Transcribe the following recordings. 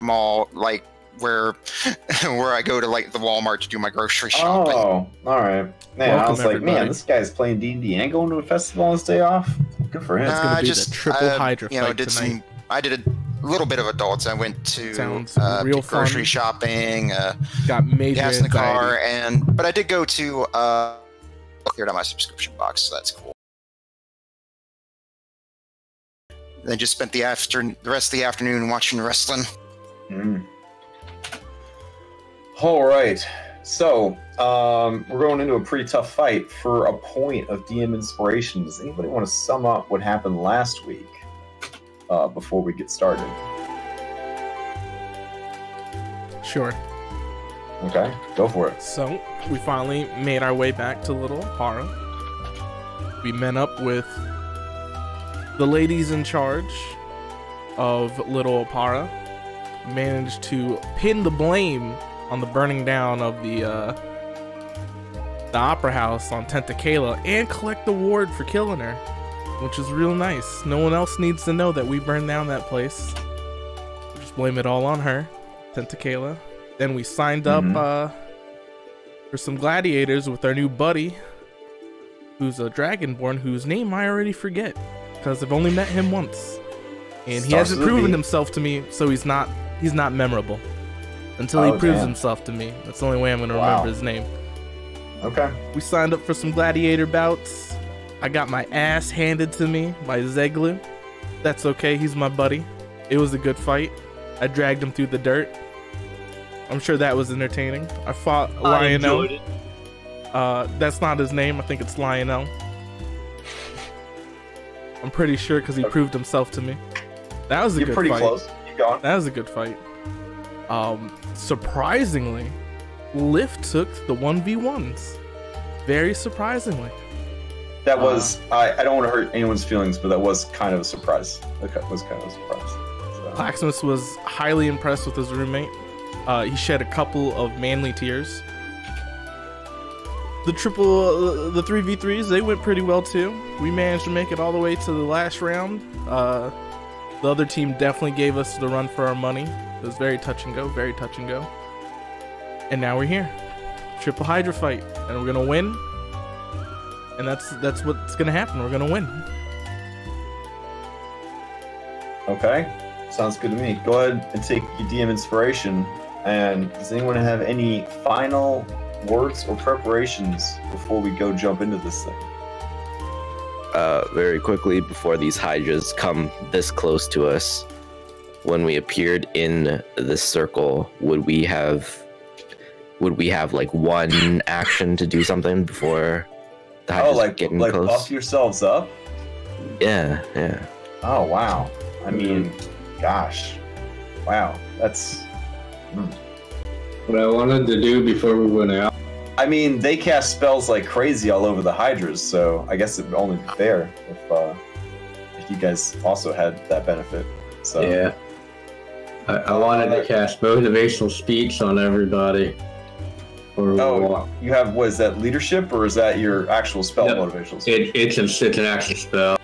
mall, like where where I go to like the Walmart to do my grocery shopping. Oh, all right. Man, I was like, everybody. man, this guy's playing D&D and going to a festival on his day off. Good for him. That's gonna be the triple Hydra fight tonight. I did a little bit of adults. I went to real grocery fun. shopping. Got major gas in the anxiety. car, but I did go to cleared out my subscription box, so that's cool. Then just spent the rest of the afternoon watching wrestling. All right, so we're going into a pretty tough fight for a point of DM inspiration. Does anybody want to sum up what happened last week before we get started? Sure. Okay, go for it. So we finally made our way back to Little Para. We met up with the ladies in charge of Little Para. Managed to pin the blame on the burning down of the opera house on Tentacala and collect the award for killing her, which is real nice. No one else needs to know that we burned down that place. Just blame it all on her, Tentacala. Then we signed up for some gladiators with our new buddy, who's a dragonborn whose name I already forget because I've only met him once, and he hasn't proven himself to me, so he's not memorable until he proves himself to me. That's the only way I'm gonna remember his name. Okay. We signed up for some gladiator bouts. I got my ass handed to me by Zeglu. That's okay, he's my buddy. It was a good fight. I dragged him through the dirt. I'm sure that was entertaining. I fought Lionel. That's not his name. I think it's Lionel. I'm pretty sure because he proved himself to me. That was a good fight. You're pretty close. Keep going. That was a good fight. Surprisingly, Lift took the 1v1s. Very surprisingly. That was, I don't want to hurt anyone's feelings, but that was kind of a surprise. That was kind of a surprise. So. Claxmus was highly impressed with his roommate. He shed a couple of manly tears. The 3v3s, they went pretty well too. We managed to make it all the way to the last round. The other team definitely gave us the run for our money. It was very touch and go, very touch and go. And now we're here. Triple Hydra fight, and we're gonna win. And that's what's gonna happen. We're gonna win. Okay, sounds good to me. Go ahead and take your DM inspiration. And does anyone have any final words or preparations before we go jump into this thing? Very quickly, before these hydras come this close to us, when we appeared in this circle, would we have like one action to do something before the hydras getting close? Buff yourselves up? Yeah. Oh wow. I mean, gosh. Wow. That's what I wanted to do before we went out. I mean, they cast spells like crazy all over the hydras, so I guess it would only be fair if you guys also had that benefit. So yeah, I wanted to cast motivational speech on everybody. You have, what is that, leadership, or is that your actual spell, motivational speech? It's an actual spell.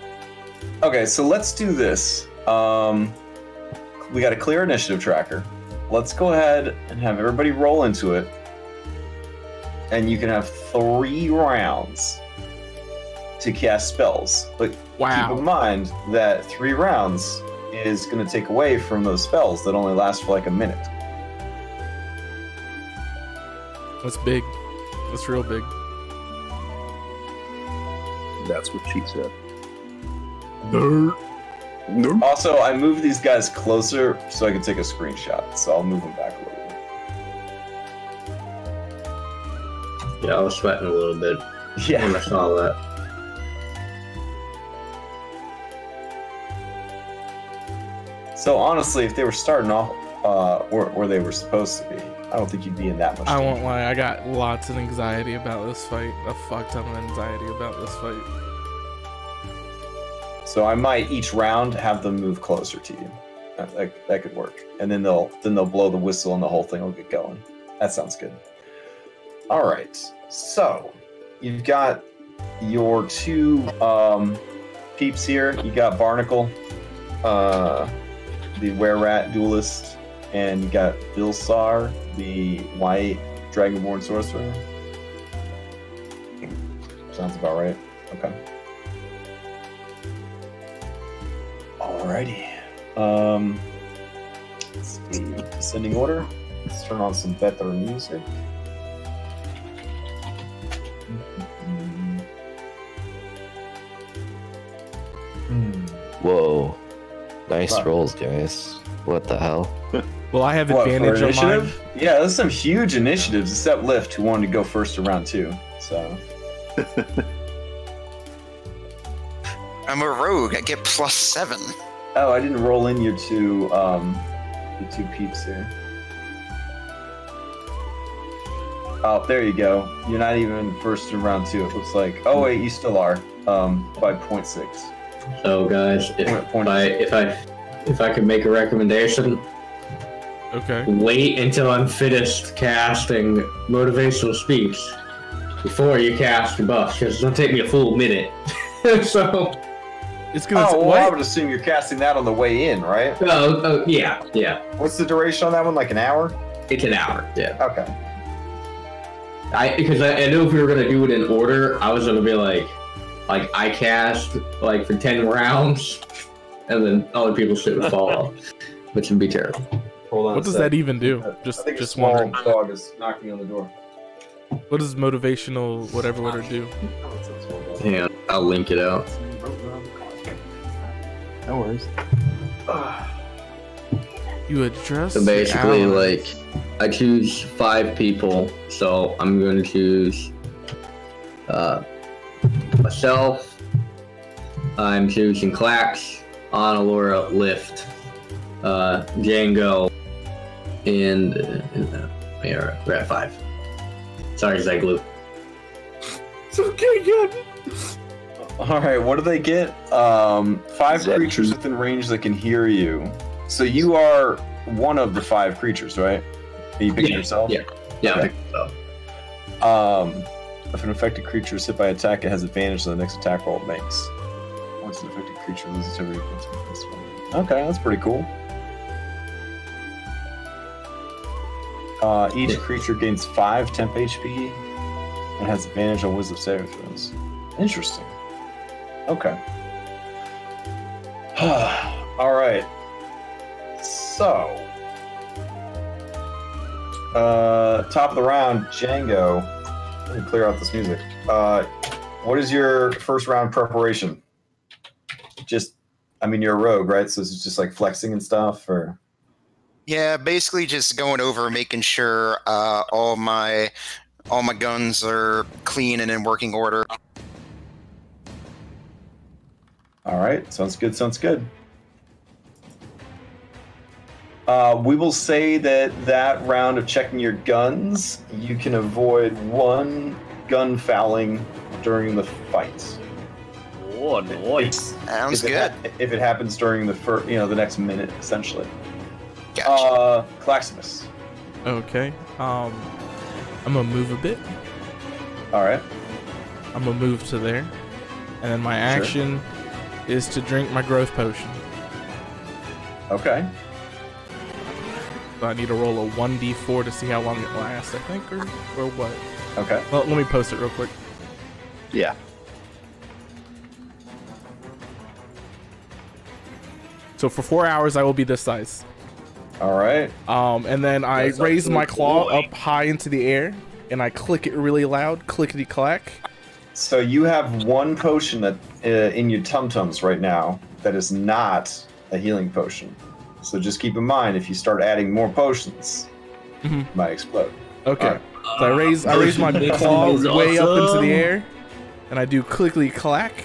Okay, so let's do this. We got a clear initiative tracker. Let's go ahead and have everybody roll into it. And you can have 3 rounds to cast spells. But keep in mind that 3 rounds is going to take away from those spells that only last for like a minute. That's big. That's real big. That's what she said. Also, I moved these guys closer so I can take a screenshot. So I'll move them back a little bit. Yeah, I was sweating a little bit when I saw that. So honestly, if they were starting off where they were supposed to be, I don't think you'd be in that much danger. I won't lie, I got lots of anxiety about this fight. A fuck ton of anxiety about this fight. So I might each round have them move closer to you. That could work. And then they'll blow the whistle and the whole thing will get going. That sounds good. All right. So you've got your 2 peeps here. You got Barnacle, the Were-Rat duelist, and you got Vilsar, the white dragonborn sorcerer. Sounds about right. Okay. Alrighty. Let's see. Descending order. Let's turn on some better music. Whoa. Nice Wow. rolls, guys. What the hell? Well, I have What, for advantage on mine. initiative? Yeah, there's some huge initiatives, except Lift, who wanted to go first to round 2. So I'm a rogue. I get +7. oh, I didn't roll in your two peeps here. Oh, there you go. You're not even first in round 2. It looks like. Oh wait, you still are. By 0.6. So guys, if I could make a recommendation, Okay. wait until I'm finished casting motivational speech before you cast your buff, because it's gonna take me a full minute. So It's gonna. Oh, well, what? I would assume you're casting that on the way in, right? oh yeah. What's the duration on that one? Like an hour? It's an hour. Yeah. Okay. Because I know if we were gonna do it in order, I was gonna be like I cast like for 10 rounds, and then other people's shit would fall off, which would be terrible. Hold on. What does that even do? I Just think a just small wondering. dog is knocking on the door. What does motivational whatever order do? Yeah, I'll link it out. No worries. You address. So the basically, allies. like, I choose 5 people, so I'm going to choose myself. I'm choosing Clax, Anna-Laura, Lift, Django, and yeah, we're at 5. Sorry, Zeglu. It's okay, good. All right, what do they get? 5 creatures within range that can hear you. So you are one of the 5 creatures, right? You picked yourself? Yeah. Yeah, Okay. I think so. If an affected creature is hit by attack, it has advantage on the next attack roll it makes. Once an affected creature loses every Okay, that's pretty cool. Each creature gains 5 temp HP and has advantage on wisdom saving throws. Interesting. Okay. All right. So, top of the round, Django. Let me clear out this music. What is your first round preparation? I mean, you're a rogue, right? So it's just like flexing and stuff, or? Yeah, basically just going over, making sure all my guns are clean and in working order. All right, sounds good. Sounds good. We will say that round of checking your guns, you can avoid 1 gun fouling during the fight. Oh, nice. Sounds good. If it happens during the next minute, essentially. Gotcha. Claximus. Okay. I'm gonna move a bit. All right. I'm gonna move to there, and then my action is to drink my growth potion. Okay. So I need to roll a 1d4 to see how long it lasts, I think, or what? Okay. Well, let me post it real quick. Yeah. So for 4 hours, I will be this size. All right. And then I That's raise up to my the claw boy. up high into the air, and I click it really loud, clickety-clack. So you have 1 potion that in your tum-tums right now that is not a healing potion. So just keep in mind, if you start adding more potions, Mhm. it might explode. Okay. Alright. So I raise my claw is way up into awesome. the air, and I do clickety-clack,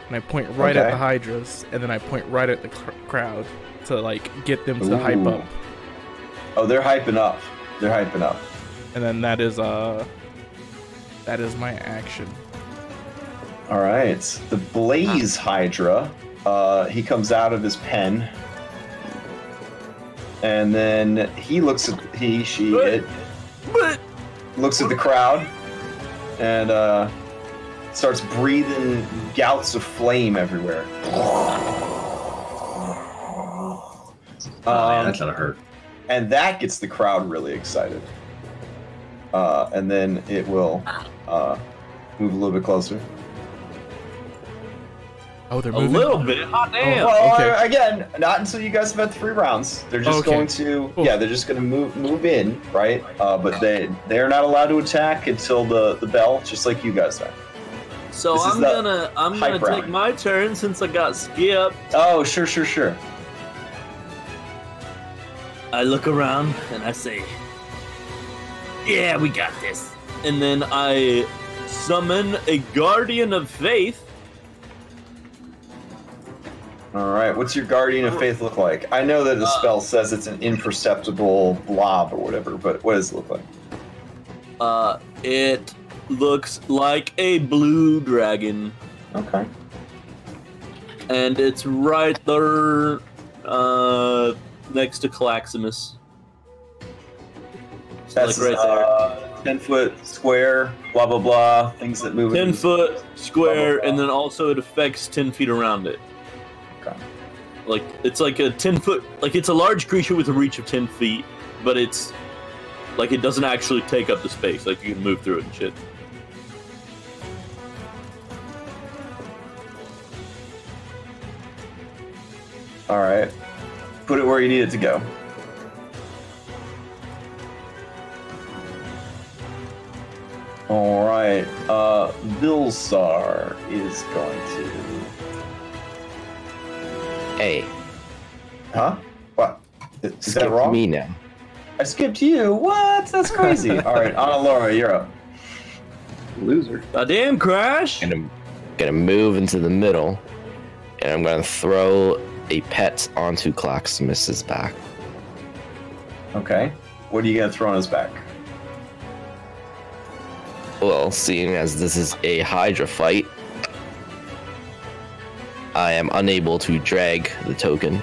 and I point right at Okay. the hydras, and then I point right at the crowd to like get them to hype up. Oh, they're hyping up. They're hyping up. And then that is my action. All right. The Blaze Hydra. He comes out of his pen, and then he looks at it looks at the crowd, and starts breathing gouts of flame everywhere. Man, that's gonna hurt. And that gets the crowd really excited. And then it will move a little bit closer. Oh, they're A moving. little bit. Hot damn. Well, okay. again, not until you guys have had 3 rounds. They're just Okay. going to, Cool. yeah, they're just going to move in, right? But they're not allowed to attack until the bell, just like you guys are. So This is I'm the gonna hype take round. my turn since I got skipped. Oh, sure. I look around and I say, "Yeah, we got this." And then I summon a Guardian of Faith. All right, what's your Guardian of Faith look like? I know that the spell says it's an imperceptible blob or whatever, but what does it look like? It looks like a blue dragon, Okay. and it's right there, next to Calaximus. That's like right there. 10-foot square, blah, blah, blah, things that move. 10-foot square, Blah, blah, blah. and then also it affects 10 feet around it. Okay. Like, it's like a 10-foot, like it's a large creature with a reach of 10 feet, but it's, like it doesn't actually take up the space, like you can move through it and shit. All right. Put it where you need it to go. All right. Vilsar is going to. Hey, Huh? What? Is skip that wrong? me now. I skipped you. What? That's crazy. All right, Anna Laura, you're up. Loser. Goddamn, Crash! Gonna move into the middle, and I'm gonna throw a pet onto Clocksmith's back. Okay. What are you gonna throw on his back? Well, seeing as this is a Hydra fight, I am unable to drag the token.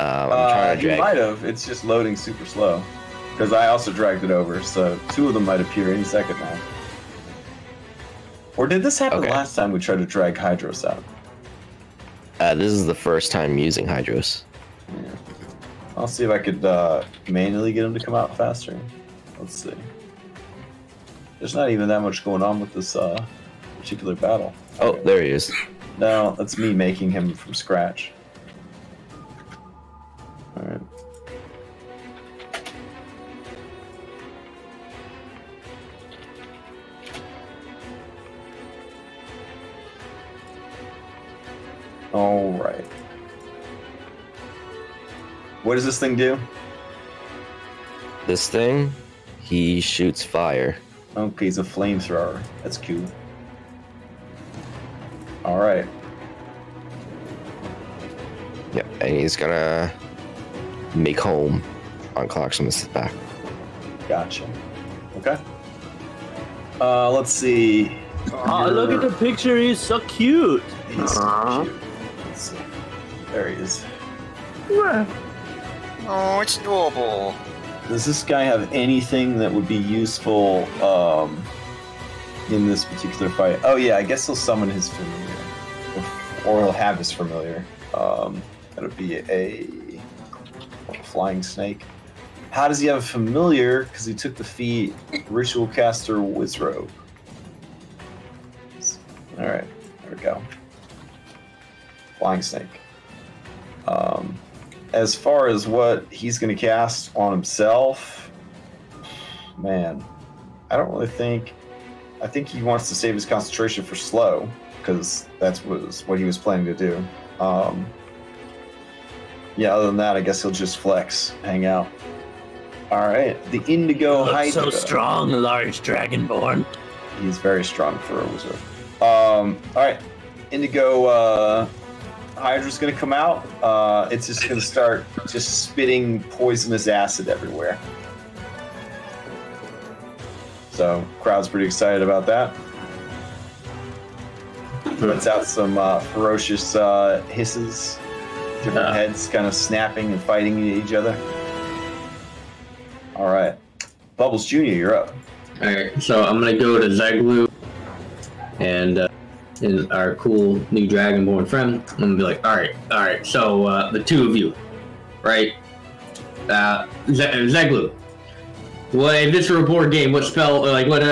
I'm trying to You drag. might have. It's just loading super slow. Because I also dragged it over, so 2 of them might appear any second now. Or did this happen Okay. last time we tried to drag Hydros out? This is the first time using Hydros. Yeah. I'll see if I could manually get him to come out faster. Let's see. There's not even that much going on with this particular battle. Oh, there he is. No, that's me making him from scratch. Alright. Alright. What does this thing do? This thing, he shoots fire. Okay, he's a flamethrower. That's cool. Alright. Yep, and he's gonna make home on Clocksmith's back. Gotcha. Okay. Let's see. Oh, look at the picture, he's so cute! He's so cute. Let's see. There he is. Oh, it's adorable. Does this guy have anything that would be useful in this particular fight? Oh yeah, I guess he'll summon his familiar, or he'll have his familiar. That'll be a flying snake. How does he have a familiar? Because he took the feat Ritual Caster Wizrobe. All right, there we go. Flying snake. As far as what he's going to cast on himself, man, I don't really think. I think he wants to save his concentration for slow, because that's what he was planning to do. Yeah, other than that, I guess he'll just flex, hang out. All right, the Indigo Hydra. So strong, large dragonborn. He's very strong for a wizard. All right, Indigo Hydra's gonna come out. It's just gonna start just spitting poisonous acid everywhere. So, crowd's pretty excited about that. Lets out some ferocious hisses. Different heads kind of snapping and fighting each other. All right, Bubbles Jr., you're up. Alright, so I'm gonna go to Zeglu and and our cool new Dragonborn friend. I'm gonna be like, all right. So the two of you, right? Zeglu. Well, if this were a board game, what spell? Like, what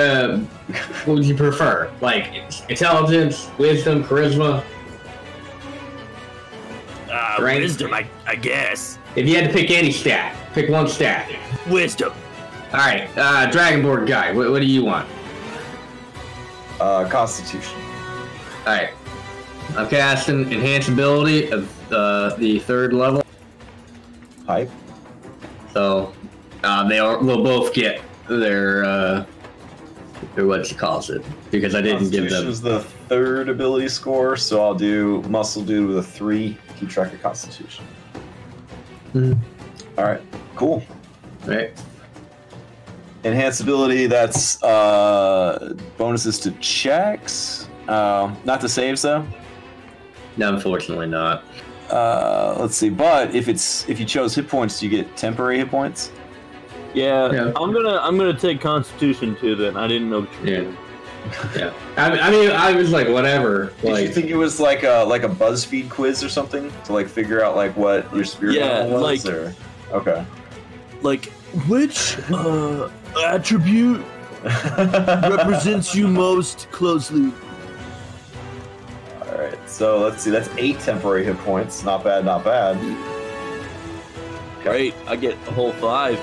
would you prefer? Like, intelligence, wisdom, charisma? Right? Wisdom, I guess. If you had to pick any stat, pick one stat. Wisdom. All right, Dragonborn guy. What do you want? Constitution. All right. I'm casting Enhance Ability of the 3rd level. Hype. So they'll both get their what you calls it, because I didn't give them. Constitution is the 3rd ability score, so I'll do Muscle Dude with a 3. Keep track of Constitution. All right. Cool. All right. Enhanced ability, that's bonuses to checks. Not to saves though. No, unfortunately not. Let's see. But if you chose hit points, you get temporary hit points. Yeah. I'm gonna take Constitution too. Then I didn't know what you were doing. Yeah. I mean, I was like, whatever. Did like, you think it was like a BuzzFeed quiz or something to like figure out like what your spirit level was? Or? Okay. Like, which attribute represents you most closely? All right. So let's see. That's 8 temporary hit points. Not bad. Not bad. Great. I get a whole 5.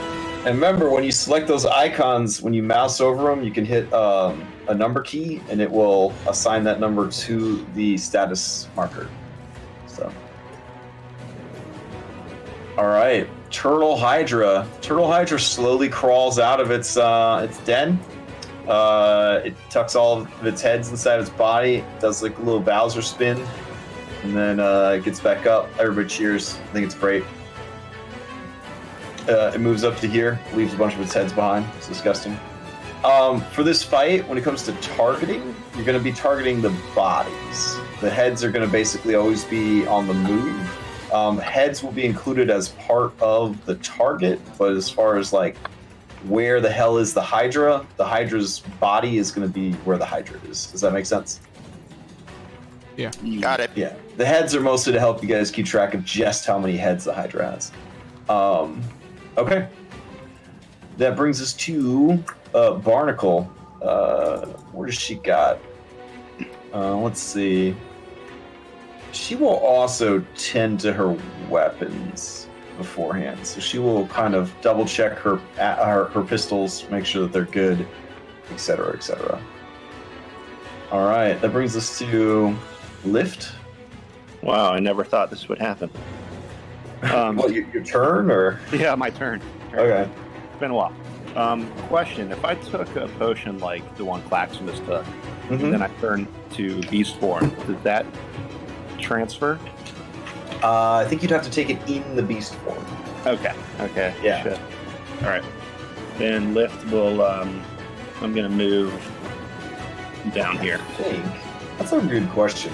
And remember, when you select those icons, when you mouse over them, you can hit a number key, and it will assign that number to the status marker. So, all right, Turtle Hydra. Turtle Hydra slowly crawls out of its den. It tucks all of its heads inside its body, does like a little Bowser spin, and then it gets back up. Everybody cheers. I think it's great. It moves up to here, leaves a bunch of its heads behind. It's disgusting. For this fight, when it comes to targeting, you're going to be targeting the bodies. The heads are going to basically always be on the move. Heads will be included as part of the target, but as far as like where the hell is the Hydra's body is going to be where the Hydra is. Does that make sense? Yeah. Got it. Yeah. The heads are mostly to help you guys keep track of just how many heads the Hydra has. Okay. That brings us to Barnacle. Where does she got? Let's see. She will also tend to her weapons beforehand, so she will kind of double check her pistols, make sure that they're good, etc., etc. All right, that brings us to Lift. Wow, I never thought this would happen. What, your turn, or? Yeah, my turn. Okay. It's been a while. Question: if I took a potion like the one Claximus took, and then I turned to beast form, does that transfer? I think you'd have to take it in the beast form. Okay. Yeah. Shit. All right. Then Lift will. I'm gonna move down here. I think that's a good question.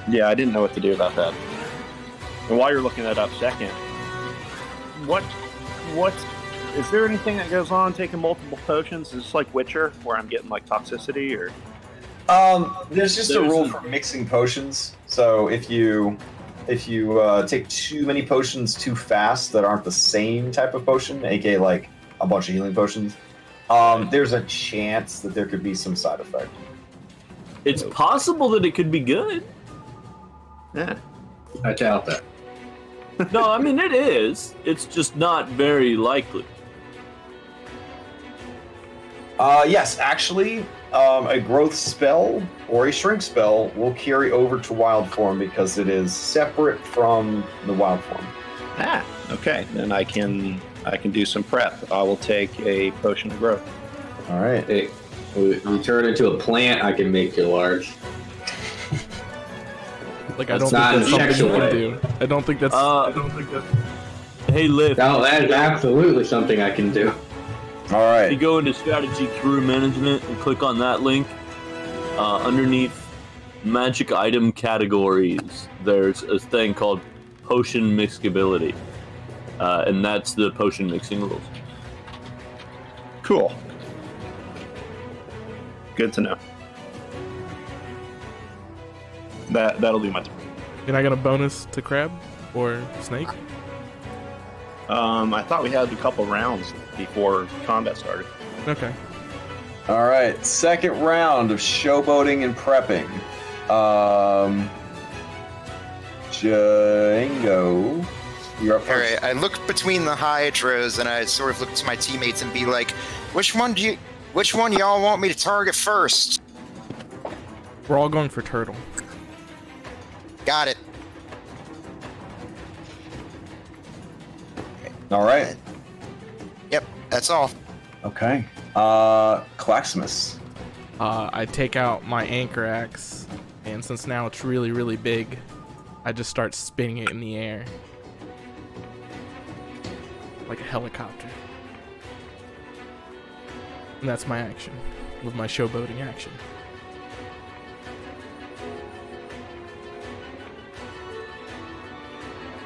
Yeah, I didn't know what to do about that. And while you're looking that up, second, what is there anything that goes on taking multiple potions? Is this like Witcher, where I'm getting like toxicity, or? There's just a rule for mixing potions. So if you take too many potions too fast that aren't the same type of potion, aka like a bunch of healing potions, there's a chance that there could be some side effect. It's possible that it could be good. Yeah. I doubt that. No, I mean it is. It's just not very likely. Yes, actually, a growth spell or a shrink spell will carry over to wild form because it is separate from the wild form. Ah, okay. Then I can do some prep. I will take a potion of growth. All right. Hey, we turn into a plant, I can make you large. Like, I don't think that's something you can do. I don't think that's. Hey, Liv. No, that is absolutely something I can do. All right. You go into strategy career management and click on that link. Underneath magic item categories, there's a thing called potion mixability, and that's the potion mixing rules. Cool. Good to know. That'll do my turn. You're not gonna bonus to crab or snake? I thought we had a couple rounds before combat started. Okay. All right, second round of showboating and prepping. Django, you're up All first. right, I look between the hydras and I sort of look to my teammates and be like, which one y'all want me to target first? We're all going for turtle. Got it. All right. Yep, that's all. Okay. Claxmus. I take out my anchor axe, and since now it's really, really big, I just start spinning it in the air. Like a helicopter. And that's my action, with my showboating action.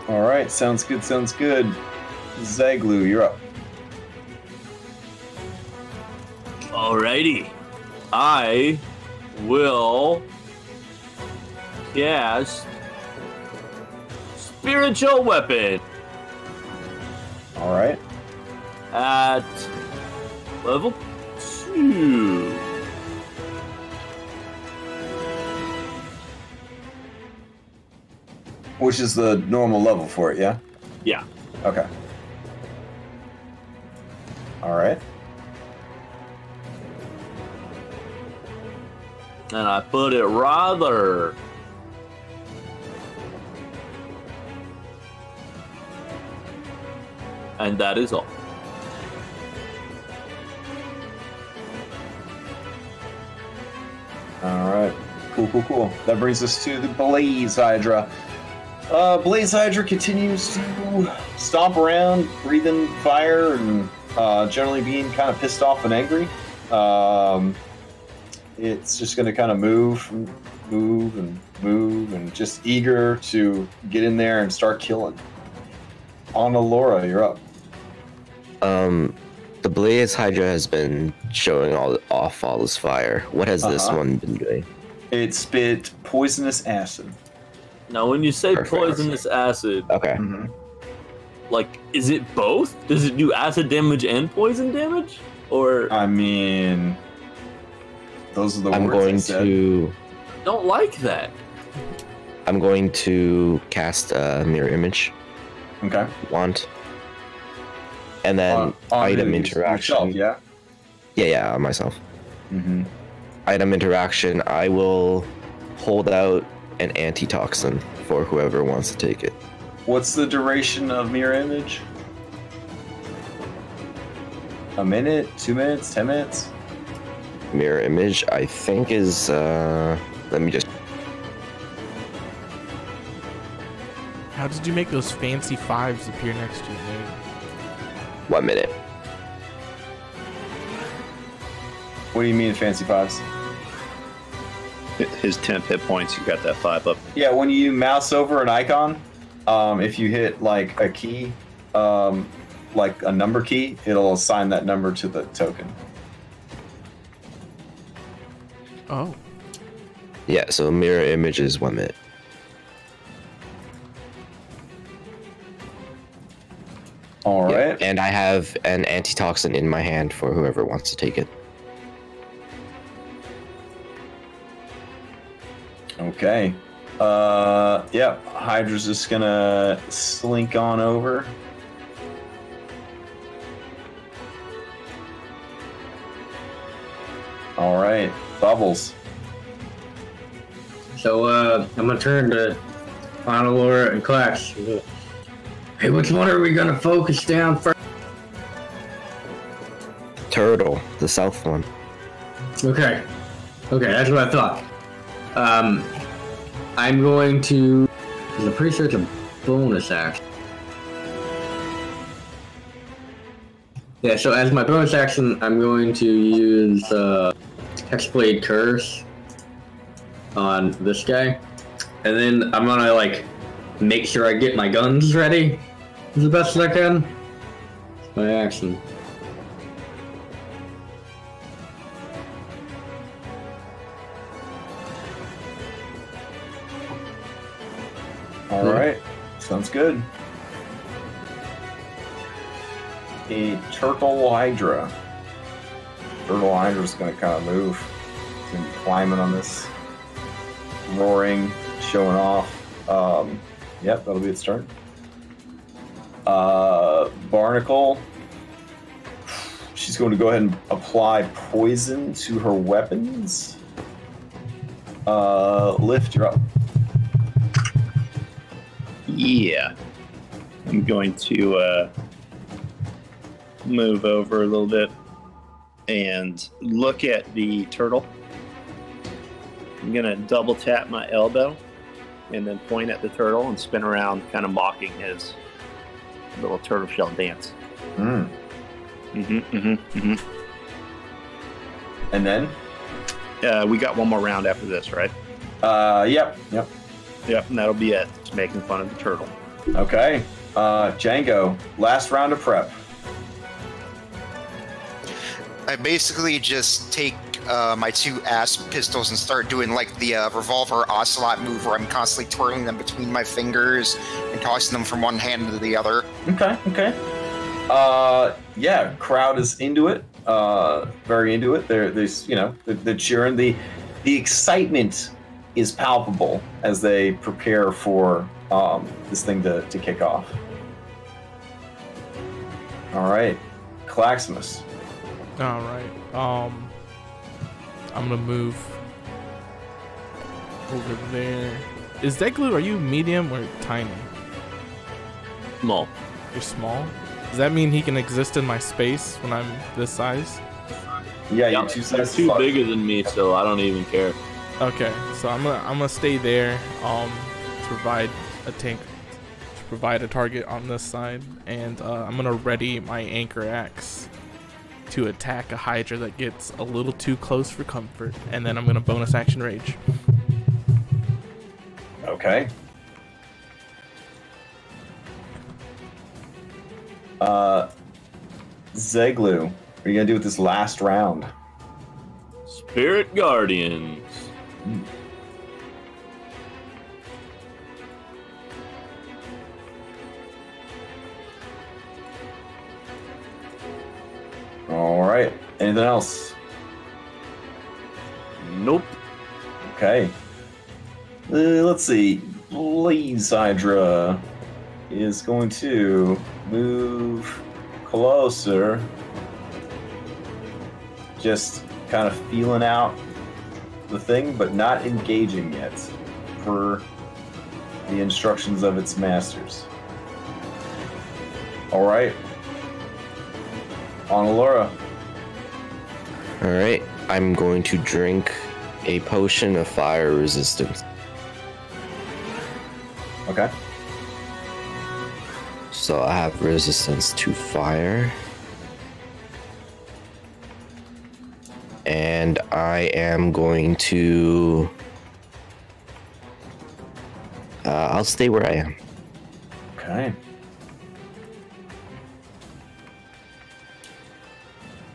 All right, sounds good, sounds good. Zaglu, you're up. Alrighty. I will cast Spiritual Weapon All right. at level 2. Which is the normal level for it, yeah? Yeah. Okay. All right. And I put it rather. And that is all. All right. Cool, cool, cool. That brings us to the Blaze Hydra. Blaze Hydra continues to stomp around, breathing fire, and generally being kind of pissed off and angry. It's just going to kind of move, and just eager to get in there and start killing. On Laura, you're up. The Blaze Hydra has been showing off all this fire. What has this one been doing? It spit poisonous acid. Now, when you say Perfect. poisonous acid, Okay. Mm-hmm. like, is it both? Does it do acid damage and poison damage? Or I mean, those are the I'm words I going said. to don't like that? cast a mirror image Okay. wand. And then On item you- interaction. yourself, Yeah, on myself. yeah. Mm-hmm. Item interaction, I will hold out an antitoxin for whoever wants to take it. What's the duration of mirror image? A minute? 2 minutes? 10 minutes? Mirror image, I think is, let me just, How did you make those fancy fives appear next to your name? 1 minute. What do you mean fancy fives? His 10 hit points, you got that 5 up. Yeah, when you mouse over an icon, if you hit like a key, like a number key, it'll assign that number to the token. Oh. Yeah, so mirror image is 1 minute. All Yeah, right. and I have an antitoxin in my hand for whoever wants to take it. Okay. Yeah, Hydra's just gonna slink on over. All right, Bubbles. So I'm gonna turn to Laura and Clash. Hey, which one are we gonna focus down first? Turtle, the south one. Okay, that's what I thought. I'm going to. 'Cause I'm pretty sure it's a bonus action. Yeah, so as my bonus action, I'm going to use Hexblade Curse on this guy, and then I'm gonna like make sure I get my guns ready as the best I can. It's my action. Sounds good. A turtle hydra. Turtle hydra's going to kind of move. It's going to be climbing on this, roaring, showing off. Yep, that'll be its turn. Barnacle. She's going to go ahead and apply poison to her weapons. Lift, you're up. Yeah. I'm going to move over a little bit and look at the turtle. I'm going to double tap my elbow and then point at the turtle and spin around, kind of mocking his little turtle shell dance. And then? We got one more round after this, right? Yep, and that'll be it. Just making fun of the turtle. Okay. Django, last round of prep. I basically just take my two ass pistols and start doing like the revolver ocelot move where I'm constantly twirling them between my fingers and tossing them from one hand to the other. Okay. Yeah, crowd is into it. Very into it. They're cheering. The excitement is palpable as they prepare for this thing to kick off. All right, Claxmus. All right. I'm gonna move over there. Is that glue? Are you medium or tiny? Small. You're small. Does that mean he can exist in my space when I'm this size? Yeah, you're two sizes. You're too bigger than me, so I don't even care. Okay, so I'm gonna stay there. To provide a tank, to provide a target on this side, and I'm gonna ready my anchor axe to attack a Hydra that gets a little too close for comfort, and then I'm gonna bonus action rage. Okay. Zeglu, what are you gonna do with this last round? Spirit Guardians. All right. Anything else? Nope. Okay. Let's see. Blaze Hydra is going to move closer. Just kind of feeling out the thing, but not engaging yet, per the instructions of its masters. All right. On Allura. All right, I'm going to drink a potion of fire resistance. Okay. So I have resistance to fire. And I am going to... I'll stay where I am. Okay.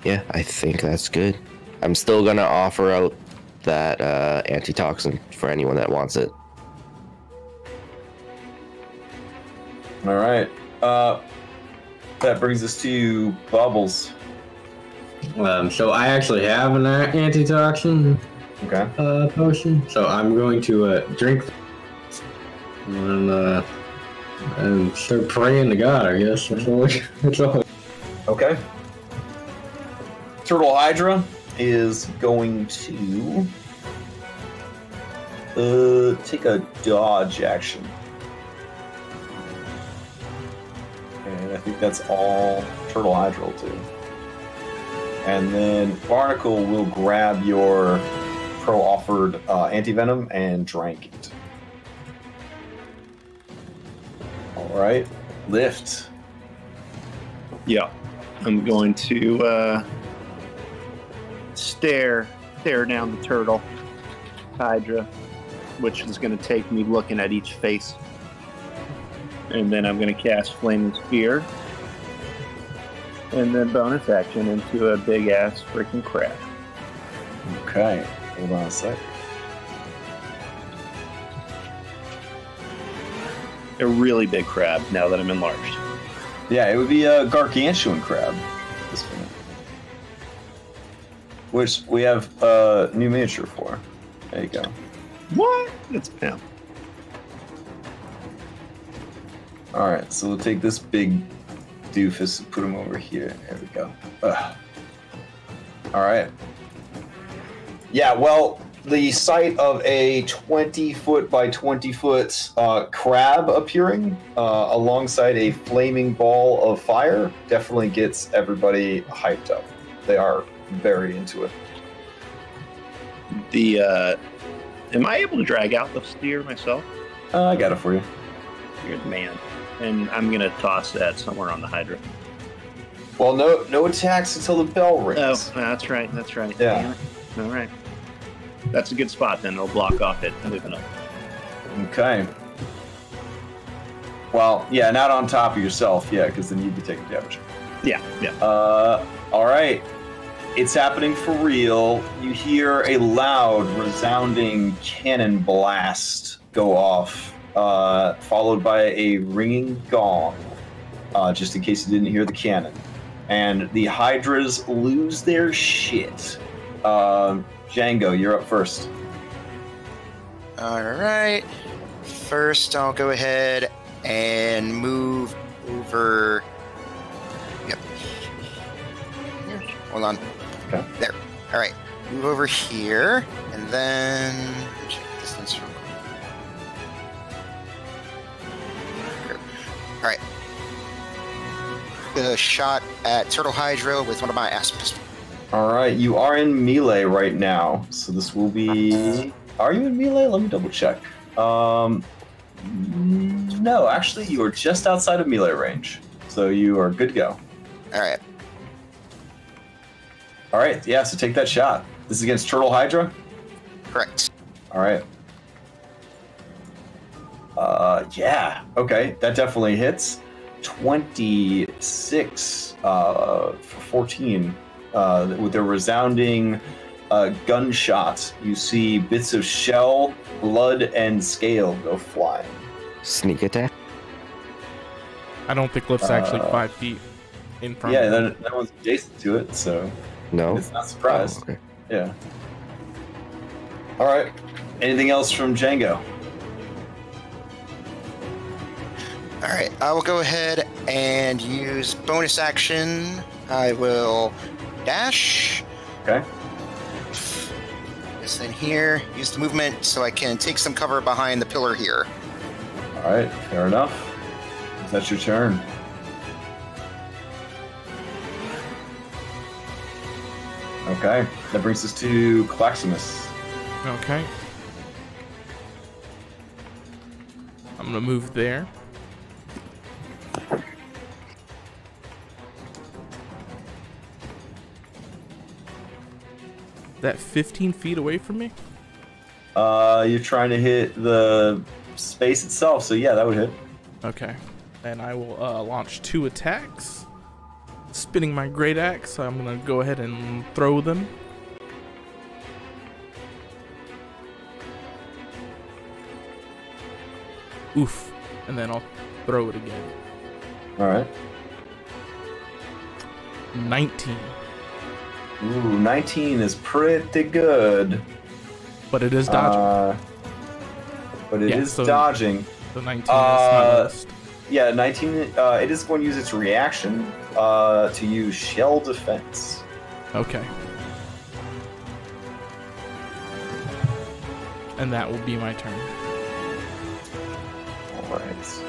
Yeah, I think that's good. I'm still gonna offer out that antitoxin for anyone that wants it. All right. That brings us to Bubbles. So I actually have an antitoxin potion, so I'm going to drink and start praying to God, I guess. That's all. Okay. Turtle Hydra is going to take a dodge action. And I think that's all Turtle Hydra will do. And then Barnacle will grab your pro-offered anti-venom and drank it. Alright. Lift. Yeah. I'm going to stare down the turtle Hydra, which is going to take me looking at each face. And then I'm going to cast Flaming Spear. And then bonus action into a big ass freaking crab. Okay. Hold on a sec. a really big crab now that I'm enlarged. Yeah, it would be a gargantuan crab. At this point. Which we have a new miniature for. There you go. What? It's yeah. Alright, so we'll take this big doofus and put him over here. There we go. Alright. Yeah, well, the sight of a 20-foot by 20-foot crab appearing alongside a flaming ball of fire definitely gets everybody hyped up. They are very into it. Am I able to drag out the steer myself? I got it for you. You're the man. And I'm gonna toss that somewhere on the Hydra. Well, no attacks until the bell Oh, rings. that's right. That's right. Yeah. All right. That's a good spot. Then it'll block off it moving up. Okay. Well, yeah, not on top of yourself, yeah, because then you'd be taking damage. Yeah. Yeah. All right. It's happening for real. You hear a loud, resounding cannon blast go off, followed by a ringing gong, just in case you didn't hear the cannon. And the hydras lose their shit. Django, you're up first. Alright. First, I'll go ahead and move over. Yep. Here. Hold on. Okay. There. Alright. Move over here, and then check distance real quick. Alright. A shot at Turtle Hydra with one of my ass pistols. All right, you are in melee right now, so this will be. Are you in melee? Let me double check. No, actually, you are just outside of melee range, so you are good to go. Alright. All right, yeah. So take that shot. This is against Turtle Hydra. Correct. All right. Yeah. Okay, that definitely hits. 26 for 14. With a resounding gunshot, you see bits of shell, blood, and scale go flying. Sneak attack? I don't think Lift's actually 5 feet in front Yeah, of him. that one's adjacent to it, so No? it's not surprised. Oh, okay. Yeah. All right. Anything else from Django? Alright, I will go ahead and use bonus action. I will dash. Okay. This in here. Use the movement so I can take some cover behind the pillar here. All right. Fair enough. That's your turn. Okay. That brings us to Claximus. Okay. I'm gonna move there. That 15 feet away from me? You're trying to hit the space itself, so yeah, that would hit. Okay. And I will launch 2 attacks. Spinning my great axe, so I'm gonna go ahead and throw them. Oof. And then I'll throw it again. All right. 19. Ooh, 19 is pretty good. But it is dodging. But it Yeah, is so- dodging. So 19 is my lowest. Yeah, 19. It is going to use its reaction to use shell defense. Okay. And that will be my turn. All right.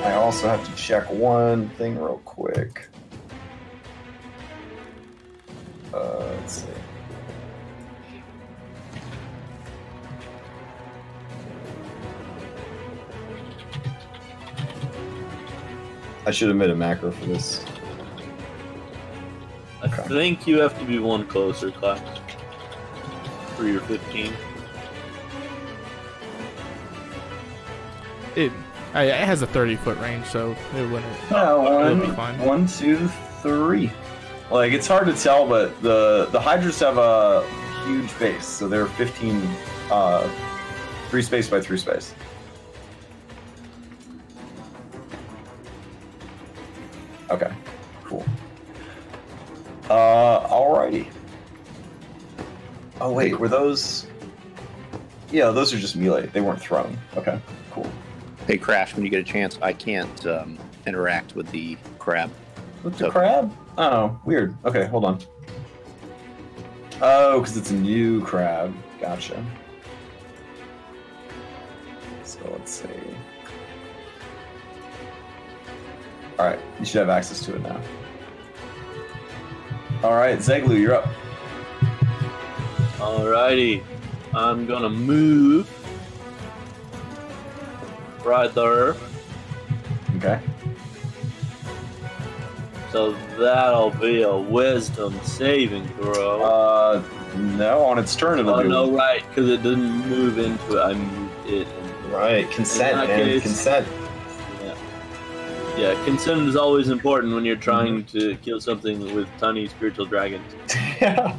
I also have to check one thing real quick. Let's see. I should have made a macro for this. I think you have to be one closer, Clax. For your 15. It has a 30-foot range, so it wouldn't. No, it'll be fine. 1, 2, 3. Like, it's hard to tell, but the Hydras have a huge base, so they're 15, 3 space by 3 space. Okay, cool. Alrighty. Oh wait, were those? Yeah, those are just melee. They weren't thrown. Okay, cool. Hey, Crash, when you get a chance, I can't interact with the crab. With the crab? Oh, weird. Okay, hold on. Oh, because it's a new crab. Gotcha. So let's see. Alright, you should have access to it now. Alright, Zeglu, you're up. Alrighty. I'm gonna move right there. Okay. So that'll be a wisdom saving throw. No, on its turn it'll do. No, right, because it didn't move into it. I moved it. Right, consent, man. Case, consent. Yeah, consent is always important when you're trying to kill something with tiny spiritual dragons. Yeah.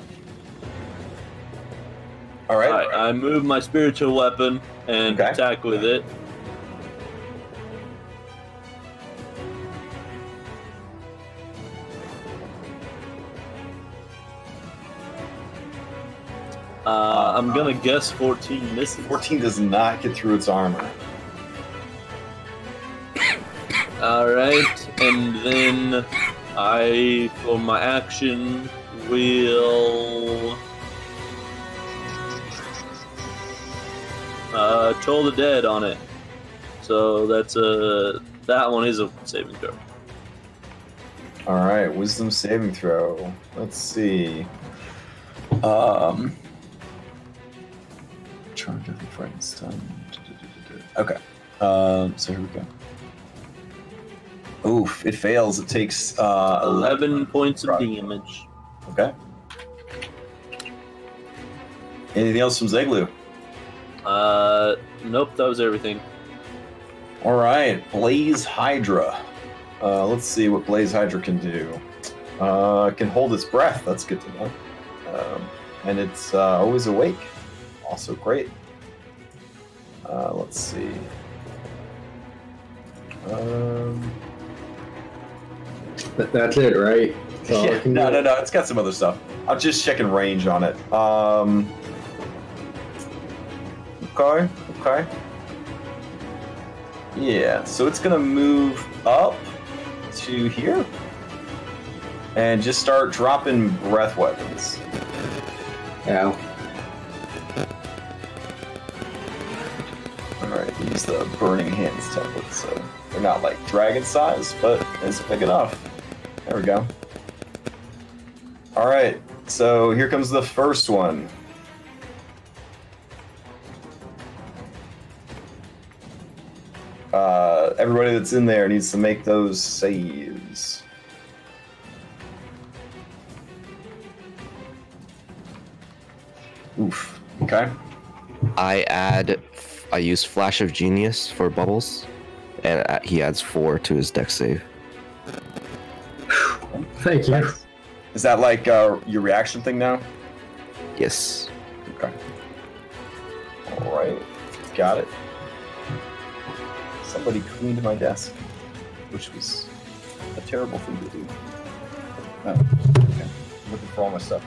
Alright. I move my spiritual weapon and attack with it. I'm gonna guess 14 misses. 14 does not get through its armor. Alright, and then I, for my action, will Troll the Dead on it. So that's that one is a saving throw. Alright, wisdom saving throw. Let's see. Charge of the frightened stun. Okay. So here we go. Oof, it fails. It takes 11 points of damage. Okay. Anything else from Zeglu? Nope, that was everything. Alright, Blaze Hydra. Let's see what Blaze Hydra can do. It can hold its breath, that's good to know. And it's always awake. Also great. Let's see. That's it, right? Yeah, no, it's got some other stuff. I'm just checking range on it. Okay. Yeah, so it's gonna move up to here and just start dropping breath weapons. Yeah. Alright, use the Burning Hands template, so they're not like dragon size, but it's big enough. There we go. Alright, so here comes the first one. Everybody that's in there needs to make those saves. Oof. Okay. I use Flash of Genius for bubbles, and he adds 4 to his dex save. Thank you. Is that like your reaction thing now? Yes. Okay. Alright. Got it. Somebody cleaned my desk, which was a terrible thing to do. Oh, okay. I'm looking for all my stuff.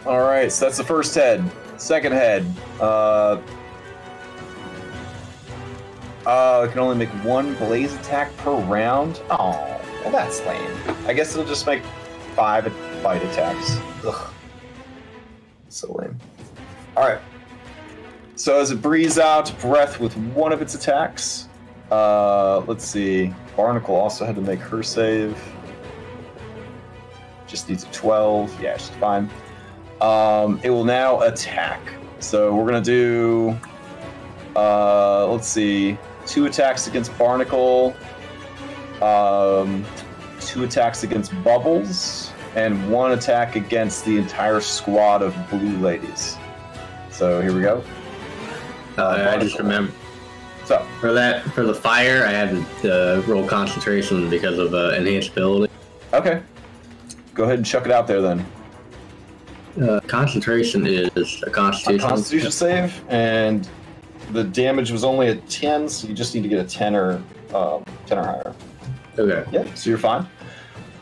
Alright, so that's the first head. Second head. It can only make 1 blaze attack per round. Oh, well that's lame. I guess it'll just make 5 bite attacks. Ugh. So lame. Alright. So as it breathes out breath with 1 of its attacks, let's see. Barnacle also had to make her save. Just needs a 12. Yeah, she's fine. It will now attack. So we're gonna do, let's see, 2 attacks against Barnacle, 2 attacks against Bubbles, and 1 attack against the entire squad of blue ladies. So here we go. I just remember. So for the fire, I had to roll concentration because of enhanced ability. Okay. Go ahead and chuck it out there then. Concentration is a constitution save, and the damage was only a 10, so you just need to get a 10 or higher. Okay. Yep, so you're fine.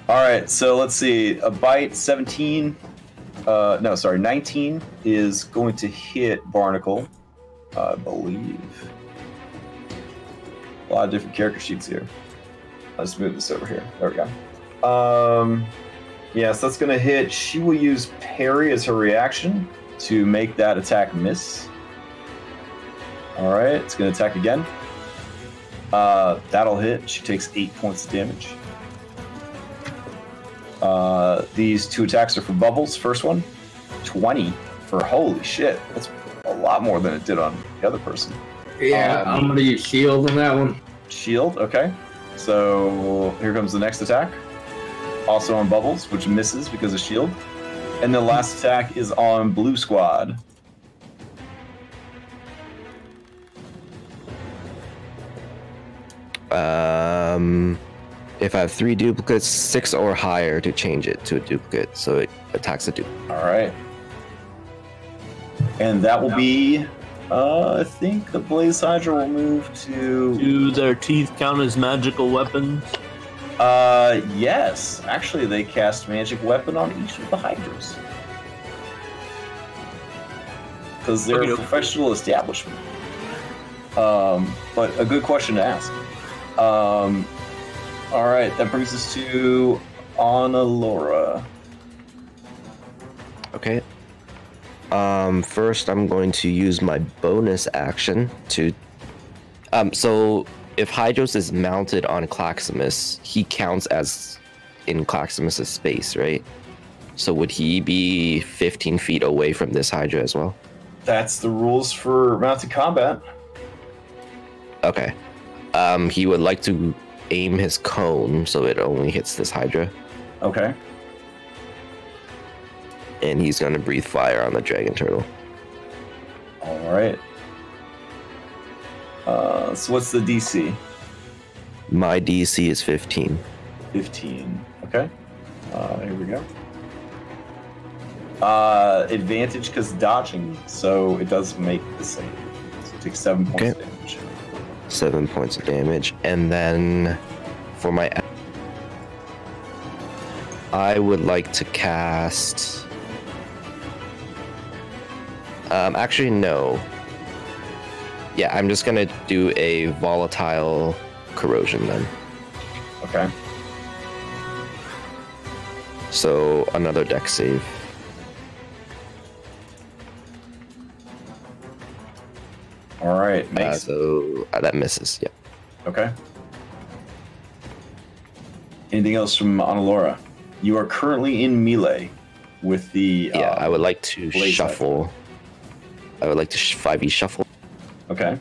Alright, so let's see. A bite, 17. No, sorry, 19 is going to hit Barnacle, I believe. A lot of different character sheets here. Let's move this over here. There we go. Yes, that's going to hit. She will use parry as her reaction to make that attack miss. Alright, it's going to attack again. That'll hit. She takes 8 points of damage. These 2 attacks are for Bubbles. First one, 20 for holy shit. That's a lot more than it did on the other person. Yeah, I'm gonna use shield on that one. Shield, okay. So here comes the next attack. Also on Bubbles, which misses because of shield. And the last attack is on Blue Squad. If I have 3 duplicates, 6 or higher to change it to a duplicate, so it attacks a duplicate. All right. And that will be, I think the Blaze Hydra will move to... Do their teeth count as magical weapons? Yes. Actually, they cast Magic Weapon on each of the Hydras. Because they're a professional establishment. But a good question to ask. Alright, that brings us to Annalora. Okay. First I'm going to use my bonus action to... so if Hydros is mounted on Claximus, he counts as in Claximus' space, right? So would he be 15 feet away from this Hydra as well? That's the rules for mounted combat. Okay. He would like to aim his cone so it only hits this Hydra. Okay. And he's going to breathe fire on the dragon turtle. Alright. So what's the DC? My DC is 15. 15. Okay. Here we go. Advantage because dodging, so it does make the same. So it takes 7 points of damage. 7 points of damage. And then for my... I would like to cast... actually, no. Yeah, I'm just gonna do a volatile corrosion then. Okay. So another dex save. All right. Makes... so that misses. Yep. Okay. Anything else from Annalora? You are currently in melee with the. Yeah, I would like to shuffle. Cycle. I would like to 5e shuffle. Okay.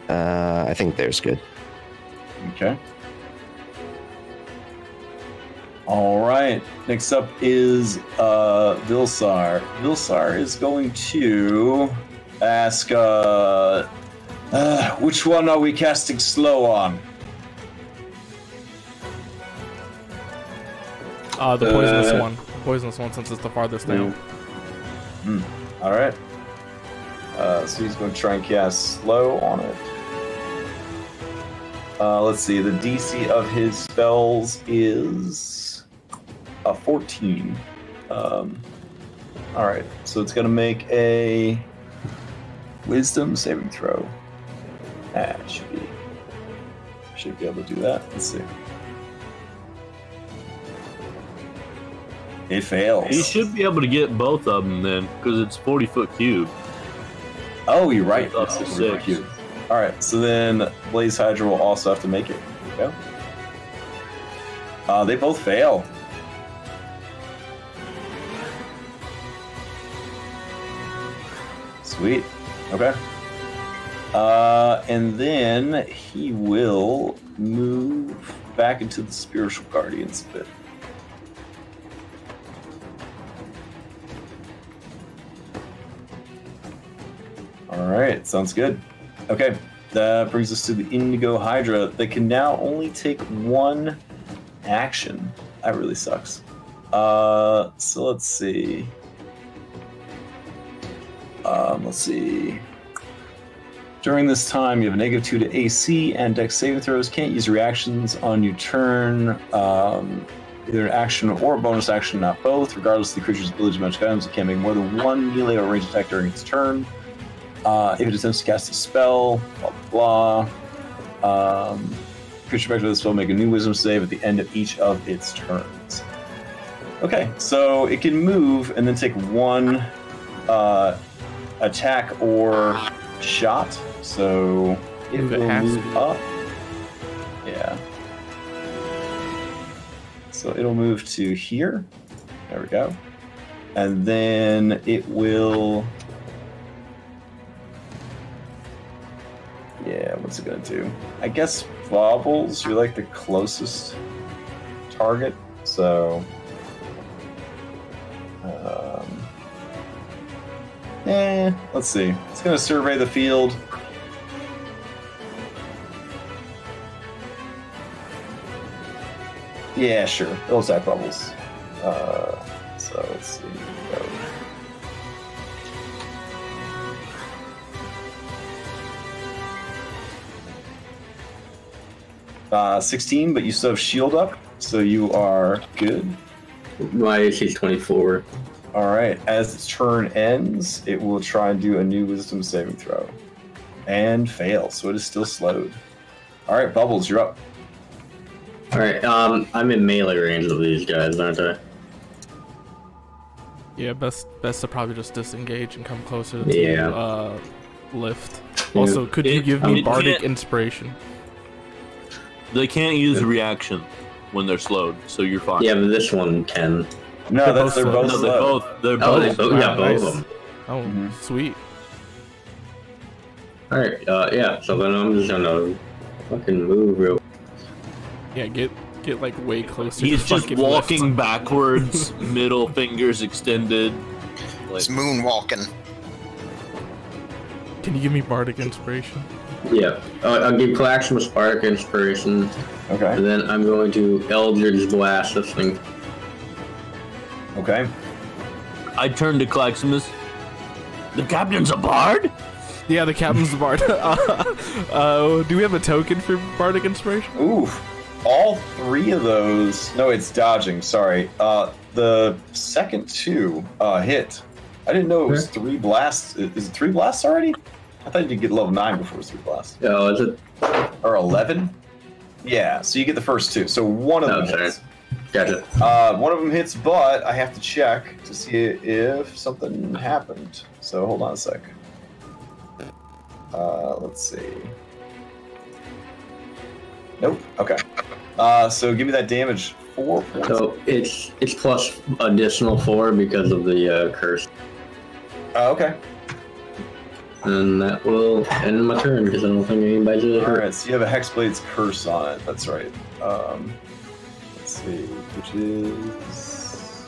I think there's good. Okay. All right. Next up is Vilsar. Vilsar is going to ask, which one are we casting slow on? The poisonous one. Poisonous one, since it's the farthest down. All right. So he's going to try and cast slow on it. Let's see. The DC of his spells is a 14. All right. So it's going to make a Wisdom saving throw. Should be able to do that. Let's see. It fails. He should be able to get both of them then, because it's 40-foot cube. Oh, you're right. It's up to 6. Cube. All right, so then Blaze Hydra will also have to make it. There you go. They both fail. Sweet. Okay. And then he will move back into the Spiritual Guardian's bit. All right, sounds good. Okay, that brings us to the Indigo Hydra. They can now only take one action. That really sucks. So let's see. Let's see. During this time, you have a -2 to AC and Dex saving throws. Can't use reactions on your turn. Either an action or a bonus action, not both. Regardless of the creature's ability to match items, it can't make more than one melee or ranged attack during its turn. If it attempts to cast a spell, blah blah. Creature effect of the spell make a new Wisdom save at the end of each of its turns. Okay, so it can move and then take one attack or shot. So it will move up. Yeah. So it'll move to here. There we go. And then it will... Yeah, what's it gonna do? I guess Baubles, you're like the closest target, so... let's see. It's gonna survey the field. Yeah, sure. It'll attack Bubbles. So let's see. Go. 16, but you still have shield up, so you are good. My AC is 24. Alright, as its turn ends, it will try and do a new Wisdom saving throw. And fail, so it is still slowed. Alright, Bubbles, you're up. Alright, I'm in melee range of these guys, aren't I? Yeah, best to probably just disengage and come closer to lift. Also, could you give me Bardic Inspiration? They can't use reaction when they're slowed, so you're fine. Yeah, but this one can. No, they're both slowed. They're both. Yeah, both of them. Oh, sweet. Alright, yeah, so then I'm just gonna fucking move real. Yeah, get like way closer. He's to just fucking walking lift. backwards, middle fingers extended. He's moonwalking. Can you give me Bardic Inspiration? Yeah, I'll give Claximus Bardic Inspiration. Okay. And then I'm going to Eldritch Blast this thing. Okay. I turn to Claximus. The captain's a bard? Yeah, the captain's the bard. Do we have a token for Bardic Inspiration? Oof. All three of those... No, it's dodging, sorry. The second two hit. I didn't know it was 3 blasts. Is it 3 blasts already? I thought you could get level 9 before it was 3 blasts. Oh, is it? Or 11? Yeah, so you get the first 2. So one of them hits. Gotcha. One of them hits, but I have to check to see if something happened. So hold on a sec. Let's see. Nope. Okay. So give me that damage. 4 points. So it's plus additional 4 because of the curse. Okay. And that will end my turn because I don't think anybody's really hurt. Alright, so you have a Hexblade's curse on it. That's right. Let's see. Which is...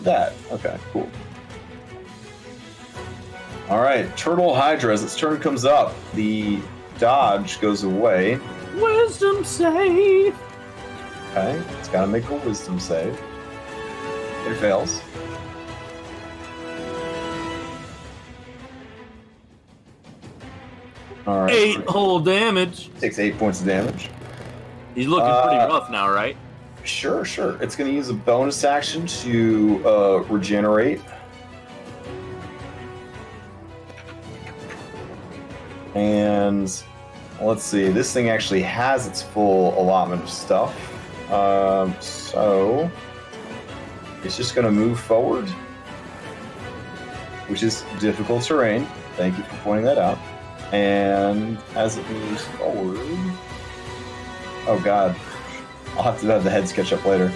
that. Okay, cool. Alright, Turtle Hydra, as its turn comes up, the dodge goes away. Wisdom save! Okay, it's got to make a wisdom save. It fails. All right. 8 whole damage. Takes 8 points of damage. He's looking pretty rough now, right? Sure. It's going to use a bonus action to regenerate. And let's see, this thing actually has its full allotment of stuff. So it's just going to move forward, which is difficult terrain. Thank you for pointing that out. And as it moves forward, oh god, I'll have to have the heads catch up later.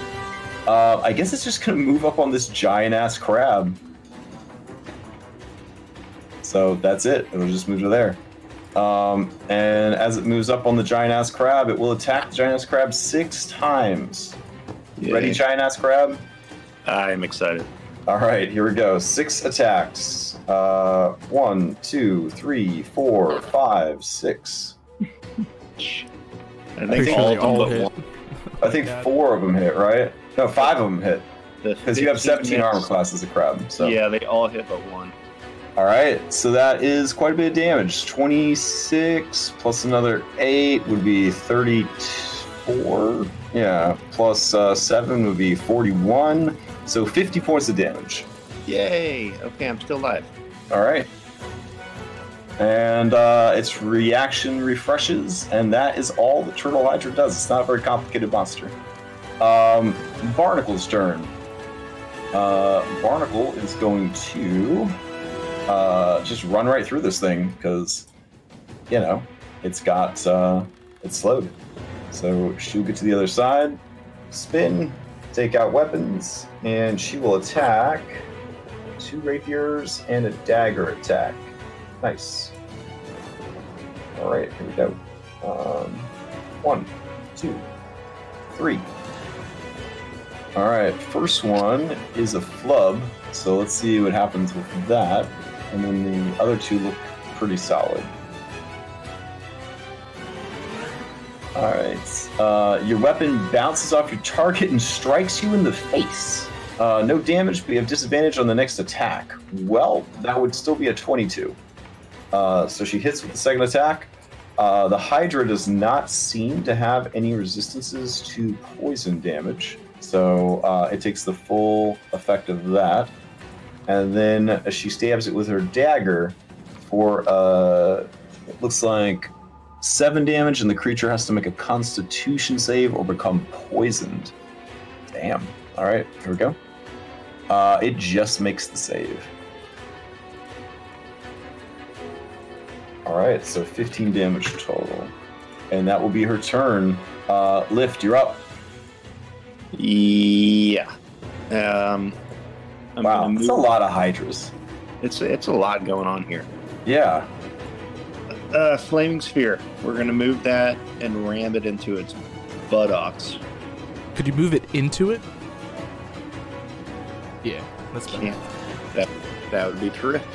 I guess it's just going to move up on this giant-ass crab. So that's it. It'll just move to there. And as it moves up on the giant-ass crab, it will attack the giant-ass crab 6 times. Yay. Ready, giant-ass crab? I'm excited. All right, here we go. 6 attacks. 1, 2, 3, 4, 5, 6. I think all of them but hit. one. I think 4 of them hit, right? No, 5 of them hit. Because you have 17 armor class as a crab. So. Yeah, they all hit but one. All right, so that is quite a bit of damage. 26 plus another 8 would be 34. Yeah, plus 7 would be 41. So 50 points of damage. Yay! Okay, I'm still alive. All right. And its reaction refreshes, and that is all the Turtle Hydra does. It's not a very complicated monster. Barnacle's turn. Barnacle is going to just run right through this thing because, you know, it's slowed. So she'll get to the other side, spin, take out weapons, and she will attack 2 rapiers and a dagger attack. Nice. All right, here we go. 1, 2, 3. All right, first one is a flub, so let's see what happens with that. And then the other 2 look pretty solid. All right, your weapon bounces off your target and strikes you in the face. No damage, but you have disadvantage on the next attack. Well, that would still be a 22. So she hits with the second attack. The Hydra does not seem to have any resistances to poison damage, so it takes the full effect of that. And then she stabs it with her dagger for, it looks like 7 damage, and the creature has to make a Constitution save or become poisoned. Damn. All right, here we go. It just makes the save. All right, so 15 damage total. And that will be her turn. Lift, you're up. Yeah. Wow, that's a lot of Hydras. It's a lot going on here. Yeah. Flaming Sphere. We're going to move that and ram it into its buttocks. Could you move it into it? Yeah, that's better. Yeah, that would be terrific.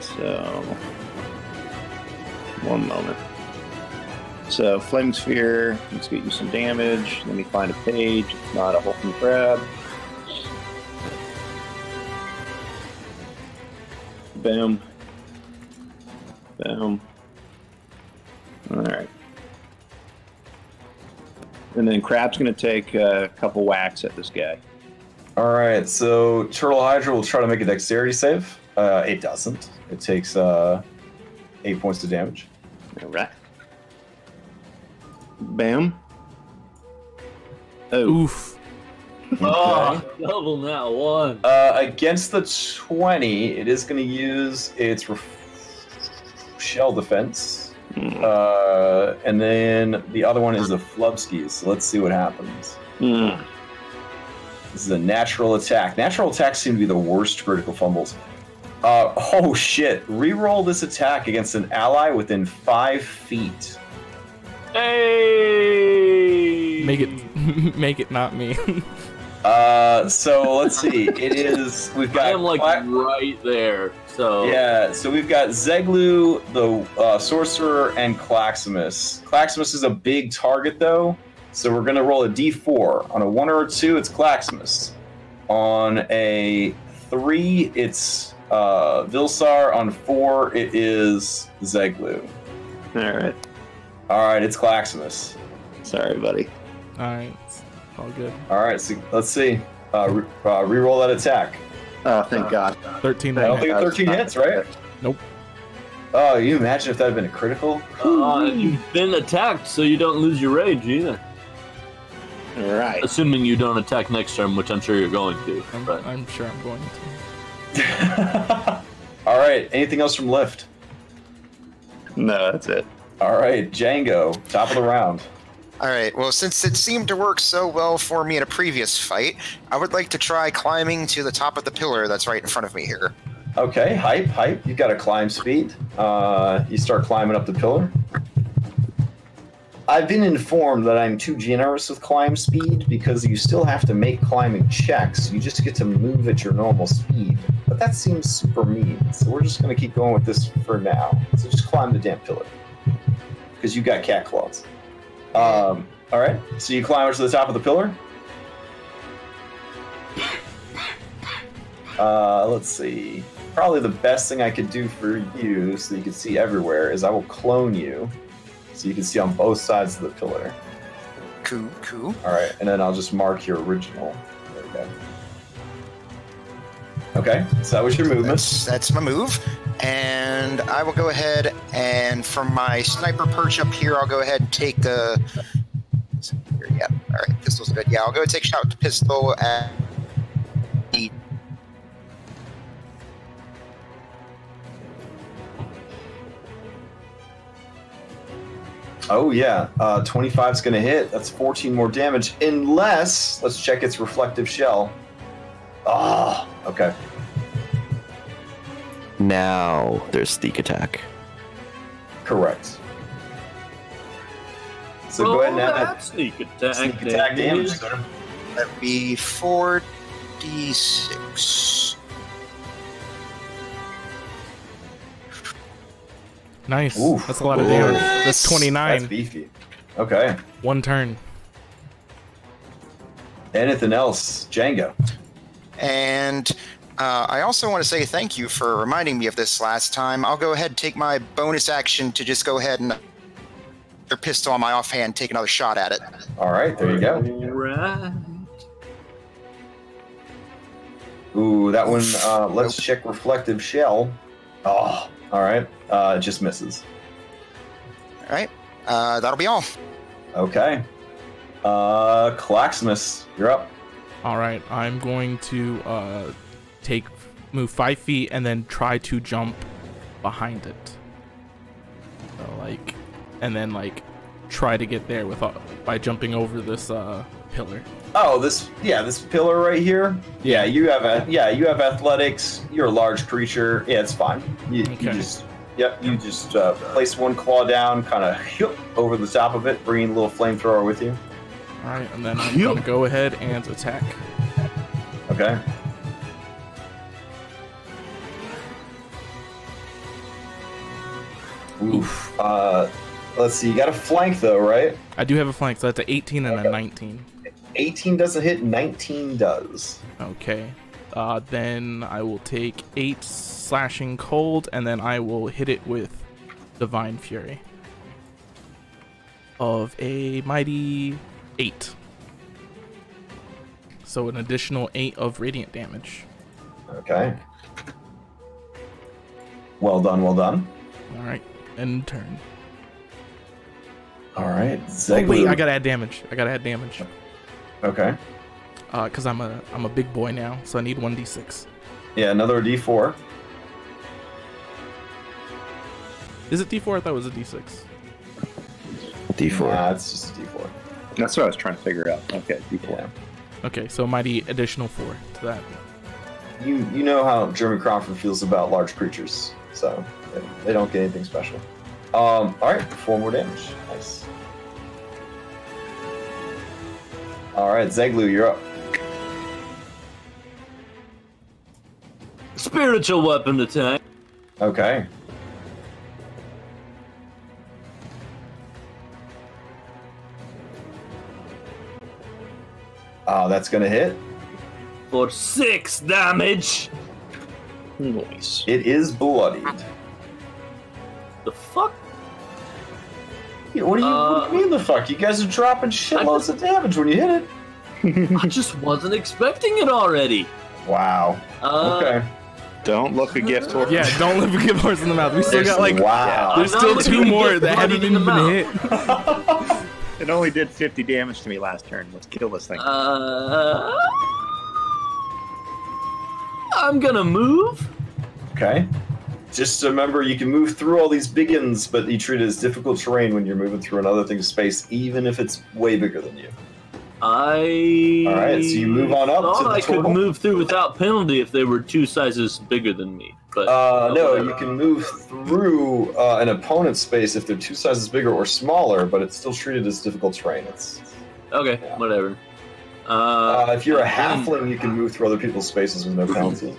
So, one moment. So, Flaming Sphere, let's get you some damage. Let me find a page. It's not a Hulking Crab. Boom. Boom. Alright. And then Crab's going to take a couple whacks at this guy. Alright, so Turtle Hydra will try to make a dexterity save. It doesn't. It takes 8 points of damage. Alright. Bam. Oh. Oof. Oh, double now, 1. Against the 20, it is going to use its shell defense. And then the other one is the Flubskis. So let's see what happens. This is a natural attack. Natural attacks seem to be the worst critical fumbles. Oh shit. Reroll this attack against an ally within 5 feet. Hey! Make it not me. So let's see. It is. We've got. I am like right there. So yeah. So we've got Zeglu, the sorcerer, and Claximus. Claximus is a big target though, so we're gonna roll a d4. On a 1 or a 2, it's Claximus. On a 3, it's Vilsar. On 4, it is Zeglu. Alright. Alright, it's Claximus. Sorry, buddy. Alright, all good. Alright, so let's see. Reroll that attack. Oh, thank God. 13 I don't to hit. think 13 hits, right? Nope. Oh, you imagine if that had been a critical? you've been attacked, so you don't lose your rage either. Alright. Assuming you don't attack next turn, which I'm sure you're going to. I'm sure I'm going to. Alright, anything else from Lift? No, that's it. Alright, Django, top of the round. Alright, well, since it seemed to work so well for me in a previous fight, I would like to try climbing to the top of the pillar that's right in front of me here. Okay, hype. You've got a climb speed. You start climbing up the pillar. I've been informed that I'm too generous with climb speed because you still have to make climbing checks. You just get to move at your normal speed. But that seems super mean, so we're just going to keep going with this for now. So just climb the damn pillar. Because you got cat claws. Alright, so you climb up to the top of the pillar. Let's see. Probably the best thing I could do for you, so you can see everywhere, is I will clone you, so you can see on both sides of the pillar. Cool. All right, and then I'll just mark your original. There we go. Okay, so that was your movement. That's my move. And I will go ahead and from my sniper perch up here, I'll go ahead and take a... Yeah, all right, pistol's good. Yeah, I'll go take a shot with the pistol at... Oh yeah, 25 is going to hit. That's 14 more damage, unless, let's check its reflective shell. Ah, okay. Now there's sneak attack. Correct. So go ahead and add that sneak attack damage. That'd be 4d6. Nice. Oof. That's a lot of damage. That's 29. That's beefy. Okay. One turn. Anything else, Django? And I also want to say thank you for reminding me of this last time. I'll go ahead and take my bonus action to just go ahead and their pistol on my offhand, take another shot at it. All right, there you go. Right. Ooh, that one. Let's check reflective shell. Oh, all right. It just misses. All right, that'll be all. Okay. Claxmus, you're up. All right, I'm going to move 5 feet and then try to jump behind it. So and then try to get there by jumping over this pillar. Oh, this pillar right here. Yeah, you have athletics. You're a large creature. Yeah, it's fine. You just place one claw down, kind of over the top of it, bringing a little flamethrower with you. All right, and then I'm going to go ahead and attack. Okay. Oof. Let's see. You got a flank though, right? I do have a flank, so that's an 18 and a 19. 18 doesn't hit. 19 does. Okay. Then I will take 8 slashing cold, and then I will hit it with Divine Fury of a mighty 8. So an additional 8 of radiant damage. Okay. Well done, well done. All right, end turn. All right, oh wait, I gotta add damage. Okay. Cause I'm a big boy now, so I need 1d6. Yeah, another d4. Is it d4? I thought it was a d6. D4. Nah, it's just a d4. That's what I was trying to figure out. Okay, D4. Yeah. Okay, so mighty additional 4 to that. You know how Jeremy Crawford feels about large creatures, so they don't get anything special. All right, 4 more damage. Nice. All right, Zeglu, you're up. Spiritual weapon attack. Okay. That's gonna hit. For 6 damage. Nice. It is bloodied. The fuck? Yeah, what do you mean the fuck? You guys are dropping shitloads of damage when you hit it. I just wasn't expecting it already. Wow. Okay. Don't look a gift horse. Yeah, don't live a gift horse in the mouth. We still got wow. there's still 2 more that haven't even been hit. It only did 50 damage to me last turn. Let's kill this thing. I'm gonna move. Okay. Just remember, you can move through all these big ones, but you treat it as difficult terrain when you're moving through another thing's space, even if it's way bigger than you. All right, so you move on up to the I turtle. could move through without penalty if they were 2 sizes bigger than me. But no, you can move through an opponent's space if they're 2 sizes bigger or smaller, but it's still treated as difficult terrain. Okay, yeah. Whatever. If you're a halfling, you can move through other people's spaces with no penalty.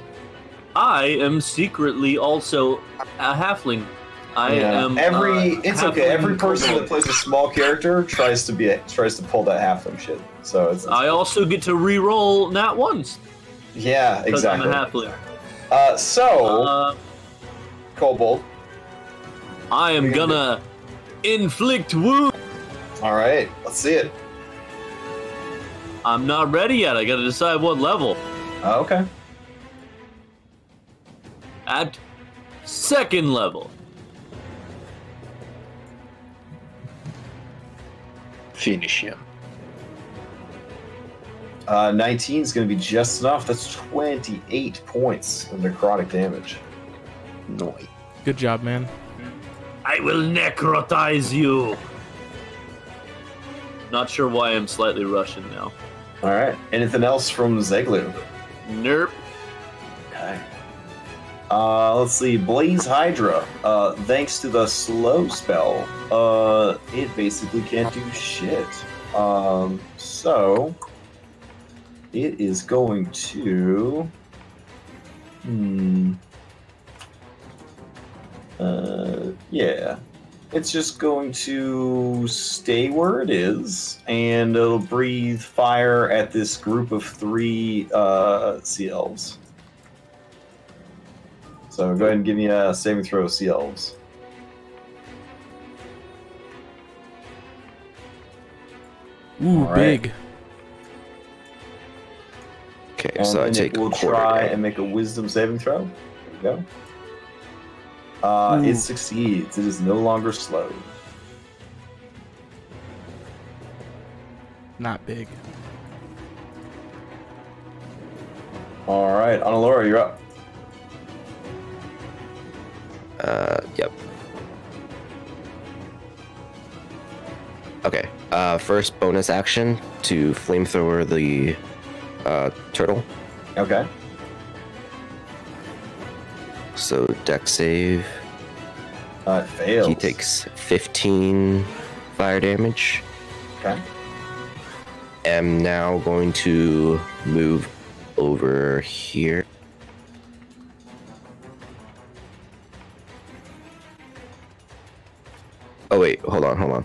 I am secretly also a halfling. I am. It's okay. Every person that plays a small character tries to pull that halfling shit. So it's I also get to re-roll nat ones. Yeah, Because exactly. I'm a halfling. Kobold. I am gonna inflict wound. All right, let's see it. I'm not ready yet. I gotta decide what level. Okay. At second level. Finish him. 19 is going to be just enough. That's 28 points of necrotic damage. Noi. Good job, man. I will necrotize you. Not sure why I'm slightly Russian now. All right. Anything else from Zeglu? Nerp. Okay. Let's see. Blaze Hydra. Thanks to the slow spell, it basically can't do shit. So it is going to. Yeah. It's just going to stay where it is, and it'll breathe fire at this group of 3 sea elves. So go ahead and give me a saving throw, sea elves. Ooh, All big. right. Okay, And so I then take it will quarter try damage. and make a wisdom saving throw. There you go. It succeeds. It is no longer slowed. Not big. All right, Annalora, you're up. Yep. Okay. First bonus action to flamethrower the turtle. Okay. So deck save. It fails. He takes 15 fire damage. Okay. Am now going to move over here. Oh wait, hold on.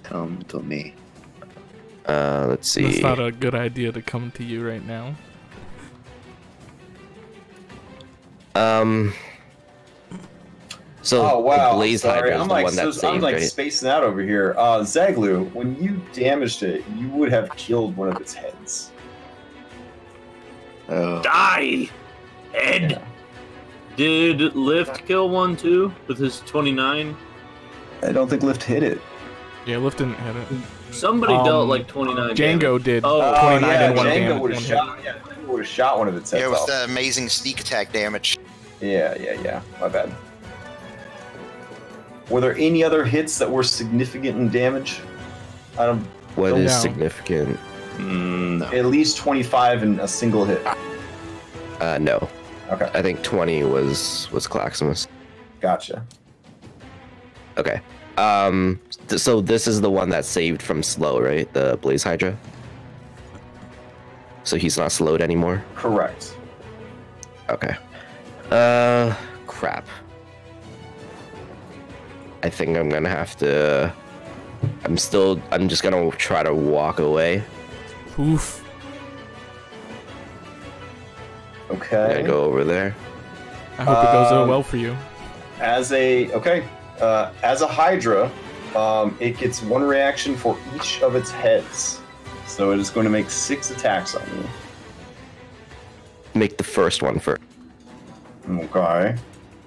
Come to me. Let's see. That's not a good idea to come to you right now. So Oh wow! the Blaze Sorry, Hydra is I'm the like, one that saved, I'm like right? spacing out over here. Zeglu, when you damaged it, you would have killed one of its heads. Oh. Die! Ed! Yeah. Did Lift kill one too with his 29? I don't think Lift hit it. Yeah, Lift didn't hit it. Somebody dealt like 29 Django damage. did. Oh, 29 yeah, and 1 Django damage. would have shot. Yeah, Django would have shot one of its heads Yeah, it was off. the amazing sneak attack damage. Yeah. My bad. Were there any other hits that were significant in damage? I don't. What is know. significant? No. At least 25 in a single hit. No. Okay, I think 20 was Claximus. gotcha. Okay. So this is the one that saved from slow, right? The Blaze Hydra. So he's not slowed anymore. Correct. Okay. Crap. I think I'm gonna have to. I'm just gonna try to walk away. Oof. I'm Okay. gonna go over there. I hope it goes well for you. As a Hydra, it gets 1 reaction for each of its heads. So it is going to make 6 attacks on you. Make the first one first. Okay.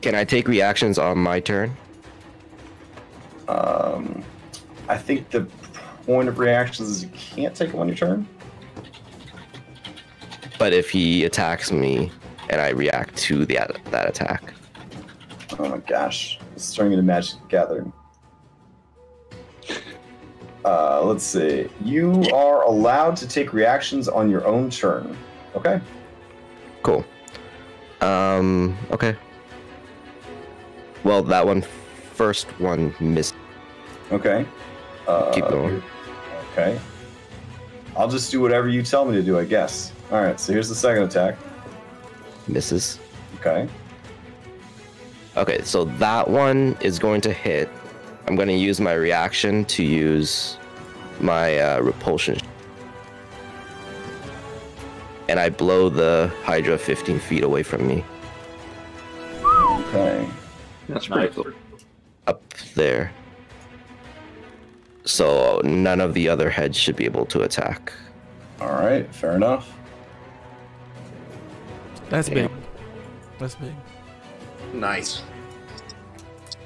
Can I take reactions on my turn? I think the point of reactions is you can't take them on your turn. But if he attacks me and I react to that attack. Oh my gosh. It's turning into Magic the Gathering. Let's see. You are allowed to take reactions on your own turn. Okay. Cool. Okay. Well, that first one missed. Okay. Keep going. Okay. I'll just do whatever you tell me to do, I guess. Alright, so here's the second attack. Misses. Okay. Okay, so that one is going to hit. I'm going to use my reaction to use my repulsion. and I blow the Hydra 15 feet away from me, Okay. That's pretty cool. up there. So none of the other heads should be able to attack. All right. Fair enough. That's Damn. big. That's big. Nice.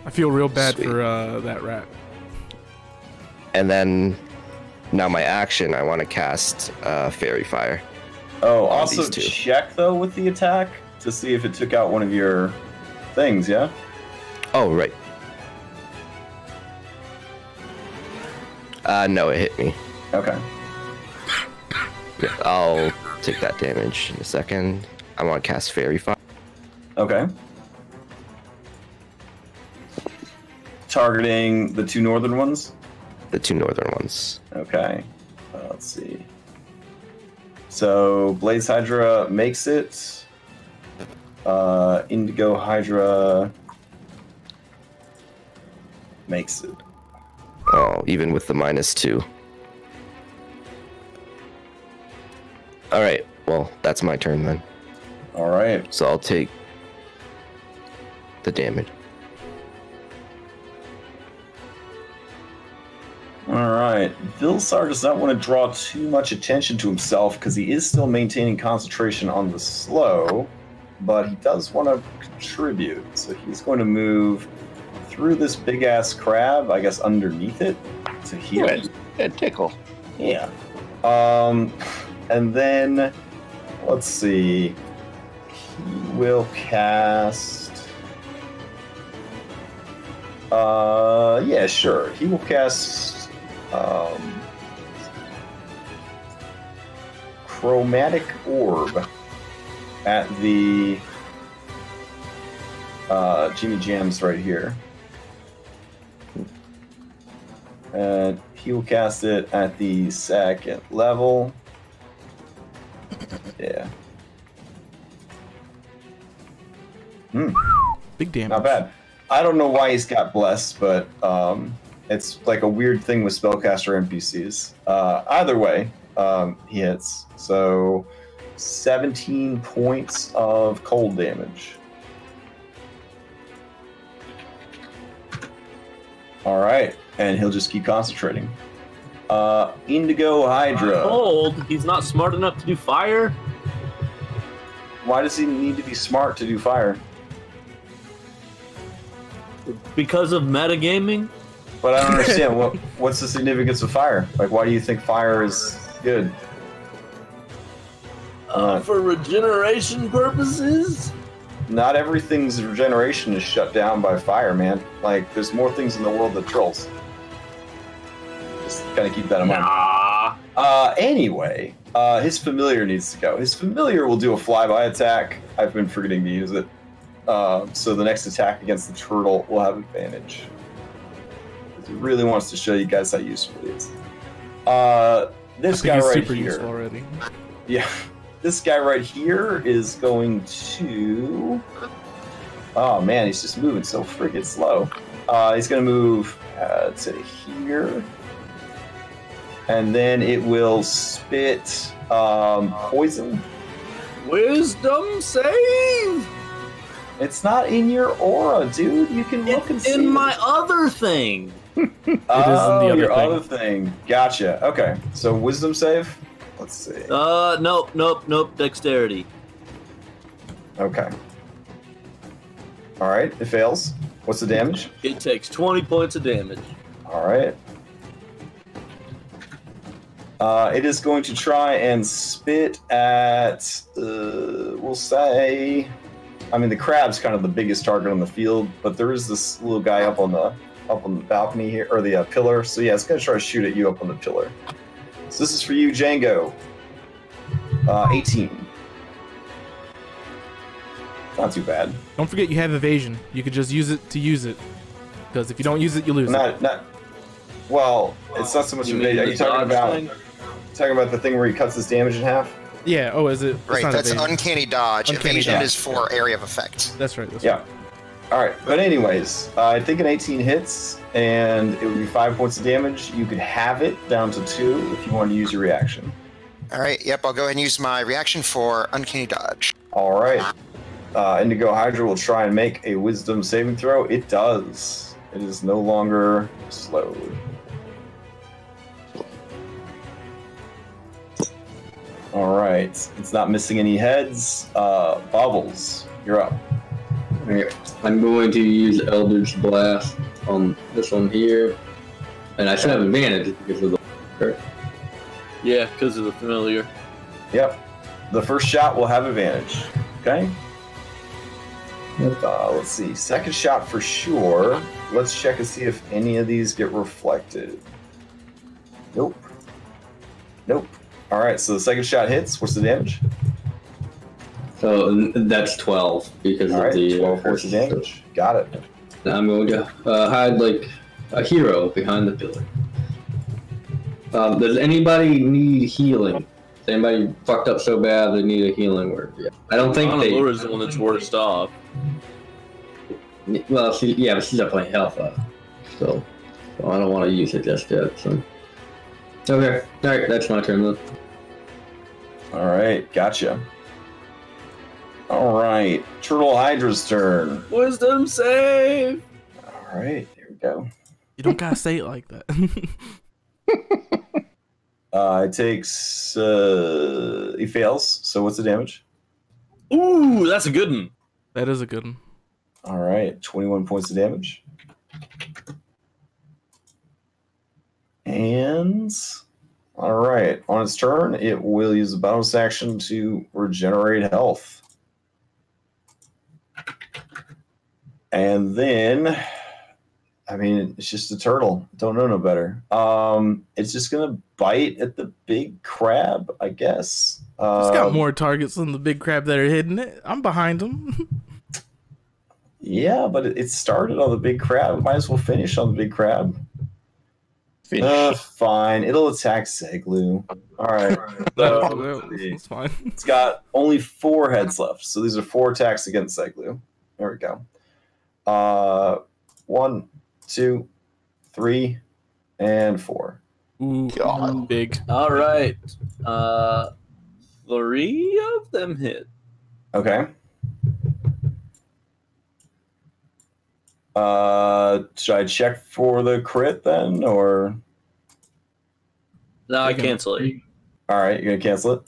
I feel real bad Sweet. for that rat. And then, now my action, I want to cast Fairy Fire. Oh, on also these two. check though with the attack to see if it took out one of your things. Yeah. Oh, right. No, it hit me. Okay. Yeah, I'll take that damage in a second. I want to cast Fairy Fire. Okay. Targeting the two northern ones. The two northern ones. Okay. Let's see. So Blaze Hydra makes it. Indigo Hydra makes it. Oh, even with the -2. Alright, well, that's my turn then. All right. So I'll take the damage. All right. Vilsar does not want to draw too much attention to himself because he is still maintaining concentration on the slow, but he does want to contribute. So he's going to move through this big ass crab, I guess underneath it, to heal. Good tickle. Yeah. And then let's see. He will cast. Yeah, sure. He will cast. Chromatic Orb at the Jimmy Jams right here. And he will cast it at the second level. Yeah. Big damage. Not bad. I don't know why he's got blessed, but it's like a weird thing with spellcaster NPCs. Either way, he hits. So 17 points of cold damage. All right, and he'll just keep concentrating. Indigo Hydra. Cold? He's not smart enough to do fire? Why does he need to be smart to do fire? Because of metagaming? But I don't understand what's the significance of fire. Like, why do you think fire is good? For regeneration purposes? Not everything's regeneration is shut down by fire, man. Like, there's more things in the world than trolls. Just kind of keep that in mind. Anyway, his familiar needs to go. His familiar will do a flyby attack. I've been forgetting to use it. So the next attack against the turtle will have advantage. He really wants to show you guys how useful he is. This guy right super here. useful already. Yeah. This guy right here is going to... Oh man, he's just moving so freaking slow. He's going to move to here. And then it will spit poison. Wisdom save! It's not in your aura, dude. You can look and see. In my other thing. Oh, other your thing. other thing. Gotcha. Okay. So wisdom save. Let's see. Nope. Dexterity. Okay. All right. It fails. What's the damage? It takes 20 points of damage. All right. It is going to try and spit at. We'll say. I mean, the crab's kind of the biggest target on the field, but there is this little guy up on the balcony here, or the pillar. So yeah, it's gonna try to shoot at you up on the pillar. So this is for you, Django. 18. Not too bad. Don't forget you have evasion. You could just use it to use it. Because if you don't use it, you lose it. Not. Well, it's not so much You evasion. mean Are you the talking dodge about talking about the thing where he cuts his damage in half? Yeah, oh, is it? Right, not that's evasion. uncanny dodge. Uncanny Evasion dodge. is for area of effect. That's right. That's Yeah. right. All right, but anyways, I think an 18 hits, and it would be 5 points of damage. You could have it down to 2 if you wanted to use your reaction. All right. Yep. I'll go ahead and use my reaction for uncanny dodge. All right. Indigo Hydra will try and make a wisdom saving throw. It does. It is no longer slowed. All right. It's not missing any heads. Bubbles, you're up. Okay. I'm going to use Eldritch Blast on this one here. And I should have advantage because of the... Yeah, because of the familiar. Yep. The first shot will have advantage. Okay? Yep. Let's see. Second shot for sure. Let's check and see if any of these get reflected. Nope. Nope. All right, so the second shot hits. What's the damage? So that's 12 because All of right, the 12 points of damage. Got it. Now I'm going to hide like a hero behind the pillar. Does anybody need healing? Is anybody fucked up so bad they need a healing word? Yeah. I don't think they... Laura's the one that's worst off. Well, but she's not playing health up. So I don't want to use it just yet. So. Okay. Alright, that's my turn then. All right, gotcha. All right, Turtle Hydra's turn. Wisdom save! All right, here we go. You don't gotta say it like that. It takes... he fails, so what's the damage? Ooh, that's a good one. That is a good one. All right, 21 points of damage. And... all right, on its turn, it will use a bonus action to regenerate health. And then... I mean, it's just a turtle. Don't know no better. It's just gonna bite at the big crab, I guess. It's got more targets than the big crab that are hitting it. I'm behind him. Yeah, but it started on the big crab. Might as well finish on the big crab. Fine. It'll attack Zeglu. All right. So, That's fine. it's got only 4 heads left, so these are 4 attacks against Zeglu. There we go. 1, 2, 3, and 4. Ooh, God. Big. All right. 3 of them hit. Okay. Should I check for the crit then, or? No, I cancel it. All right, you're gonna cancel it.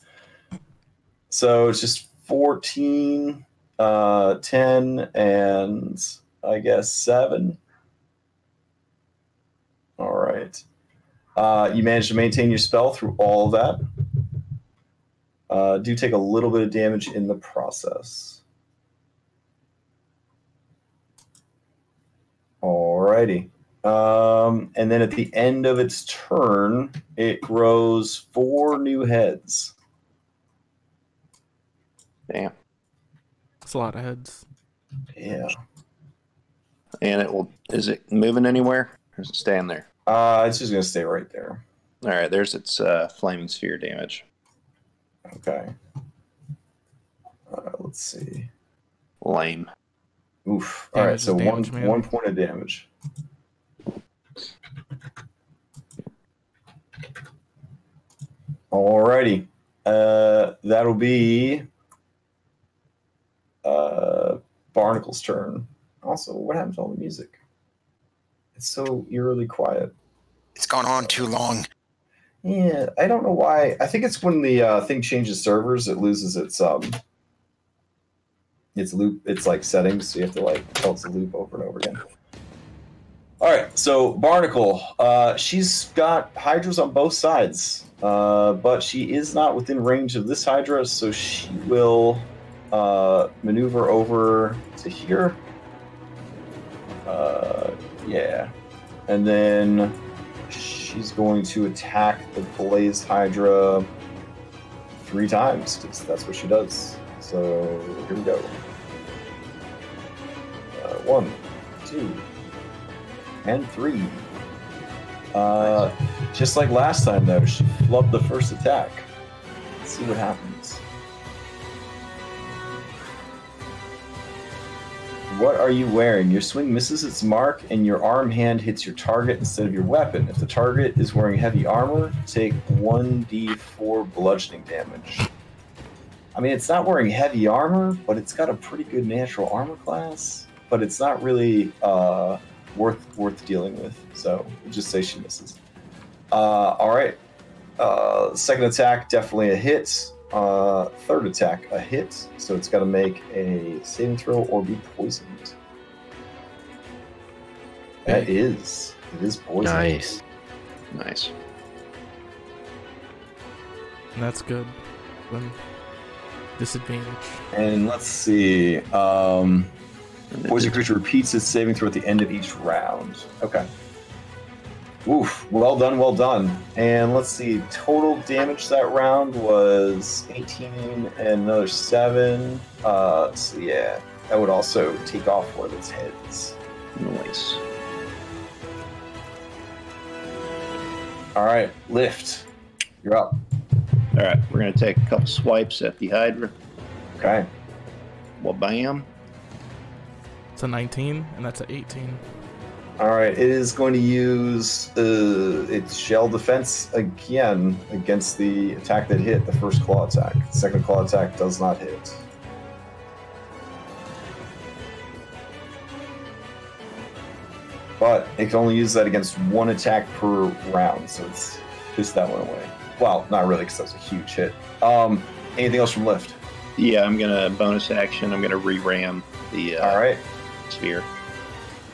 So it's just 14, 10, and I guess 7. All right. You managed to maintain your spell through all of that. Do take a little bit of damage in the process. Alrighty. And then at the end of its turn, it grows 4 new heads. Damn. That's a lot of heads. Yeah. And it will. Is it moving anywhere? Or is it staying there? It's just gonna stay right there. All right. There's its flaming sphere damage. Okay. Let's see. Lame. Oof. Damage All right. is So damage, man. 1 point of damage. Alrighty. That'll be Barnacle's turn. Also, what happened to all the music? It's so eerily quiet. It's gone on too long. Yeah, I don't know why. I think it's when the thing changes servers, it loses its loop. It's like settings, so you have to like tell it to loop over and over again. All right, so Barnacle, she's got hydras on both sides, but she is not within range of this hydra, so she will maneuver over to here. Yeah, and then she's going to attack the Blaze Hydra 3 times, because that's what she does. So here we go. 1, 2, and 3. Just like last time, though, she flubbed the first attack. Let's see what happens. What are you wearing? Your swing misses its mark, and your arm hand hits your target instead of your weapon. If the target is wearing heavy armor, take 1d4 bludgeoning damage. I mean, it's not wearing heavy armor, but it's got a pretty good natural armor class. But it's not really worth dealing with. So we'll just say she misses. All right. Second attack, definitely a hit. Third attack, a hit. So it's got to make a saving throw or be poisoned. It is poisoned. Nice. Nice. And that's good. Disadvantage. And let's see. Poison creature repeats its saving throw at the end of each round. Okay. Oof, well done, well done. And let's see, total damage that round was 18 and another 7. So yeah, that would also take off one of its heads. Nice. Alright, Lift. You're up. Alright, we're going to take a couple swipes at the Hydra. Okay. Well, bam. It's a 19, and that's a 18. Alright, it is going to use its shell defense again against the attack that hit, the first claw attack. The second claw attack does not hit. But it can only use that against one attack per round, so it's just that one away. Well, not really, because that was a huge hit. Anything else from Lift? Yeah, I'm going to bonus action. I'm going to re-ram the Alright. sphere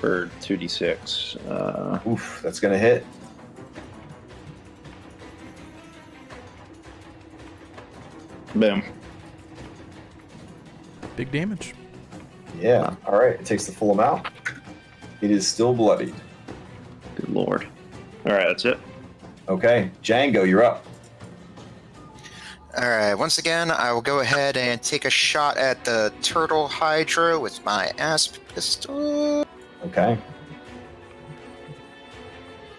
for 2d6. Oof, that's going to hit. Boom. Big damage. Yeah, alright. It takes the full amount. It is still bloodied. Good lord. Alright, that's it. Okay, Django, you're up. Alright, once again, I will go ahead and take a shot at the turtle Hydra with my asp pistol. Okay.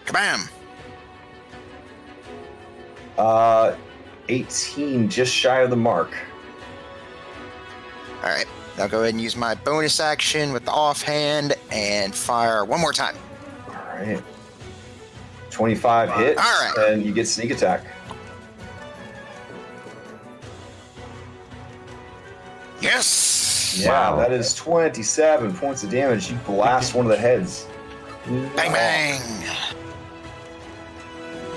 Kabam! 18, just shy of the mark. Alright, I'll go ahead and use my bonus action with the offhand and fire one more time. Alright. 25 hits, Alright. and you get sneak attack. Yes! Yeah, Wow. that is 27 points of damage. You blast one of the heads. Bang bang!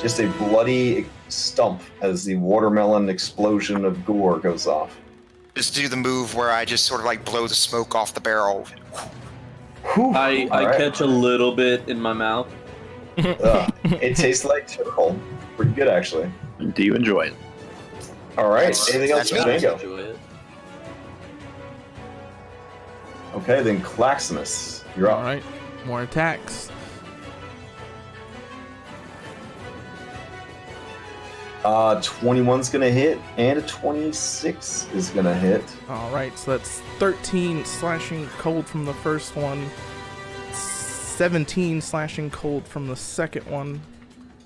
Just a bloody stump as the watermelon explosion of gore goes off. Just do the move where I just sort of like blow the smoke off the barrel. Whew. I Alright. catch a little bit in my mouth. It tastes like charcoal. Pretty good, actually. Do you enjoy it? Alright, anything else that's from me. Django? Enjoy it. Okay, then Claximus, you're up. Alright, more attacks. 21's gonna hit, and a 26 is gonna hit. Alright, so that's 13 slashing cold from the first one, 17 slashing cold from the second one,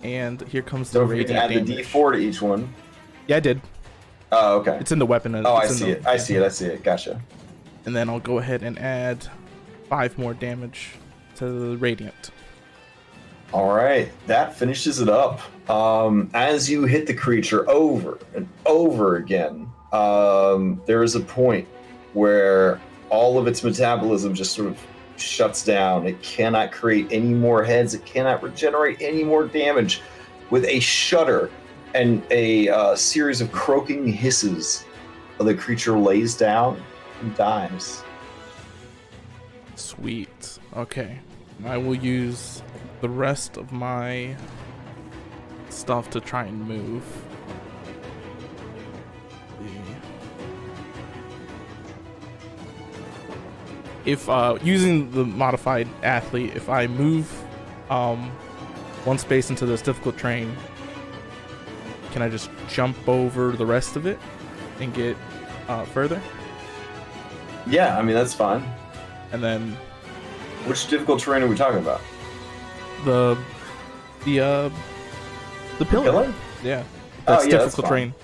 and here comes the Don't forget to radiant add the damage. D4 to each one. Yeah, I did. Oh, okay. It's in the weapon. Oh, I it's in see the- it. I see it. I see it. Gotcha. And then I'll go ahead and add 5 more damage to the radiant. All right, that finishes it up. As you hit the creature over and over again, there is a point where all of its metabolism just sort of shuts down. It cannot create any more heads. It cannot regenerate any more damage. With a shudder and a series of croaking hisses, the creature lays down and dies. Sweet. Okay. I will use the rest of my stuff to try and move. If using the modified athlete, if I move one space into this difficult terrain, can I just jump over the rest of it and get further? Yeah, I mean, that's fine. And then Which difficult terrain are we talking about? the pillar. Pillar? Yeah. Oh, That's yeah, that's difficult fine. terrain.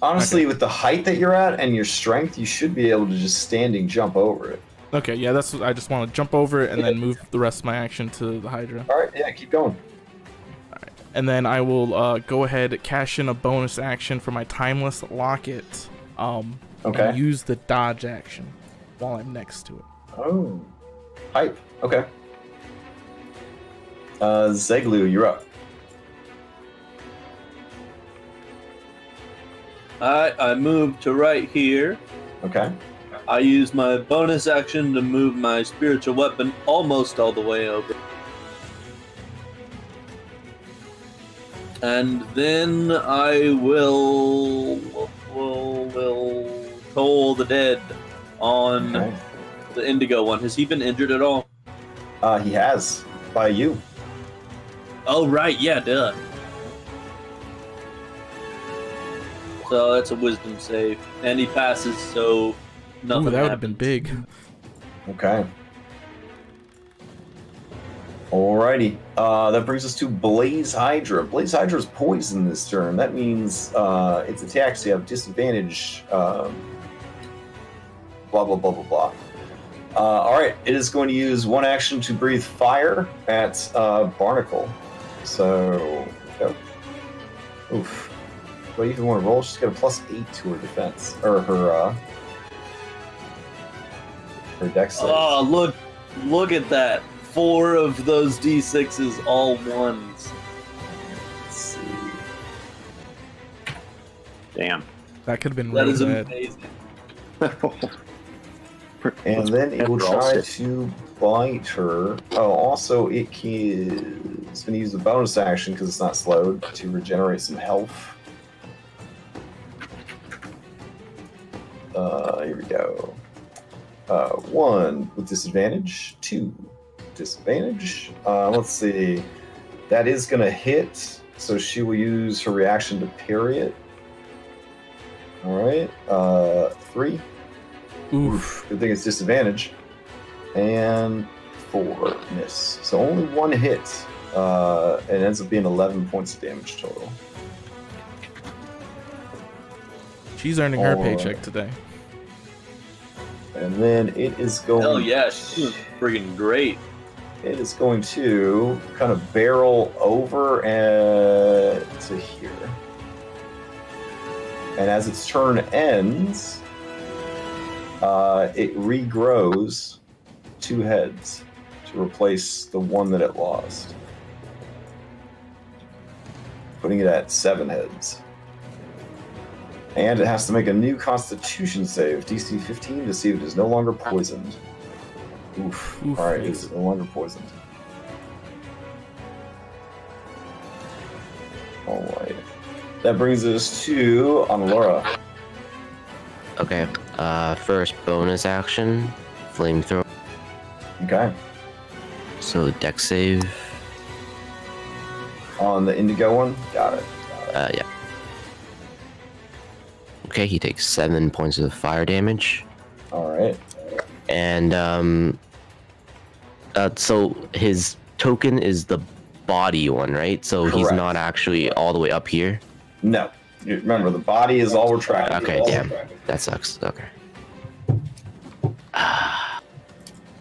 Honestly, Okay. with the height that you're at and your strength, you should be able to just standing jump over it. Okay, yeah, that's what I just want to jump over it and then move the rest of my action to the Hydra. All right, yeah, keep going. And then I will go ahead, cash in a bonus action for my Timeless Locket. Okay. And use the dodge action while I'm next to it. Oh, hype. Okay. Zeglu, you're up. I move to right here. Okay. I use my bonus action to move my spiritual weapon almost all the way over. And then I will toll the dead on the Indigo one. Has he been injured at all? He has, by you. Oh, right, yeah, duh. So that's a wisdom save. And he passes, so nothing Ooh, that would have happens. been big. Okay. Alrighty. That brings us to Blaze Hydra. Blaze Hydra is poisoned this turn. That means its attacks you have disadvantage. Blah, blah, blah, blah, blah. Alright, it is going to use one action to breathe fire at Barnacle. So, go. Oof. Do I even want to roll? She's got a +8 to her defense. Or her dex save. Oh, look at that. 4 of those D6s, all ones. Let's see. Damn. That could have been That really is bad. amazing. And then it will After all try 6. to bite her. Oh, also it's going to use the bonus action because it's not slowed to regenerate some health. Here we go. 1 with disadvantage, 2 disadvantage. Let's see. That is going to hit, so she will use her reaction to parry it. All right. 3. Oof. Good thing it's disadvantage. And 4 miss. So only 1 hit. It ends up being 11 points of damage total. She's earning her Alright. paycheck today. And then it is going. Hell yeah, she was friggin' great. It is going to kind of barrel over to here. And as its turn ends, it regrows 2 heads to replace the one that it lost, putting it at 7 heads. And it has to make a new Constitution save, DC 15, to see if it is no longer poisoned. Oof. Oof, Alright, mate. it's no longer poisoned. Alright. That brings us to Anlora. Okay. First bonus action, flamethrower. Okay. So deck save. On the Indigo one? Got it. Yeah. Okay, he takes 7 points of fire damage. Alright. And so his token is the body one, right? So he's Correct. not actually all the way up here. No. Remember, the body is all we're tracking. Okay, damn. That sucks. Okay.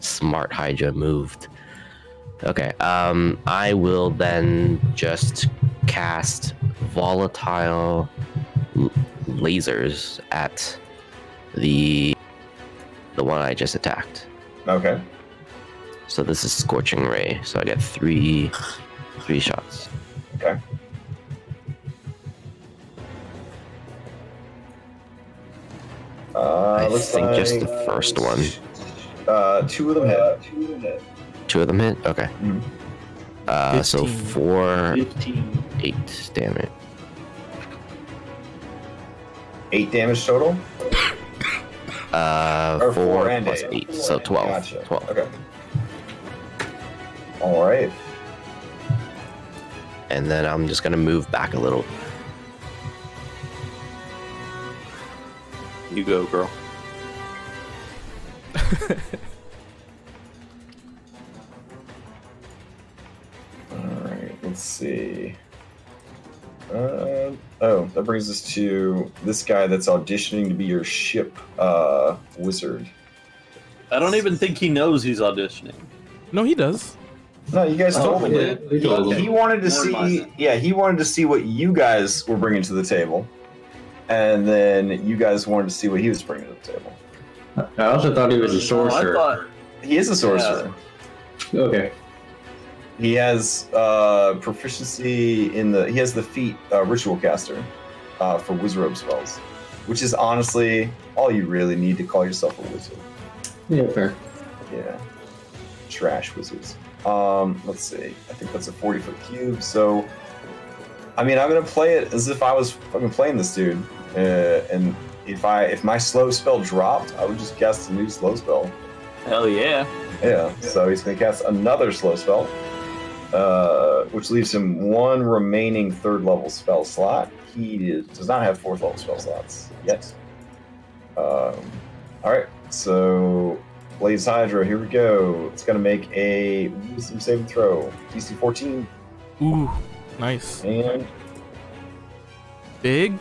Smart Hydra moved. Okay, I will then just cast volatile lasers at the one I just attacked. Okay. So this is Scorching Ray. So I get three shots. Okay. I looks think like just the first one. 2 of them hit. 2 of them hit? Okay. Mhm. So 15. 4, 8 damage. 8 damage total? Or 4 and plus 8, so 12. Gotcha. 12. Okay. Alright. And then I'm just gonna move back a little. You go, girl. Alright, let's see. Oh, that brings us to this guy that's auditioning to be your ship wizard. I don't even think he knows he's auditioning. No, he does. No, you guys told him. Yeah, He wanted to see. Yeah, he wanted to see what you guys were bringing to the table, and then you guys wanted to see what he was bringing to the table. I also thought he was a sorcerer. I thought He is a sorcerer. Okay. He has proficiency in the. He has the feat ritual caster for wizard spells, which is honestly all you really need to call yourself a wizard. Yeah, fair. Yeah, trash wizards. Let's see. I think that's a 40-foot cube. So, I mean, I'm gonna play it as if I was fucking playing this dude. And if my slow spell dropped, I would just cast a new slow spell. hell yeah. Yeah. So he's gonna cast another slow spell, which leaves him one remaining third-level spell slot. He does not have fourth-level spell slots yet. All right. So. Blaze Hydra, here we go. It's gonna make a wisdom saving throw. DC 14. Ooh, nice. And Big.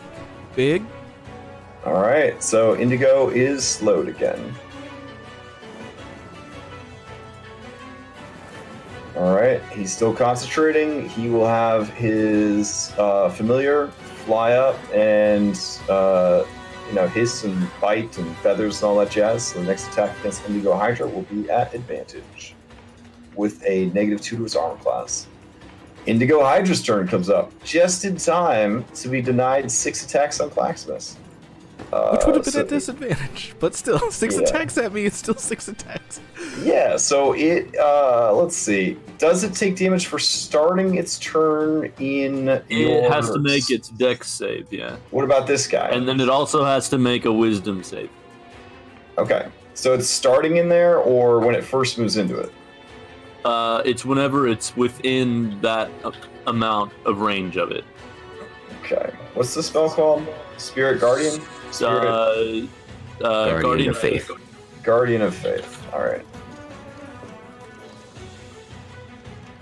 alright, so Indigo is slowed again. Alright, he's still concentrating. He will have his familiar fly up and hiss and bite and feathers and all that jazz. So the next attack against Indigo Hydra will be at advantage with a -2 to his armor class. Indigo Hydra's turn comes up just in time to be denied 6 attacks on Claxmus. Which would have been a disadvantage, but still, 6 attacks at me, it's still 6 attacks. Yeah, so it, let's see. Does it take damage for starting its turn in It has to make its dex save, yeah. What about this guy? And then it also has to make a wisdom save. Okay, so it's starting in there or when it first moves into it? It's whenever it's within that amount of range of it. Okay. What's the spell called? Spirit Guardian? Guardian of Faith. Guardian of Faith. Alright.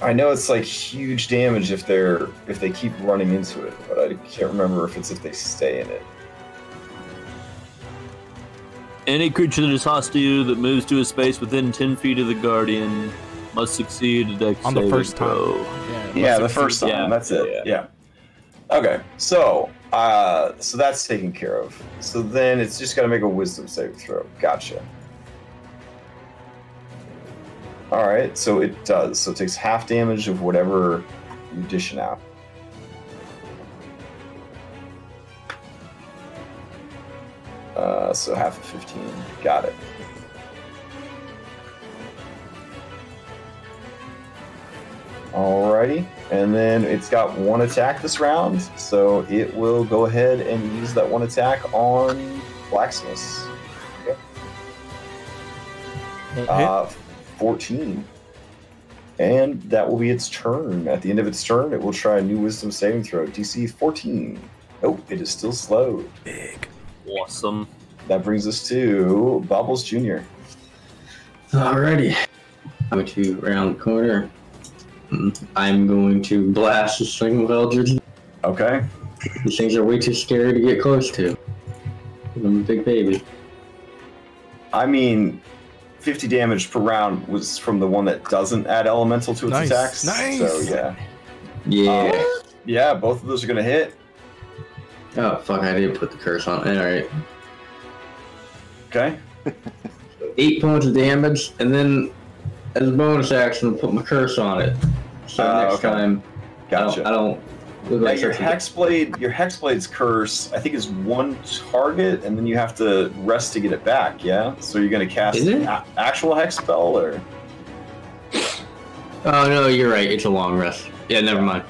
I know it's like huge damage if they keep running into it, but I can't remember if they stay in it. Any creature that is hostile to you that moves to a space within 10 feet of the Guardian must succeed a dex On the saving first time. throw. Yeah, the first time. Yeah. That's it. Yeah. Okay, so that's taken care of. So then it's just got to make a wisdom saving throw. Gotcha. All right, so it does. So it takes half damage of whatever you dish out. So half of 15. Got it. Alrighty, and then it's got 1 attack this round, so it will go ahead and use that 1 attack on Blacksmith. Okay. 14. And that will be its turn. At the end of its turn, it will try a new Wisdom saving throw. DC 14. Oh, it is still slowed. Big. Awesome. That brings us to Bubbles Jr. Alrighty. I'm going to round the corner. I'm going to blast this thing with Eldritch. Okay. These things are way too scary to get close to. I'm a big baby. I mean, 50 damage per round was from the one that doesn't add elemental to its Nice. attacks. Nice. So, yeah. Yeah. Yeah, both of those are going to hit. Oh, fuck, I didn't put the curse on. Alright. Okay. 8 points of damage, and then as a bonus action, I'll put my curse on it. So next okay. time, Gotcha. I don't look Yeah, like your such a- Hexblade's curse, I think, is 1 target, and then you have to rest to get it back, yeah? So you're going to cast Is it? actual Hex spell, or? Oh, no, you're right. It's a long rest. Yeah, never mind.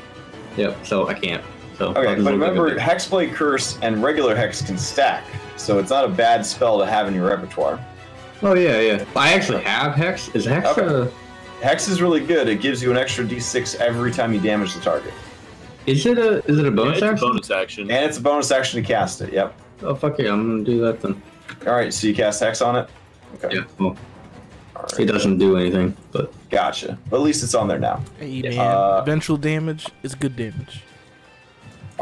Yep, so I can't. So Okay, I'll just but look at remember, it. Hexblade Curse and regular Hex can stack, so it's not a bad spell to have in your repertoire. Oh, yeah. I actually have Hex. Is Hex Okay. Hex is really good. It gives you an extra d6 every time you damage the target. Is it a bonus It's a action? bonus action. And it's a bonus action to cast it, yep. Oh, fuck yeah, I'm gonna do that then. Alright, so you cast Hex on it? Okay. Yeah, well, Alright. it doesn't do anything, but... Gotcha. But at least it's on there now. Hey, man. Eventual damage is good damage.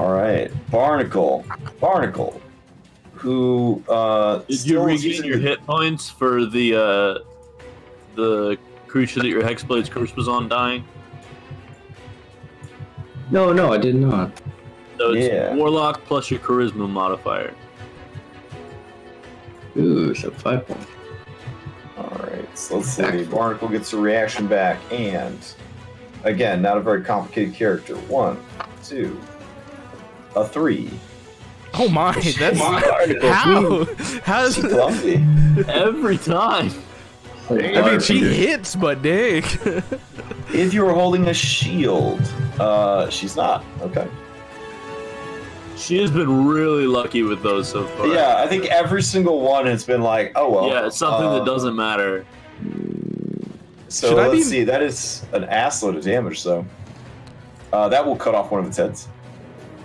All right, Barnacle. Barnacle, who Did you regain your hit points for the creature that your Hexblade's curse was on dying? No, I did not. So it's Warlock plus your Charisma modifier. Ooh, so 5 points. Alright, so let's see. Barnacle gets a reaction back, and again, not a very complicated character. 1, 2, a 3. Oh my, that's how is it? Clumsy. Every time. I mean, she hits, but dang. If you were holding a shield, she's not. Okay. She has been really lucky with those so far. Yeah, I think every single one has been like, oh well. Yeah, it's something that doesn't matter. So let's see. That is an assload of damage, though. That will cut off one of its heads.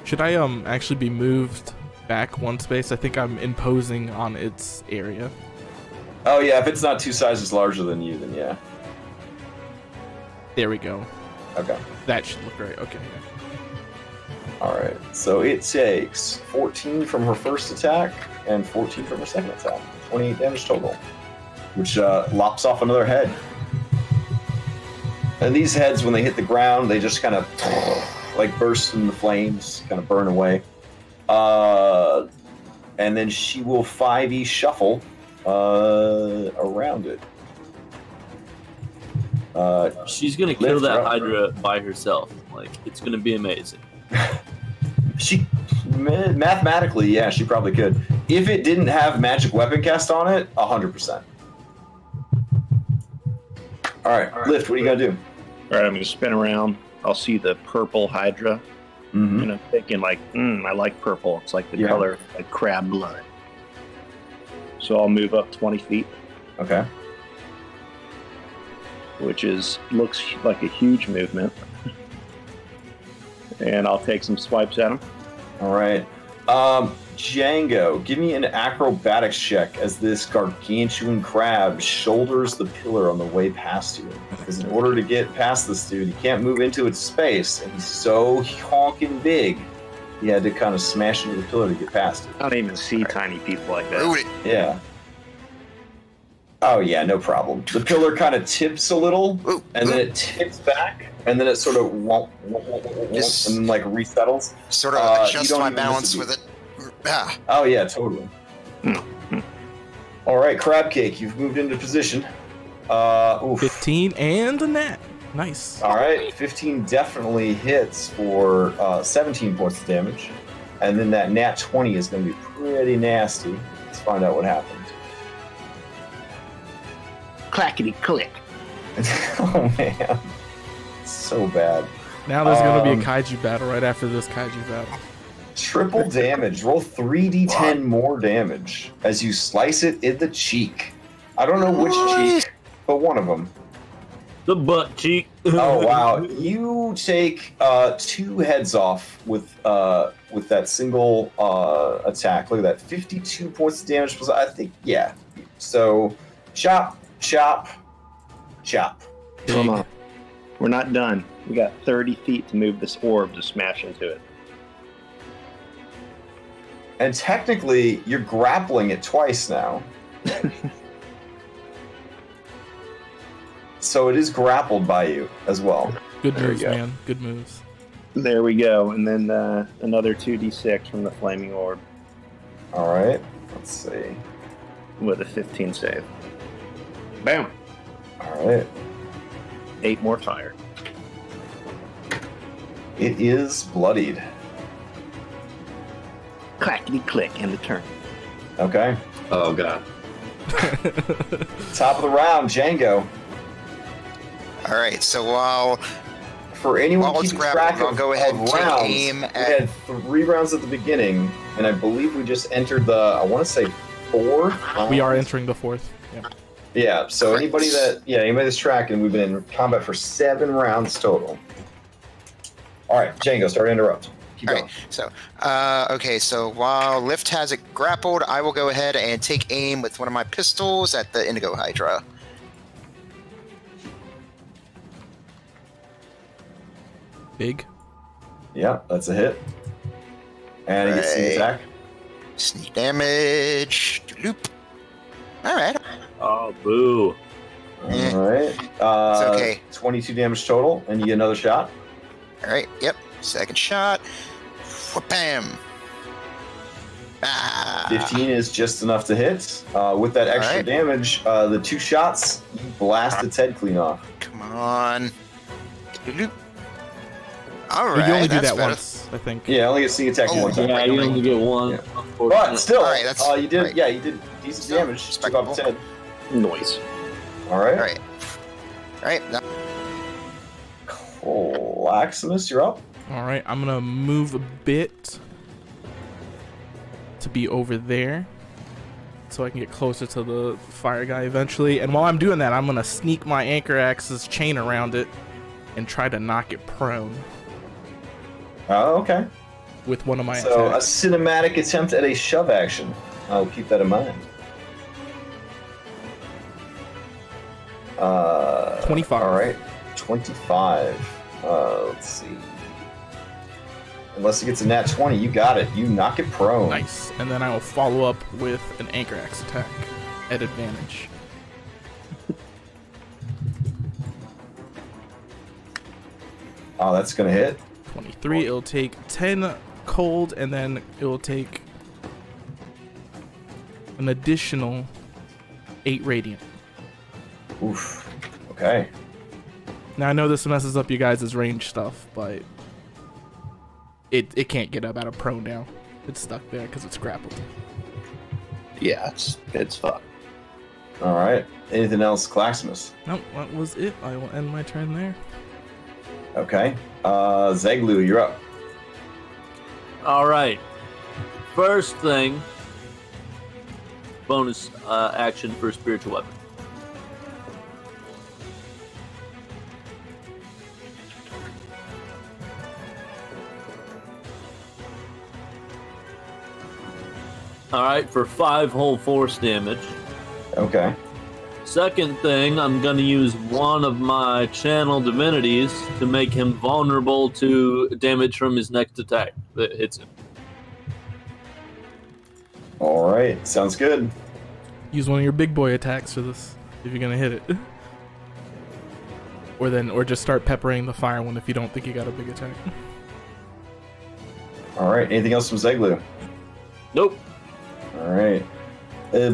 Should I actually be moved back 1 space? I think I'm imposing on its area. Oh yeah, if it's not 2 sizes larger than you, then yeah. There we go. Okay. That should look great. Okay. Alright, so it takes 14 from her first attack and 14 from her second attack. 28 damage total, which lops off another head. And these heads, when they hit the ground, they just kind of like burst into flames, kind of burn away. And then she will 5e shuffle around it. She's gonna kill that Hydra by herself. Like, it's gonna be amazing. She mathematically, yeah, she probably could. If it didn't have magic weapon cast on it, 100%. All right, Lift. What are you gonna do? All right, I'm gonna spin around. I'll see the purple Hydra, and I'm thinking like, I like purple. It's like the color like crab blood. So I'll move up 20 feet. Okay. Which looks like a huge movement. And I'll take some swipes at him. All right. Django, give me an acrobatics check as this gargantuan crab shoulders the pillar on the way past you. Because in order to get past this dude, he can't move into its space, and he's so honking big, he had to kind of smash into the pillar to get past it. I don't even see tiny people like that. Yeah. Oh yeah, no problem. The pillar kind of tips a little, and then it tips back, and then it sort of and then like resettles. Sort of adjust my balance with it. Ah. Oh yeah, totally. All right, Crab Cake, you've moved into position. 15 and a nat. Nice. All right, 15 definitely hits for 17 points of damage, and then that nat 20 is going to be pretty nasty. Let's find out what happens. Clackety click. Oh man, so bad. Now there's going to be a kaiju battle right after this kaiju battle. Triple damage. Roll 3d10 more damage as you slice it in the cheek. I don't know which cheek, but one of them. The butt cheek. Oh wow! You take 2 heads off with that single attack. Look at that, 52 points of damage. I think So, chop, chop, chop. Come on, we're not done. We got 30 feet to move this orb to smash into it. And technically, you're grappling it twice now. So it is grappled by you as well. Good moves, man. Good moves. There we go. And then another 2d6 from the flaming orb. All right. Let's see. With a 15 save. Bam. All right. 8 more fire. It is bloodied. Clackety click, and the turn. Okay. Oh god. Top of the round, Django. All right, so while anyone it's keeping grabbing, track I'll go ahead and take rounds, aim at... We had 3 rounds at the beginning, and I believe we just entered the, I want to say 4. We are entering the 4th. Yeah. Yeah, so anybody that's tracking, we've been in combat for 7 rounds total. All right, Django, start to interrupt. Keep going. Okay, so while Lift has it grappled, I will go ahead and take aim with one of my pistols at the Indigo Hydra. Big. Yeah, that's a hit. And he gets sneak attack. Sneak damage. Loop. All right. Oh, boo. All right. It's okay. 22 damage total, and you get another shot. All right. Yep. Second shot. Bam. 15 is just enough to hit. With that extra damage, the 2 shots, you blast its head clean off. Come on. All right. You only do that better. once, I think. Yeah, only get sneak attack once. Yeah, you only get one. Yeah. But still, All right, that's you did. right. Yeah, you did decent damage. Took off its head. Noise. All right. All right. All right. Now, Claximus, you're up. All right, I'm gonna move a bit to be over there, so I can get closer to the fire guy eventually. And while I'm doing that, I'm gonna sneak my anchor axe's chain around it and try to knock it prone Oh, okay. with one of my So attacks. a cinematic attempt at a shove action. I'll keep that in mind. 25. All right, 25. Let's see. Unless it gets a nat 20, you got it. You knock it prone. Nice. And then I will follow up with an anchor axe attack at advantage. Oh, that's gonna hit. 23. It'll take 10 cold, and then it will take an additional 8 radiant. Oof. Okay. Now I know this messes up you guys' range stuff, but it can't get up out of prone now. It's stuck there because it's grappled. Yeah, it's fucked. All right. Anything else, Claximus? Nope, that was it. I will end my turn there. Okay. Zeglu, you're up. All right. First thing, bonus action for spiritual weapon. All right, for 5 whole force damage. Okay. Second thing, I'm going to use one of my channel divinities to make him vulnerable to damage from his next attack that hits him. All right. Sounds good. Use one of your big boy attacks for this if you're gonna hit it. Or just start peppering the fire one if you don't think you got a big attack. All right. Anything else from Zeglu? Nope. All right.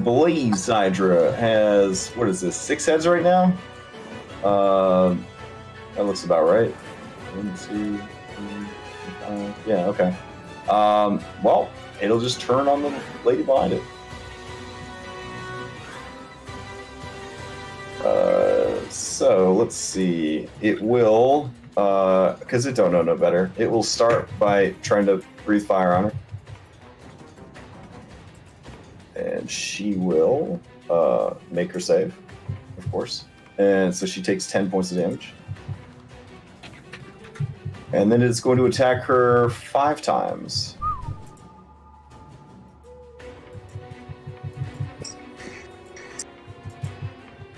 Blaze Hydra has, what is this, 6 heads right now? That looks about right. 1, 2, 3, 5. Yeah, okay. Well, it'll just turn on the lady behind it. So let's see. It will, because it don't know no better, it will start by trying to breathe fire on her. And she will make her save, of course. And so she takes 10 points of damage. And then it's going to attack her 5 times.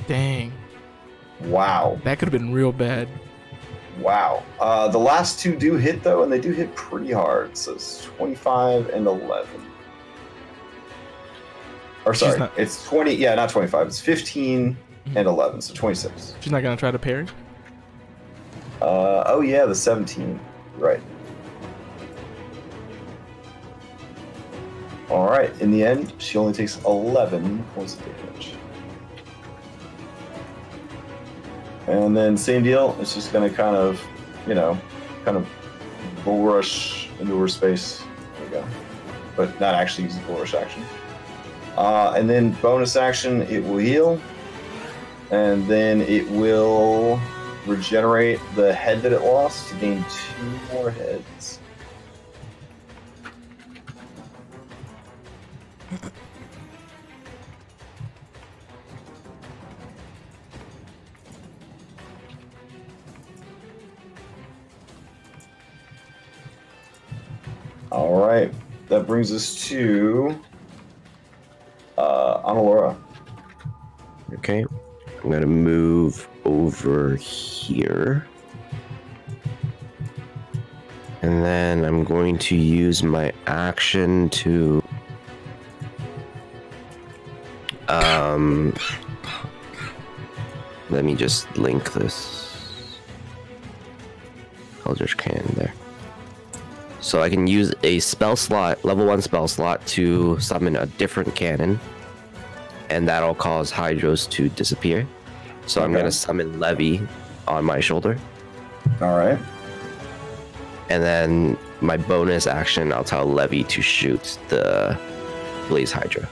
Dang. Wow. That could have been real bad. Wow. The last 2 do hit, though, and they do hit pretty hard. So it's 25 and 11. Or sorry, it's 20. Yeah, not 25. It's 15 and 11, so 26. She's not gonna try to parry? Oh yeah, the 17. Right. All right. In the end, she only takes 11 points of damage. And then same deal. It's just gonna kind of, kind of bull rush into her space. There we go. But not actually use the bull rush action. And then bonus action, it will heal. And then it will regenerate the head that it lost to gain 2 more heads. All right. That brings us to Anilora. Okay, I'm gonna move over here. And then I'm going to use my action to let me just link this Eldritch Cannon there. So I can use a spell slot, level 1 spell slot, to summon a different cannon, and that'll cause hydras to disappear. So I'm gonna summon Levy on my shoulder. All right. And then my bonus action, I'll tell Levy to shoot the Blaze Hydra.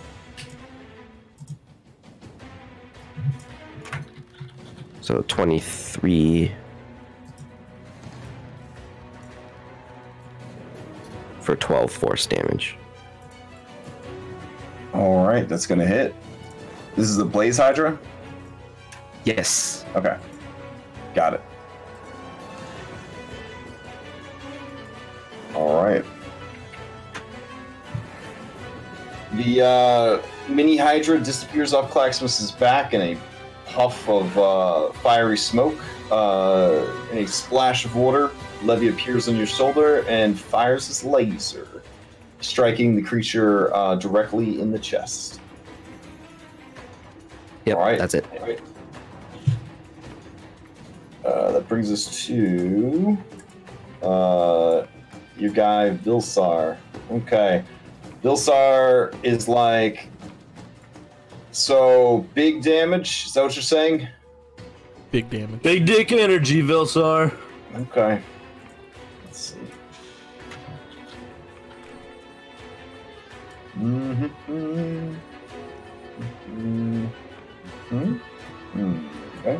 So 23 for 12 force damage. All right, that's gonna hit. This is the Blaze Hydra? Yes. Okay. Got it. All right. The mini Hydra disappears off Claxmus's back in a puff of fiery smoke. In a splash of water, Levy appears on your shoulder and fires his laser, striking the creature directly in the chest. Yep, all right. That's it. All right. That brings us to your guy, Vilsar. Okay. Vilsar is like, so big damage? Is that what you're saying? Big damage. Big dick energy, Vilsar. Okay. Let's see. Okay.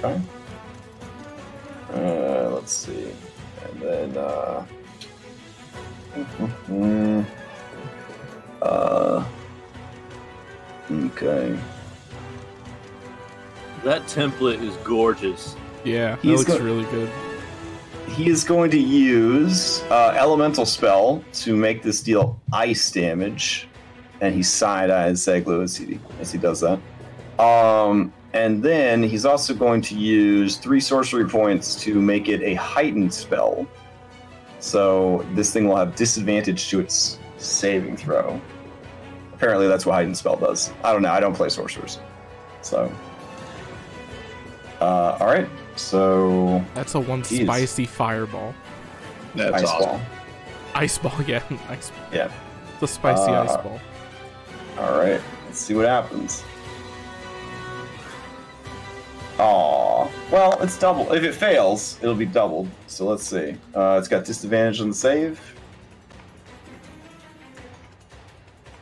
Okay. Let's see. And then, okay. That template is gorgeous. Yeah, that He's looks really good. He is going to use Elemental Spell to make this deal ice damage. And he side-eyes Zeglu as he does that. And then he's also going to use 3 sorcery points to make it a heightened spell. So this thing will have disadvantage to its saving throw. Apparently that's what heightened spell does. I don't know. I don't play sorcerers. So, all right. So That's a one spicy fireball. That's ice awesome. ball. Ice ball, yeah. Ice ball. Yeah. It's a spicy ice ball. All right. Let's see what happens. Aw. Well, it's double. If it fails, it'll be doubled. So let's see. It's got disadvantage on the save.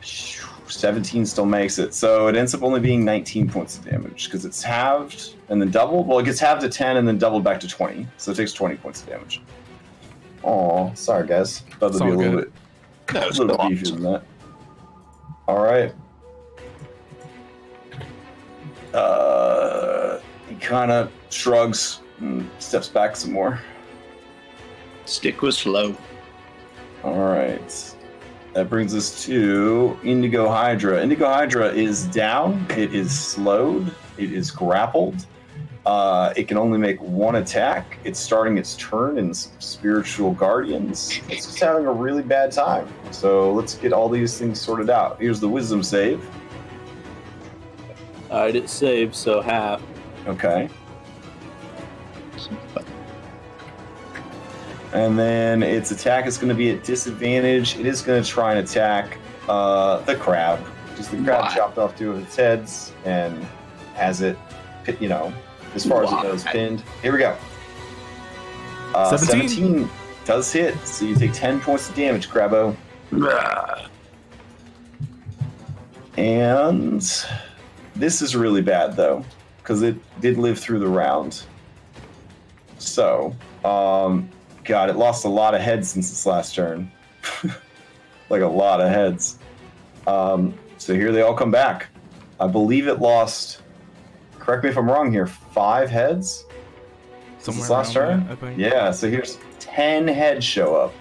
17 still makes it. So it ends up only being 19 points of damage because it's halved and then doubled. Well, it gets halved to 10 and then doubled back to 20. So it takes 20 points of damage. Aw. Sorry, guys. Thought it'd be a little bit beefier than that. All right. He kind of shrugs and steps back some more. Stick was slow. All right. That brings us to Indigo Hydra. Indigo Hydra is down. It is slowed. It is grappled. It can only make one attack. It's starting its turn in Spiritual Guardians. It's just having a really bad time. So let's get all these things sorted out. Here's the Wisdom save. Alright, it saved, so half. Okay. And then its attack is going to be at disadvantage. It is going to try and attack the crab. Just the crab chopped off 2 of its heads and has it, you know, as far as it knows, pinned. Here we go. 17 does hit, so you take 10 points of damage, Crabbo. And this is really bad, though, because it did live through the round. So, God, it lost a lot of heads since its last turn. Like a lot of heads. So here they all come back. I believe it lost, correct me if I'm wrong here, 5 heads since its last turn? That, I think. Yeah, so here's 10 heads show up.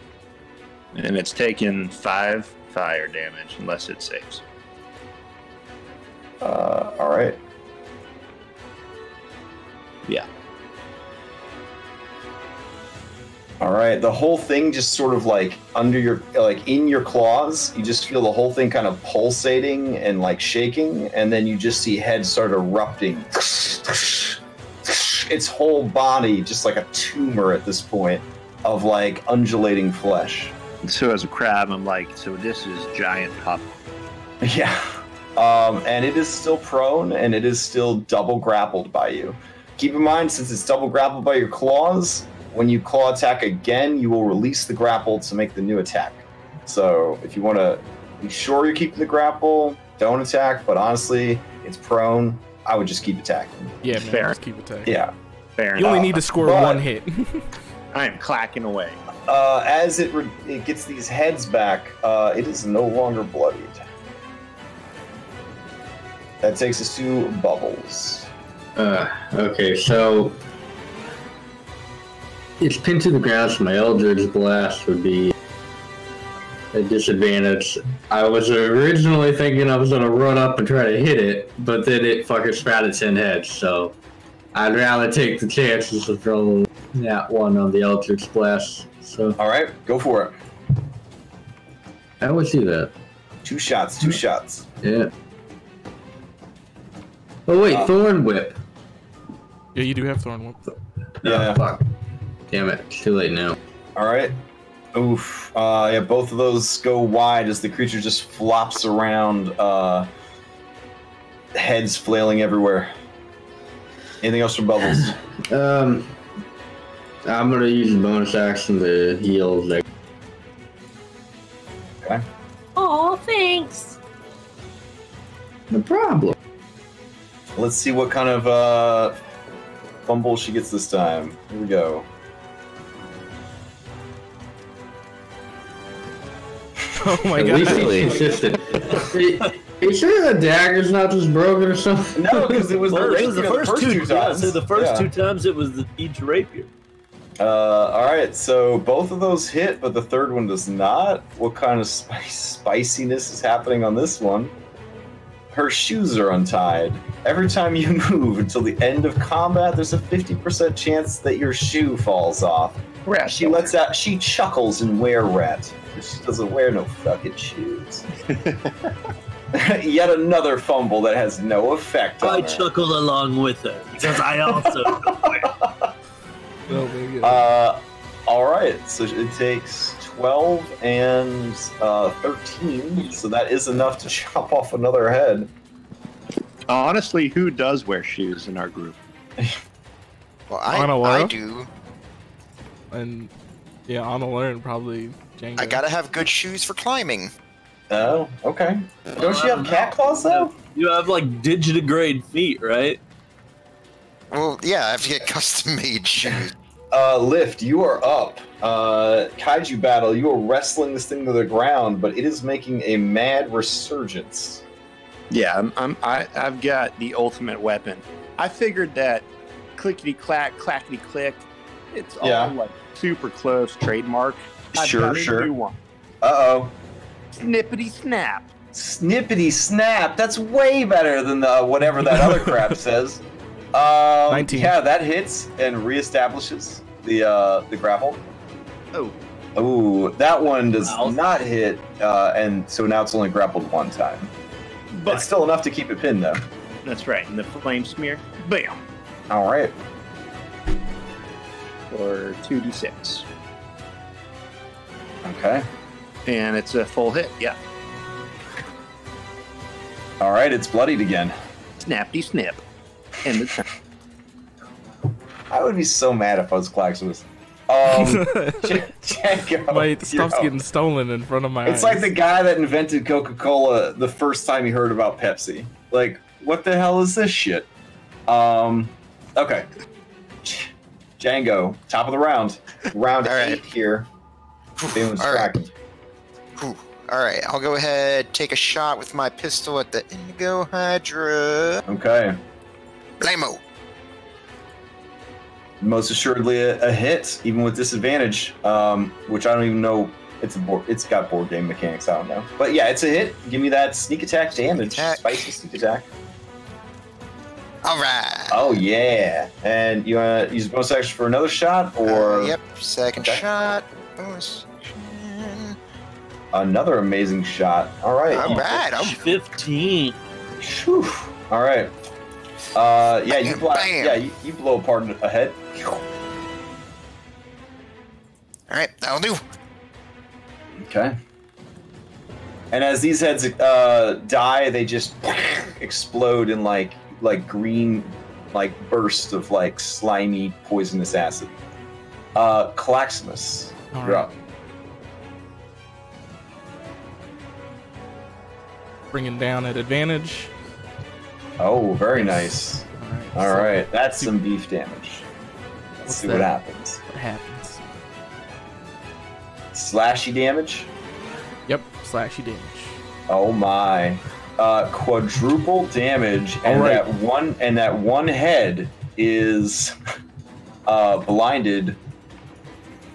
And it's taken 5 fire damage unless it saves. All right. Yeah. All right, the whole thing just sort of like under your, like in your claws, you just feel the whole thing kind of pulsating and like shaking, and then you just see head start erupting. Its whole body just like a tumor at this point of like undulating flesh. So as a crab, I'm like, so this is giant pup. Yeah. And it is still prone, and it is still double grappled by you. Keep in mind, since it's double grappled by your claws, when you claw attack again, you will release the grapple to make the new attack. So if you want to be sure you're keeping the grapple, don't attack. But honestly, it's prone. I would just keep attacking. Yeah, man, Fair. just keep attacking. Yeah. Fair You enough. only need to score but- one hit. I am clacking away. As it gets these heads back, it is no longer bloodied. That takes us to Bubbles. Okay, so it's pinned to the ground, so my Eldritch Blast would be a disadvantage. I was originally thinking I was gonna run up and try to hit it, but then it fucking sprouted 10 heads, so I'd rather take the chances of throwing that one on the Eldritch Blast. So All right, go for it. I would do that. 2 shots, 2 shots. Yeah. Oh wait, Thorn Whip. Yeah, you do have Thorn Whip. Yeah. Oh, fuck. Damn it, it's too late now. All right. Oof. Yeah, both of those go wide as the creature just flops around, heads flailing everywhere. Anything else from Bubbles? I'm gonna use a bonus action to heal. Okay. Oh, thanks. No problem. Let's see what kind of fumble she gets this time. Here we go. Oh my At god. least he's consistent. Are you sure the dagger's not just broken or something? No, because it was Well, it was the first two times. So the first Yeah. 2 times it was each rapier. All right, so both of those hit, but the third one does not. What kind of spiciness is happening on this one? Her shoes are untied. Every time you move until the end of combat, there's a 50% chance that your shoe falls off. Rat. She chuckles in wear rat. She doesn't wear no fucking shoes. Yet another fumble that has no effect on I her. chuckled along with her because I also. Oh my god. All right, so it takes 12 and 13, so that is enough to chop off another head. Honestly, who does wear shoes in our group? Well, Anna-Laura? I do. And yeah, Anna learn probably Django. I gotta have good shoes for climbing. Oh, okay. Don't you have cat claws though? You have like digitigrade feet, right? Well, yeah, I have to get custom-made shoes. Lift, you are up. Kaiju battle, you are wrestling this thing to the ground, but it is making a mad resurgence. Yeah, I've got the ultimate weapon. I figured that clickety clack, clackety click. It's all Yeah. like super close trademark. I've Sure, got a sure. new one. Uh-oh. Snippety snap. Snippety snap. That's way better than the whatever that other crap says. 19. Yeah, that hits and reestablishes the grapple. Oh, Ooh, that one does Wow. not hit, and so now it's only grappled one time. but It's still enough to keep it pinned, though. that's right. And the flame smear, bam, All right. for 2d6, Okay. and it's a full hit. Yeah, All right, it's bloodied again. snappity snip, and the I would be so mad if I was Claxus. Django, My you're stuff's up. getting stolen in front of my eyes. It's like the guy that invented Coca-Cola the first time he heard about Pepsi. Like, what the hell is this shit? Okay. Django, top of the round. Round All right. 8 here. Being All right. distracted. Whew. All right, I'll go ahead, take a shot with my pistol at the Indigo Hydra. Okay. Blammo. Most assuredly a hit, even with disadvantage, which I don't even know. It's got board game mechanics, I don't know. But yeah, it's a hit. Give me that sneak attack damage. Attack. Spicy sneak attack. All right. Oh yeah. And you want to use bonus action for another shot, or Yep. Second Okay. shot. Bonus action. another amazing shot? All right. All right. 15. Whew. All right. Yeah, you Bam, blow. bam. Yeah, you blow apart a head. All right. That'll do. Okay. And as these heads die, they just explode in like green, like bursts of like slimy, poisonous acid. Calaximus, All you're right. up. Bringing down at advantage. Oh, very nice. All right. All so right, that's some beef damage. Let's What's see that? what happens. What happens? Slashy damage. Yep. Slashy damage. Oh my. Quadruple damage, and All right. that one head is blinded,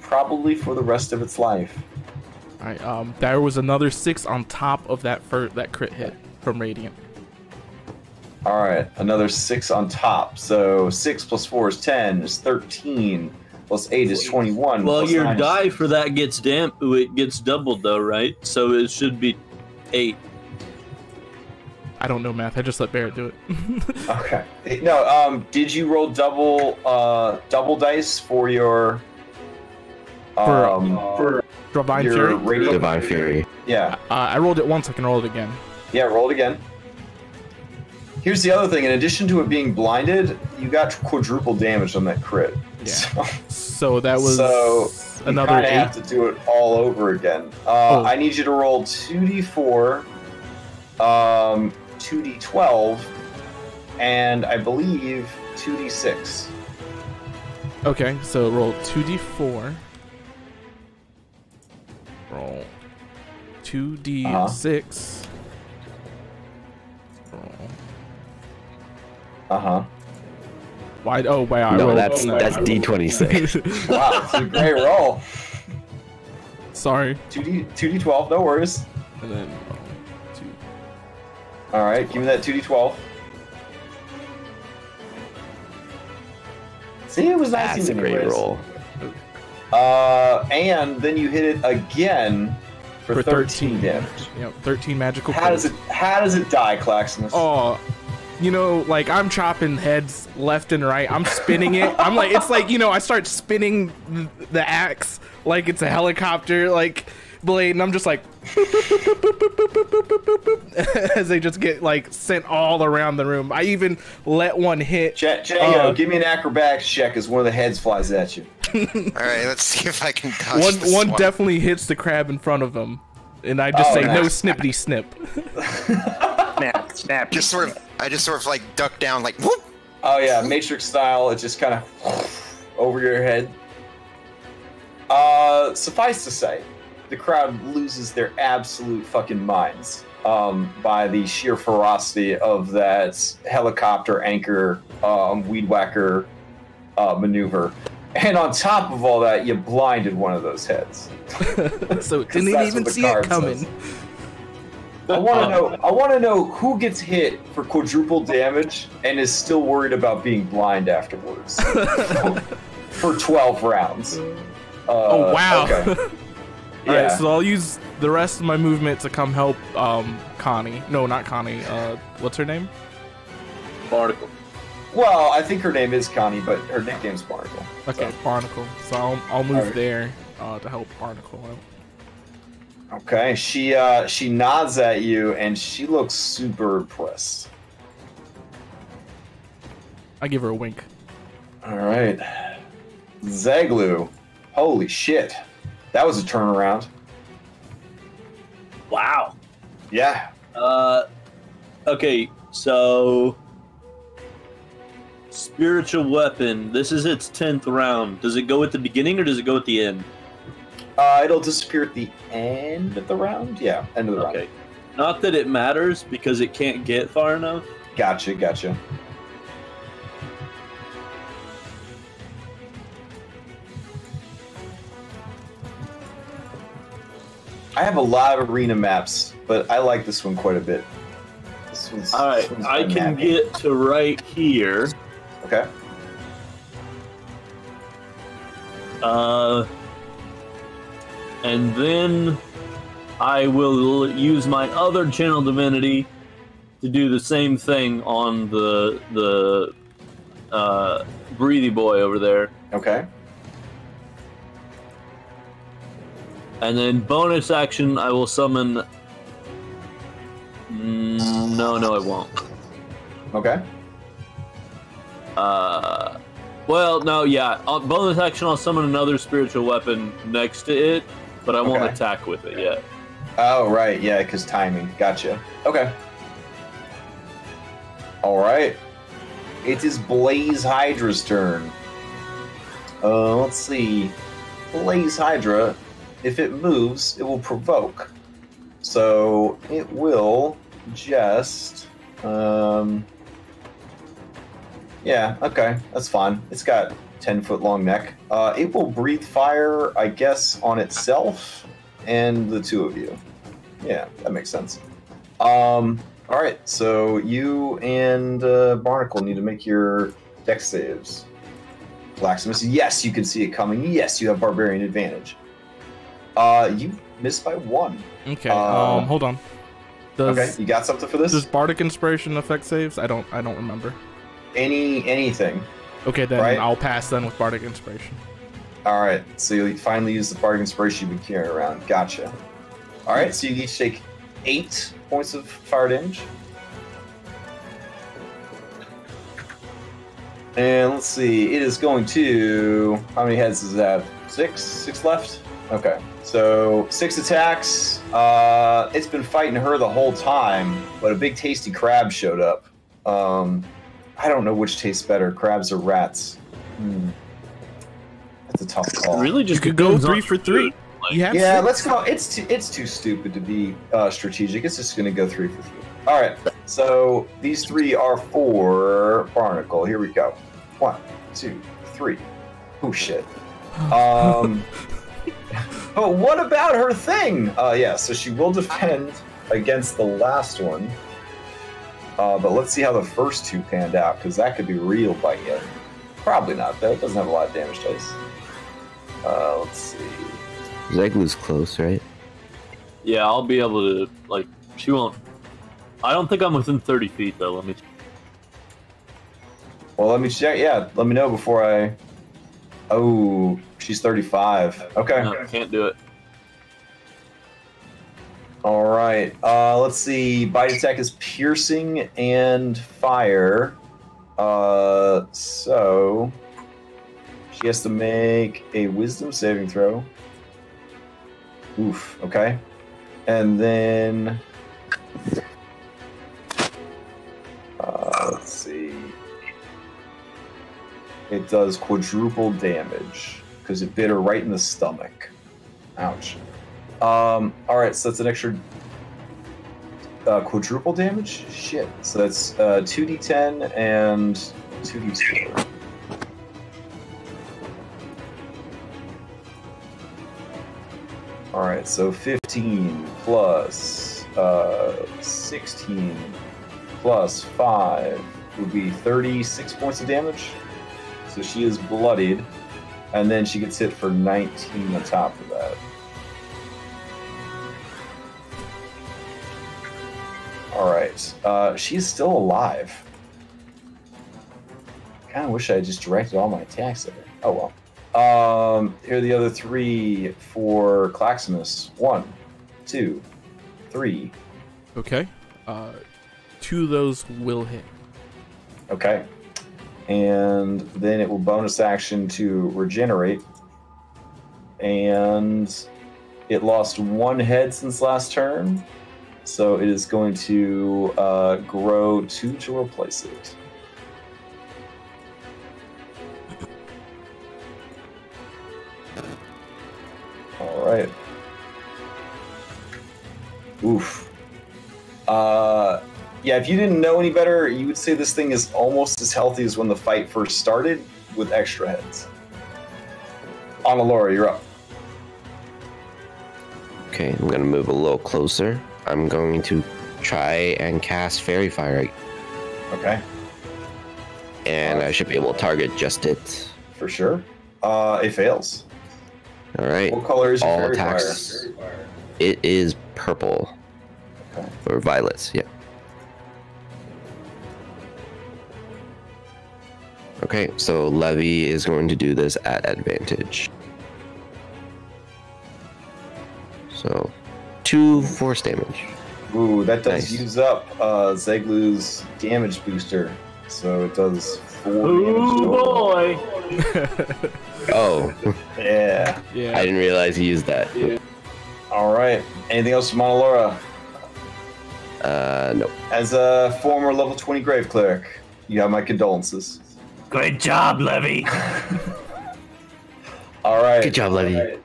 probably for the rest of its life. All right. There was another 6 on top of that that crit hit from Radiant. All right, another 6 on top. So 6 plus 4 is 10, is 13, plus 8 is 21. Well, plus your 9 is- die for that gets it gets doubled though, right? So it should be 8. I don't know math. I just let Barrett do it. Okay. No. Did you roll double dice for your For Divine your Fury. radiant? Divine Fury. Yeah. I rolled it once. I can roll it again. Yeah. Roll it again. Here's the other thing. In addition to it being blinded, you got quadruple damage on that crit. Yeah. So, So that was you another kind of 8. have to do it all over again. Oh. I need you to roll 2d4, 2d12, and I believe 2d6. Okay, so roll 2d4. Roll 2d6. Roll. Uh-huh. Why? Oh, wow. I No, rolled- that's D26. Wow, it's a great roll. Sorry. 2d12, no worries. And then roll 2. All right, give me that 2d12. See, it was nice. That's a great roll. And then you hit it again for 13 damage. Yep, 13 magical How does points. it die, Claximus? Oh, you know, like I'm chopping heads left and right. I'm spinning it. I'm like, it's like, you know, I start spinning the axe like it's a helicopter, like blade, and I'm just like as they just get like sent all around the room. I even let one hit. Django, give me an acrobatics check as one of the heads flies at you. All right. Let's see if I can dodge this One definitely hits the crab in front of him, and I just Oh, say no nice. snippity snip. Snap. I just sort of like duck down, like whoop. Oh yeah, Matrix style. It just kind of over your head. Suffice to say, the crowd loses their absolute fucking minds by the sheer ferocity of that helicopter anchor weed whacker maneuver. And on top of all that, you blinded one of those heads. So didn't that's even what the see it card coming. says. I want to know who gets hit for quadruple damage and is still worried about being blind afterwards for 12 rounds. Oh wow! Okay. All right, Yeah. so I'll use the rest of my movement to come help Connie. No, not Connie. What's her name? Barnacle. Well, I think her name is Connie, but her nickname's Barnacle. Okay, So. Barnacle. So I'll move Alright. there to help Barnacle out. Okay, she nods at you and she looks super impressed. I give her a wink. All right, Zaglu, holy shit, that was a turnaround. Wow. Yeah. Okay, so spiritual weapon. This is its 10th round. Does it go at the beginning or does it go at the end? It'll disappear at the end of the round. Yeah, end of the round. Okay. Not that it matters because it can't get far enough. Gotcha. I have a lot of arena maps, but I like this one quite a bit. All right, I can get to right here. Okay. And then I will use my other channel divinity to do the same thing on the breathy boy over there. Okay. And then bonus action, I will summon. No, I won't. Okay. Well, no, yeah. On bonus action, I'll summon another spiritual weapon next to it, but I won't attack with it yet. Oh, right. Yeah, because timing. Gotcha. Okay. All right. It is Blaze Hydra's turn. Let's see. Blaze Hydra, if it moves, it will provoke. So it will just... yeah, okay. That's fine. It's got 10-foot long neck. It will breathe fire, I guess, on itself and the two of you. Yeah, that makes sense. All right, so you and Barnacle need to make your dex saves. Blacksmith, yes, you can see it coming. Yes, you have Barbarian advantage. You missed by 1. Okay. Hold on. Okay, you got something for this? Does Bardic Inspiration affect saves? I don't remember. Anything. Okay, then right? I'll pass then with Bardic Inspiration. All right, so you finally use the Bardic Inspiration you've been carrying around. Gotcha. All right, so you each take 8 points of fire damage. And let's see, it is going to... How many heads does it have? 6? 6 left? Okay, so 6 attacks. It's been fighting her the whole time, but a big tasty crab showed up. I don't know which tastes better, crabs or rats. That's a tough call. Really, just could go 3 for 3. Yeah, let's go. It's too stupid to be strategic. It's just going to go 3 for 3. All right. So these 3 are for Barnacle. Here we go. 1, 2, 3. Oh shit. But what about her thing? Yeah. So she will defend against the last one. But let's see how the first 2 panned out, because that could be real by you. Probably not though. It doesn't have a lot of damage dice. Let's see. Zeglu's close, right? Yeah, I'll be able to, like, she won't... I don't think I'm within 30 feet, though, let me... Well, let me check, yeah, let me know before I... Oh, she's 35. Okay. No, can't do it. Alright, let's see, bite attack is piercing and fire. So... She has to make a wisdom saving throw. Oof, okay. And then... let's see... It does quadruple damage, because it bit her right in the stomach. Ouch. Alright, so that's an extra... quadruple damage? Shit. So that's 2d10 and 2d4. Alright, so 15 plus 16 plus 5 would be 36 points of damage. So she is bloodied, and then she gets hit for 19 on top of that. Alright, she's still alive. Kinda wish I just directed all my attacks at her. Oh well. Here are the other 3 for Claximus. 1, 2, 3. Okay. 2 of those will hit. Okay. And then it will bonus action to regenerate. And it lost 1 head since last turn. So it is going to grow 2 to replace it. Alright. Oof. Yeah, if you didn't know any better, you would say this thing is almost as healthy as when the fight first started, with extra heads. Laura, you're up. Okay, I'm gonna move a little closer. I'm going to try and cast Fairy Fire, Okay, and I should be able to target just it. for sure. It fails. All right. What color is your All fairy attacks. fire? It is purple. Okay. Or violets, yeah. Okay, so Levy is going to do this at advantage. So, 2 force damage. Ooh, that does Nice. use up Zeglu's damage booster. So it does 4 Oh damage boy! Oh, total. Yeah. Yeah. I didn't realize he used that. All right. Anything else from Monalora? No. As a former level 20 grave cleric, you have my condolences. Great job, Levy. All right. Good job, Levy.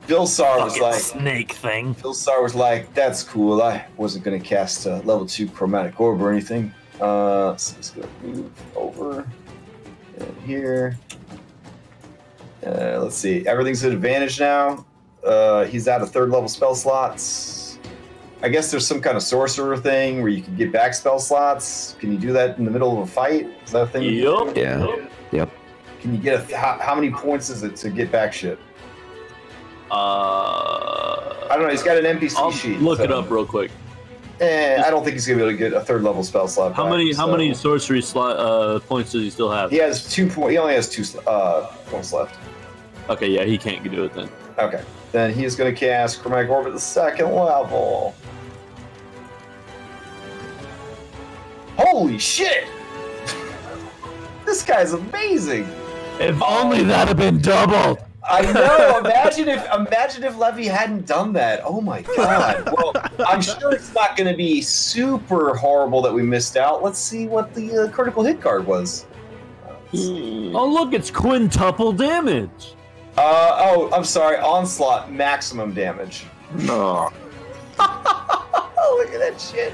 Philsar was like, snake thing. Philsar was like, that's cool. I wasn't gonna cast a level 2 chromatic orb or anything. So let's go move over and here. Let's see. Everything's at advantage now. He's out of 3rd level spell slots. I guess there's some kind of sorcerer thing where you can get back spell slots. Can you do that in the middle of a fight? Is that a thing? Yup. Yeah. Yep. Can you get how many points is it to get back shit? I don't know. He's got an NPC I'll sheet. look so- it up real quick. I don't think he's gonna be able to get a 3rd level spell slot. How back, many so- sorcery slot points does he still have? He has 2 points. He only has 2 points left. Okay, yeah, he can't do it then. Okay. Then he's going to cast Chromatic Orb at the 2nd level. Holy shit! This guy's amazing. If only that had been doubled. I know. Imagine if Levy hadn't done that. Oh my god. Well, I'm sure it's not going to be super horrible that we missed out. Let's see what the critical hit card was. Oh look, it's quintuple damage. I'm sorry. Onslaught maximum damage. No. Look at that shit.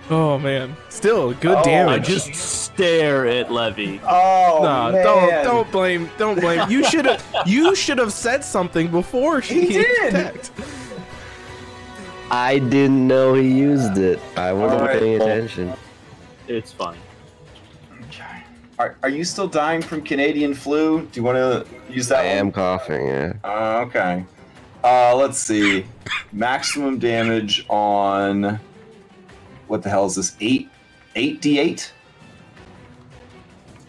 Oh man, still good Oh, I damage. just stare at Levy. Oh No, man. don't blame. You should have said something before He did. attacked. I didn't know he used it. I wasn't Alright. paying attention. It's fine. Are you still dying from Canadian flu? Do you want to use that I one? am coughing, yeah. Okay. Let's see. Maximum damage on... What the hell is this? 8d8?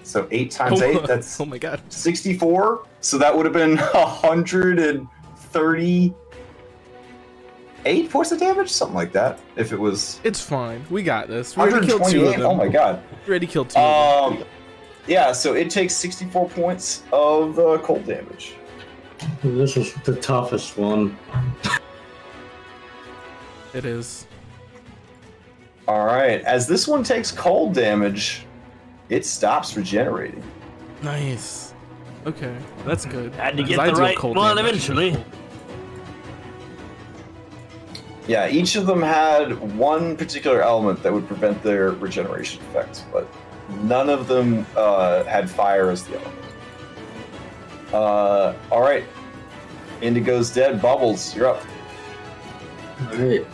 So 8 times 8, that's Oh my god. 64. So that would have been 138 points of damage? Something like that. If it was... It's fine. We got this. We already killed 2 of 128? them. Oh my god. We already killed 2 of them. Yeah, so it takes 64 points of cold damage. This is the toughest one. It is. Alright, as this one takes cold damage, it stops regenerating. Nice. Okay, that's good. Had to 'Cause get I the deal right cold one damage. eventually. Yeah, each of them had one particular element that would prevent their regeneration effect, but none of them had fire as the element. Alright. Indigo's dead. Bubbles, you're up. Alright.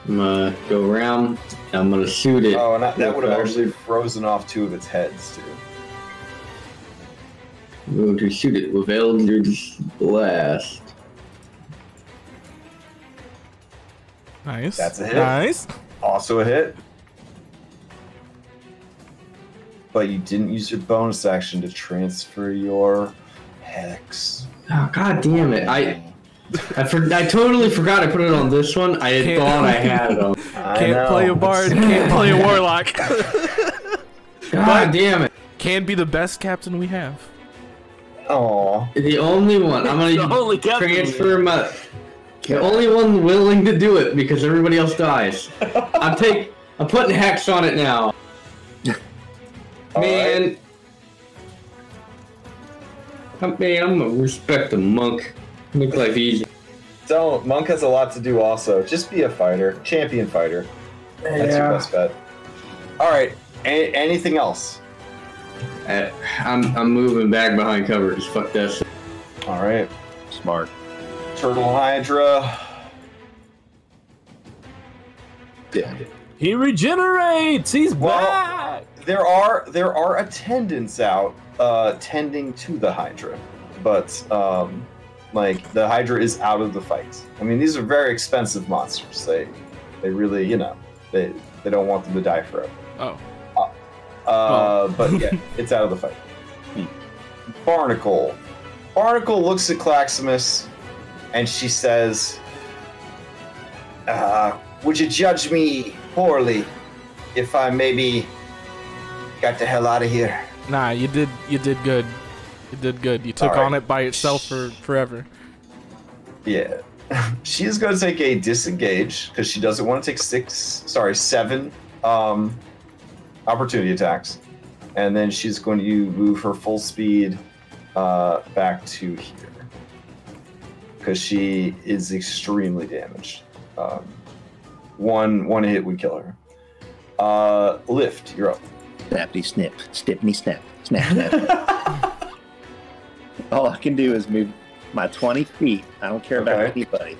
I'm gonna go around. And I'm gonna shoot it. Oh, and that would have With, actually frozen off 2 of its heads, too. I'm going to shoot it with Eldritch Blast. Nice. That's a hit. Nice. Also a hit. But you didn't use your bonus action to transfer your hex. Oh, god damn it. I totally forgot I put it on this one. I Can't- thought I had them. Can't play a bard, can't play a warlock. God damn it. Can be the best captain we have. Aw. The only one. I'm The gonna only captain we transfer my... The only one willing to do it because everybody else dies. I'm putting hex on it now. Man. I'm gonna respect the monk. Make life easy. Don't. Monk has a lot to do also. Just be a fighter. Champion fighter. That's your best bet. Alright. Anything else? I'm moving back behind cover because fuck this. Alright. Smart. Turtle Hydra. He regenerates. He's back. There are attendants out tending to the Hydra, but like the Hydra is out of the fight. I mean, these are very expensive monsters. They really, they don't want them to die forever. But yeah, it's out of the fight. Barnacle looks at Claximus, and she says, "Would you judge me poorly if I maybe got the hell out of here?" Nah, you did good. You did good. You took on it by itself for forever. Yeah. She is going to take a disengage because she doesn't want to take 7 opportunity attacks. And then she's going to move her full speed back to here because she is extremely damaged. One hit would kill her. Lift, you're up. Snappity snip, stippity snap, snap, snap. All I can do is move my 20 feet. I don't care about anybody.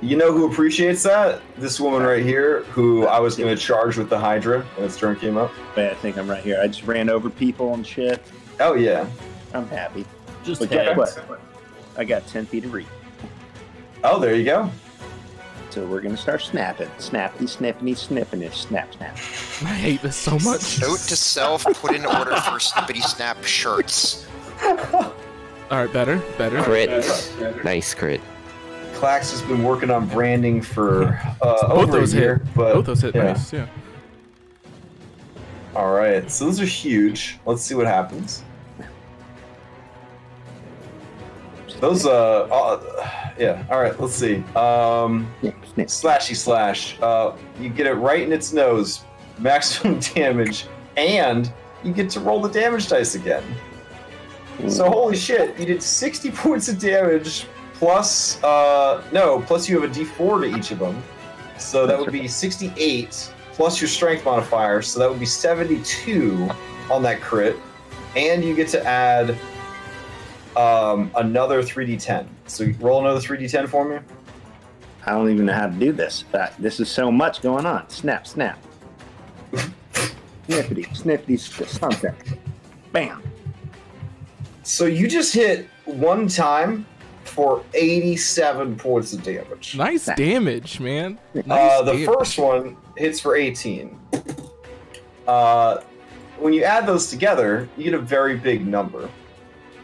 You know who appreciates that? This woman right here, who I was going to charge with the Hydra when its turn came up. I think I'm right here. I just ran over people and shit. Oh, yeah. I'm happy. Just but guess what? I got 10 feet of reach. Oh, there you go. So we're going to start snapping. Snappity, snippity, snipping it. Snap, snap. I hate this so much. Note to self, put in order for Snippity Snap shirts. Alright, better. Crit. Nice crit. Clax has been working on branding for over those a year. But, both those hit nice, yeah. Alright, so those are huge. Let's see what happens. Those, yeah, alright, let's see. Slashy slash. You get it right in its nose. Maximum damage. And you get to roll the damage dice again. So holy shit, you did 60 points of damage plus, plus you have a d4 to each of them. So that would be 68 plus your strength modifier, so that would be 72 on that crit. And you get to add another 3d10. So you roll another 3d10 for me. I don't even know how to do this. This is so much going on. Snap, snap. Snippity, something. Bam. So you just hit one time for 87 points of damage. Nice damage, man. Nice the first one hits for 18. When you add those together, you get a very big number.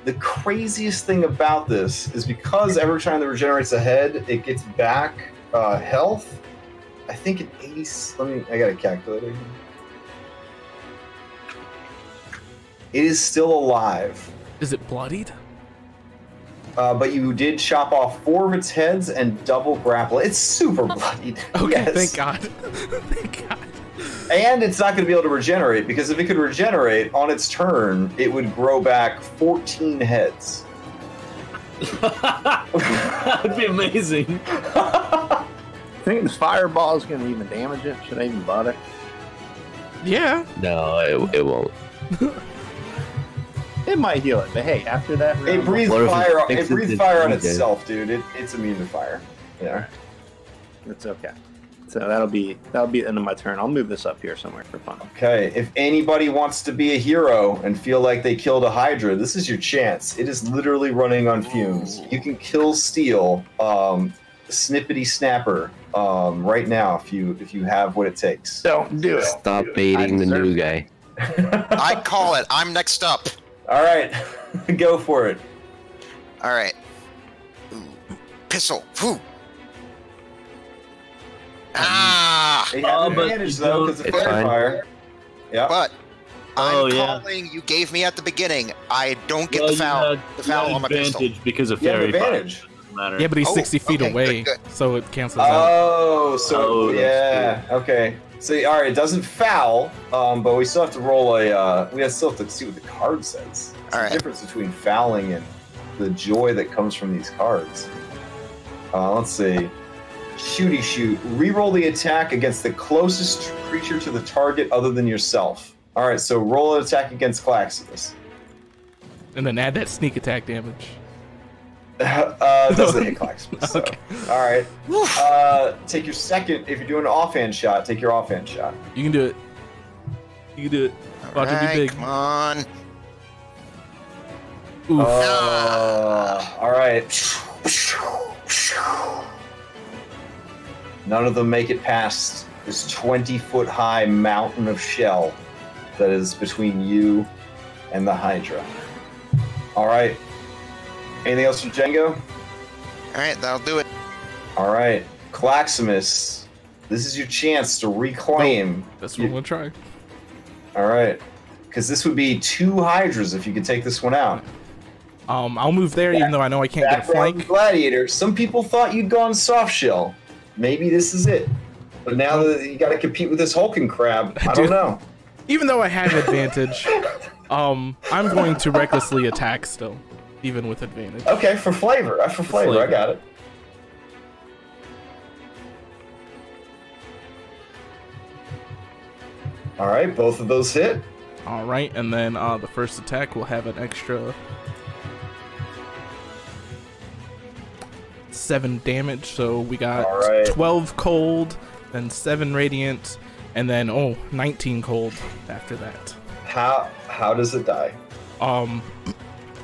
The craziest thing about this is because every time that regenerates a head, it gets back health. I think at 80. I got a calculator here. It is still alive. Is it bloodied? But you did chop off 4 of its heads and double grapple. It's super bloodied. Okay, yes. Thank God. Thank God. And it's not going to be able to regenerate, because if it could regenerate on its turn, it would grow back 14 heads. That would be amazing. I think the fireball is going to even damage it. Should I even bother? Yeah. No, it won't. It might heal it, but hey, after that, It breathes fire. It breathes fire on itself, dude. It's immune to fire. Yeah. It's okay. So that'll be the end of my turn. I'll move this up here somewhere for fun. Okay. If anybody wants to be a hero and feel like they killed a Hydra, this is your chance. It is literally running on fumes. You can kill Steel, Snippity Snapper, right now if you have what it takes. Don't do it. Stop baiting the new guy. I call it. I'm next up. All right, go for it. All right. Ooh. Pistol. Whew. Ah! They have an advantage though because of It's fine. fire. Yeah. But I'm calling. You gave me at the beginning. I don't get the foul. The foul on my pistol. Advantage because of You have fairy fire. advantage. Doesn't matter. Yeah, but he's Oh, 60 feet okay, away, good. so it cancels out. Oh, so Oh, that's yeah, okay. So all right, it doesn't foul, but we still have to roll a. We still have to see what the card says. All right. The difference between fouling and the joy that comes from these cards. Let's see. Shooty shoot. Reroll the attack against the closest creature to the target other than yourself. All right, so roll an attack against Claximus. And then add that sneak attack damage. Doesn't hit Claxmus. So. Okay. All right. Take your second. If you're doing an offhand shot, take your offhand shot. You can do it. You can do it. About to be big. Come on. Oof. All right. None of them make it past this 20-foot-high mountain of shell that is between you and the Hydra. All right. Anything else from Django? All right, that'll do it. All right. Claximus, this is your chance to reclaim. That's what we'll try. All right. Because this would be 2 Hydras if you could take this one out. I'll move there, even though I know I can't get a flank. Gladiator. Some people thought you'd gone soft shell. Maybe this is it. But now that you got to compete with this Hulking crab, I don't know. Even though I have advantage, I'm going to recklessly attack still, even with advantage. Okay, for flavor. For flavor, I got it. All right, both of those hit. All right, and then the first attack will have an extra 7 damage. So we got 12 cold, then 7 radiant, and then 19 cold after that. How does it die?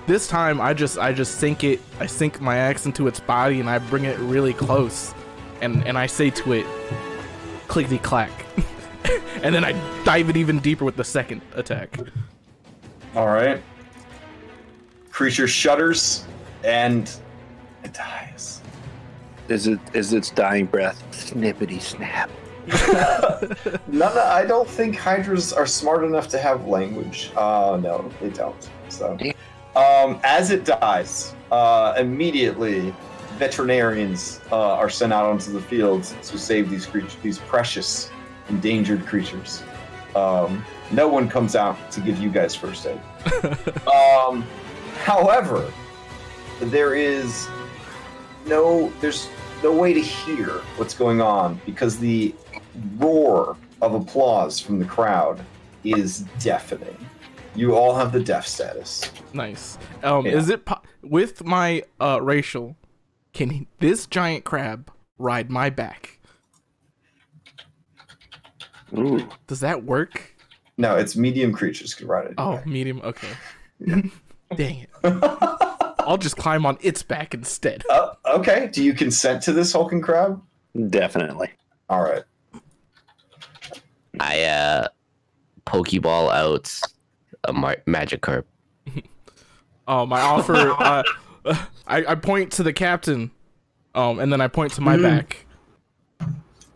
This time I just sink it. I sink my axe into its body and I bring it really close, and I say to it, clickety clack. And then I dive it even deeper with the second attack. All right. Creature shudders and it dies. Is its dying breath snippety snap? I don't think Hydras are smart enough to have language. No, they don't. So, as it dies, immediately veterinarians are sent out onto the fields to save these creatures, these precious endangered creatures. No one comes out to give you guys first aid. However, there's no way to hear what's going on because the roar of applause from the crowd is deafening. You all have the deaf status. Nice. Is it with my racial? Can this giant crab ride my back? Ooh. Does that work? No, it's medium creatures can ride it. Oh, medium. Okay. Dang it. I'll just climb on its back instead. Okay. Do you consent to this hulking crab? Definitely. All right. I Pokeball out a Magikarp. I offer. I point to the captain, and then I point to my back.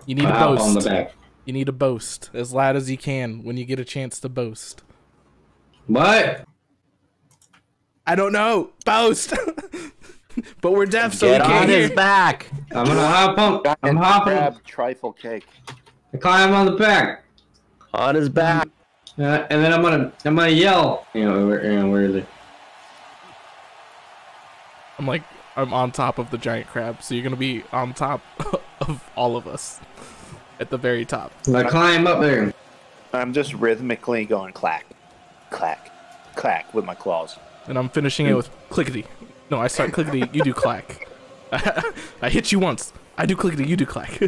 You need a boast. On the back. You need to boast as loud as you can when you get a chance to boast. What? I don't know. Boast. But we're deaf, so Get we on can't his hear. back. I'm gonna hop on. I'm hopping. Crab trifle cake. I climb on the back. On his back. And then I'm gonna yell. Where is it? I'm on top of the giant crab, so you're gonna be on top of all of us at the very top. I climb up there. I'm just rhythmically going clack, clack, clack with my claws. And I'm finishing it with clickety. No, I start clickety, you do clack. I hit you once. I do clickety, you do clack.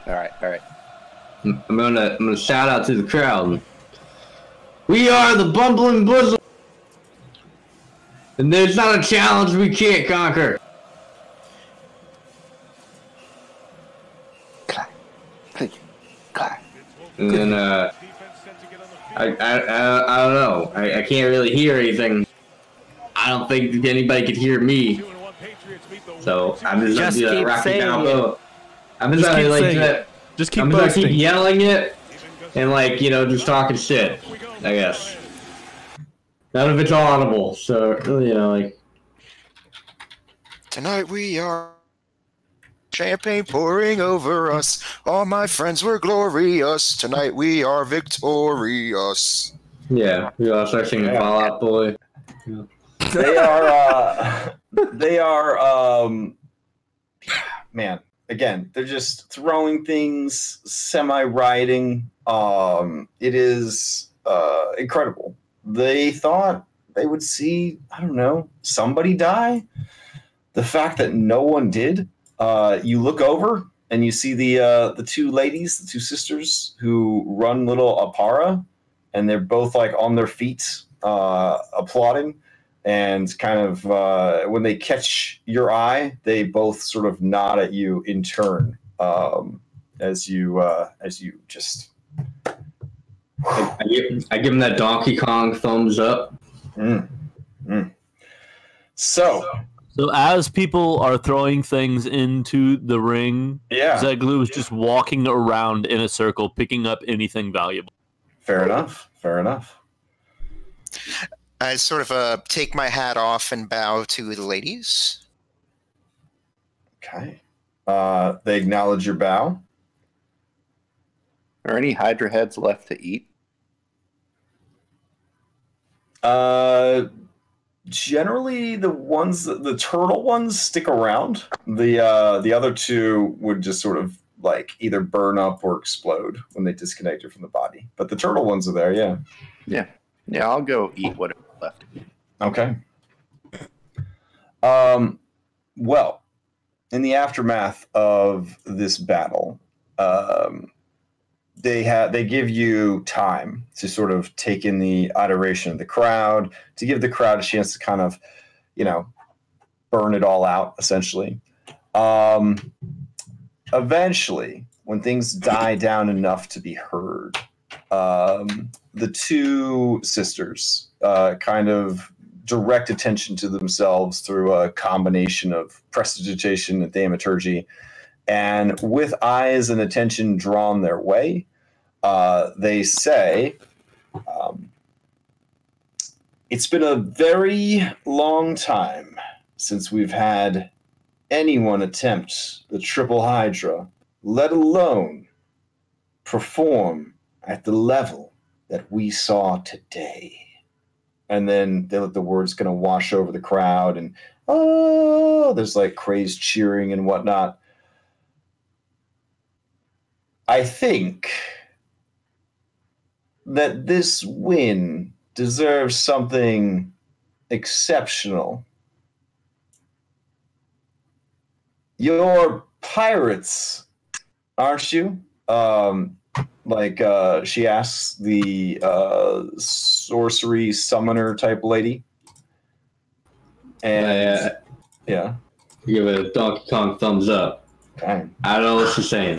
All right. I'm gonna shout out to the crowd. We are the Bumbling Bosom, and there's not a challenge we can't conquer. Clack, click, clack. And then I don't know. I can't really hear anything. I don't think anybody could hear me. So I'm just gonna do that Rocky Balboa. I'm just gonna like that. Just keep I'm boasting. just gonna keep yelling it and just talking shit. I guess. None of it's audible, so Tonight we are champagne pouring over us. All my friends were glorious. Tonight we are victorious. Yeah, we all start singing Fall Out Boy. Yeah. They are, man, again, they're just throwing things, semi-riding. It is incredible. They thought they would see, I don't know, somebody die. the fact that no one did, you look over and you see the two ladies, the two sisters who run little Apara, and they're both like on their feet, applauding, and kind of when they catch your eye, they both sort of nod at you in turn, as you just. I give him that Donkey Kong thumbs up. So as people are throwing things into the ring, Zeglu is just walking around in a circle, picking up anything valuable. Fair enough. I sort of take my hat off and bow to the ladies. Okay. They acknowledge your bow. Are any Hydra heads left to eat? Generally, the turtle ones stick around. The other two would just sort of like either burn up or explode when they disconnected from the body. But the turtle ones are there, yeah. Yeah, I'll go eat whatever's left. Okay. Well, in the aftermath of this battle, they give you time to sort of take in the adoration of the crowd, to give the crowd a chance to kind of, burn it all out, essentially. Eventually, when things die down enough to be heard, the two sisters kind of direct attention to themselves through a combination of prestidigitation and thaumaturgy, and with eyes and attention drawn their way, they say, it's been a very long time since we've had anyone attempt the triple Hydra, let alone perform at the level that we saw today. And then they let the words kind of wash over the crowd, and there's like crazed cheering and whatnot. I think that this win deserves something exceptional. You're pirates, aren't you? She asks the sorcery summoner type lady. And yeah. Give it a Donkey Kong thumbs up. Okay. I don't know what she's saying.